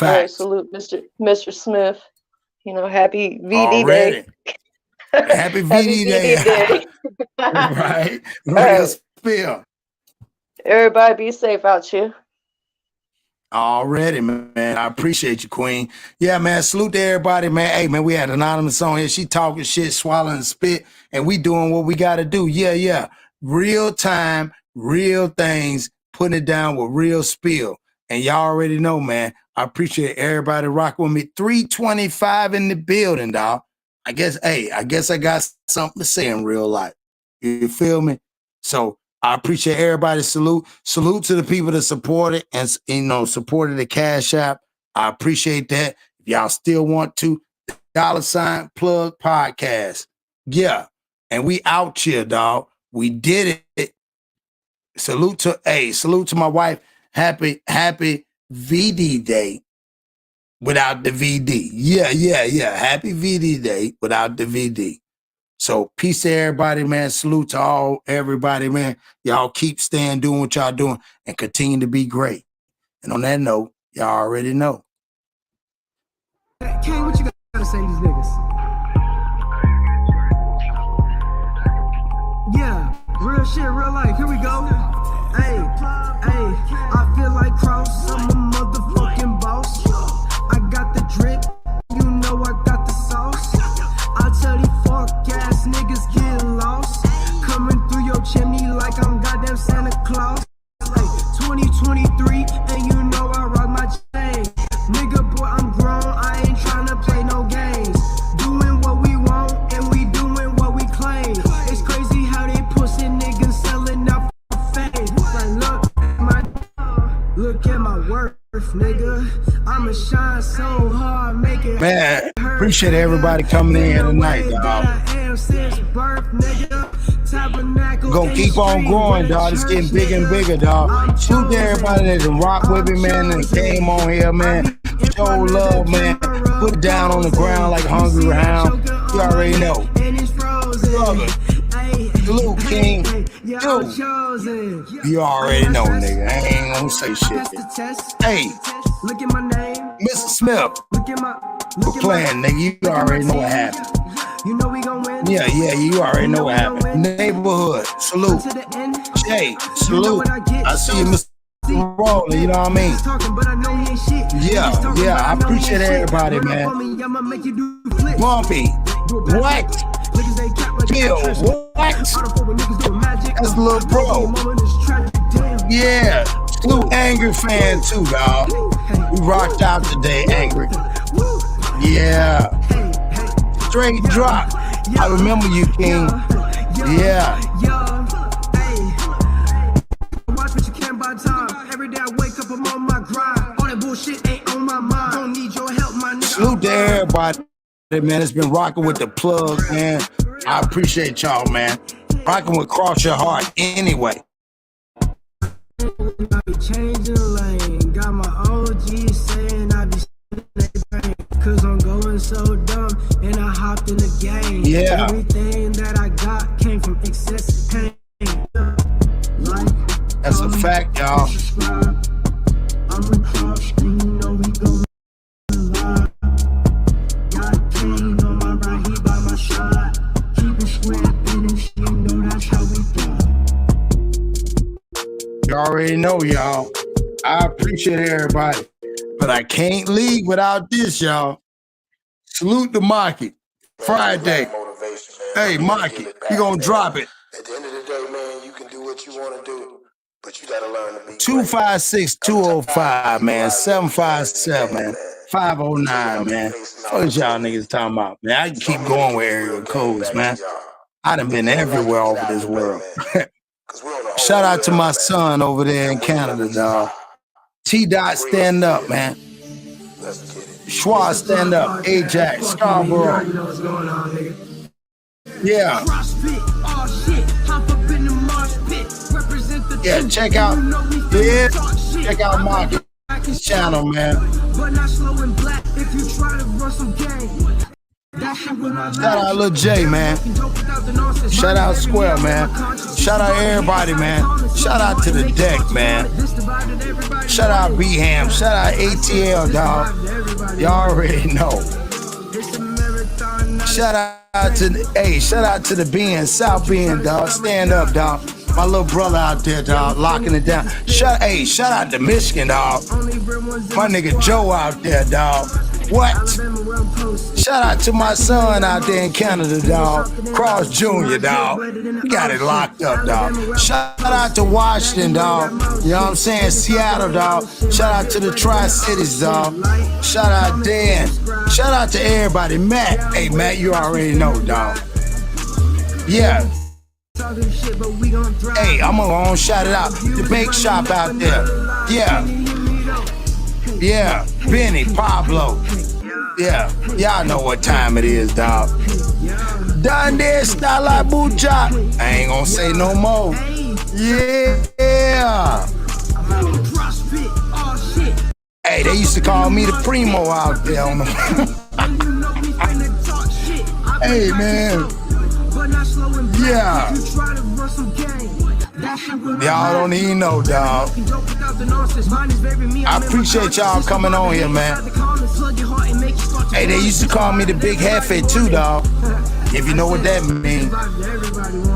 right, salute Mr. Smith. You know, happy VD Day. Happy VD Day. Right. Real spill. Everybody be safe out here. Already, man. I appreciate you, Queen. Yeah, man. Salute to everybody, man. Hey, man, we had Anonymous on here. She talking shit, swallowing spit, and we doing what we got to do. Yeah. Real time, real things, putting it down with real spill. And y'all already know, man. I appreciate everybody rocking with me. 325 in the building, dog. I guess I got something to say in real life. You feel me? So I appreciate everybody's salute. Salute to the people that supported and, supported the Cash App. I appreciate that. If y'all still want to, $plug podcast. Yeah. And we out here, dog. We did it. Salute to my wife. Happy VD Day without the VD. Yeah. Happy VD Day without the VD. So peace to everybody, man. Salute to everybody, man. Y'all keep staying, doing what y'all doing, and continue to be great. And on that note, y'all already know. King, what you gotta say to these niggas? Yeah, real shit, real life. Here we go. Hey, I feel like Cross. I'm a motherfucking boss. I got the drip. You know I got the sauce. I tell these fuck ass niggas get lost. Coming through your chimney like I'm goddamn Santa Claus. Like 2023, and you know I rock my chain. Nigga, boy, I'm grown. I ain't trying to play no games. Doing what we want, and we doing what we claim. It's crazy how they pussy niggas selling out for fame. Like, look at my worth, nigga. I'ma shine so hard, make it. Man, appreciate everybody coming in tonight, dog. Gonna keep on growing, dog. It's getting bigger and bigger, dog. Salute to everybody that rock with me, man, and came on here, man. Show love, man. Put it down on the ground like a hungry hound. You already know. Brother. Salute, King. Dude. You already know, nigga. I ain't gonna say shit. Hey, Mr. Smith. We're playing, nigga. You already know what happened. Yeah, you already know what happened. Neighborhood, salute. Jay, salute. I see you, Mr. Rolling, you know what I mean? Yeah, I appreciate everybody, man. Bumpy, what? Bill, what? That's little bro. Yeah, salute Angry fan too, dog. We rocked out today, Angry. Yeah. Straight drop. I remember you, King. Yeah. Watch what you can by time. Every day I wake up, I'm on my grind. All that bullshit ain't on my mind. Don't need your help, my nigga. Salute to everybody, man. It's been rocking with the plug, man. I appreciate y'all, man. Rocking with Cross Your Heart anyway. I be changing lane. Got my OG saying I be cause I'm going so dumb and I hopped in the game. Yeah. Everything that I got came from excessive pain. That's a fact, y'all. I'm a cross, and you know we gon' live. Got King on my right, he by my side. Keep it square, finish, you know that's how we go. You already know, y'all. I appreciate everybody, but I can't leave without this, y'all. Salute the market. Friday. Hey, market, you gonna drop it. At the end of the day, man, you can do what you want to do, but you gotta learn to be 256-205, man. 757, man. 509, man. What is y'all niggas talking about, man? I can keep going with area codes, man. I done been everywhere over this world. Shout out to my son over there in Canada, dog. T-Dot, stand up, man. Schwa, stand up. Ajax, Scarborough. Yeah. Yeah, check out. Yeah, check out Market's channel, man. Shout out Lil J, man. Shout out Square, man. Shout out everybody, man. Shout out to the deck, man. Shout out B-Ham. Shout out ATL, dog. Y'all already know. Shout out to the BN, South BN, dog. Stand up, dog. My little brother out there, dog, locking it down. Shout out to Michigan, dog. My nigga Joe out there, dog. What? Shout out to my son out there in Canada, dog. Cross Jr., dog. You got it locked up, dog. Shout out to Washington, dog. You know what I'm saying? Seattle, dog. Shout out to the Tri-Cities, dog. Shout out Dan. Shout out to everybody. Matt. Hey, Matt, you already know, dog. Yeah. Hey, I'm gonna shout it out. The bake shop out there. Yeah. Yeah. Benny, Pablo. Yeah. Y'all know what time it is, dog. Done there, style like Bucha. I ain't gonna say no more. Yeah. Hey, they used to call me the primo out there on the Hey, man. Yeah. Y'all don't even know, dog. I appreciate y'all coming on here, man. Hey, they used to call me the Big Hefe too, dog. If you know what that means.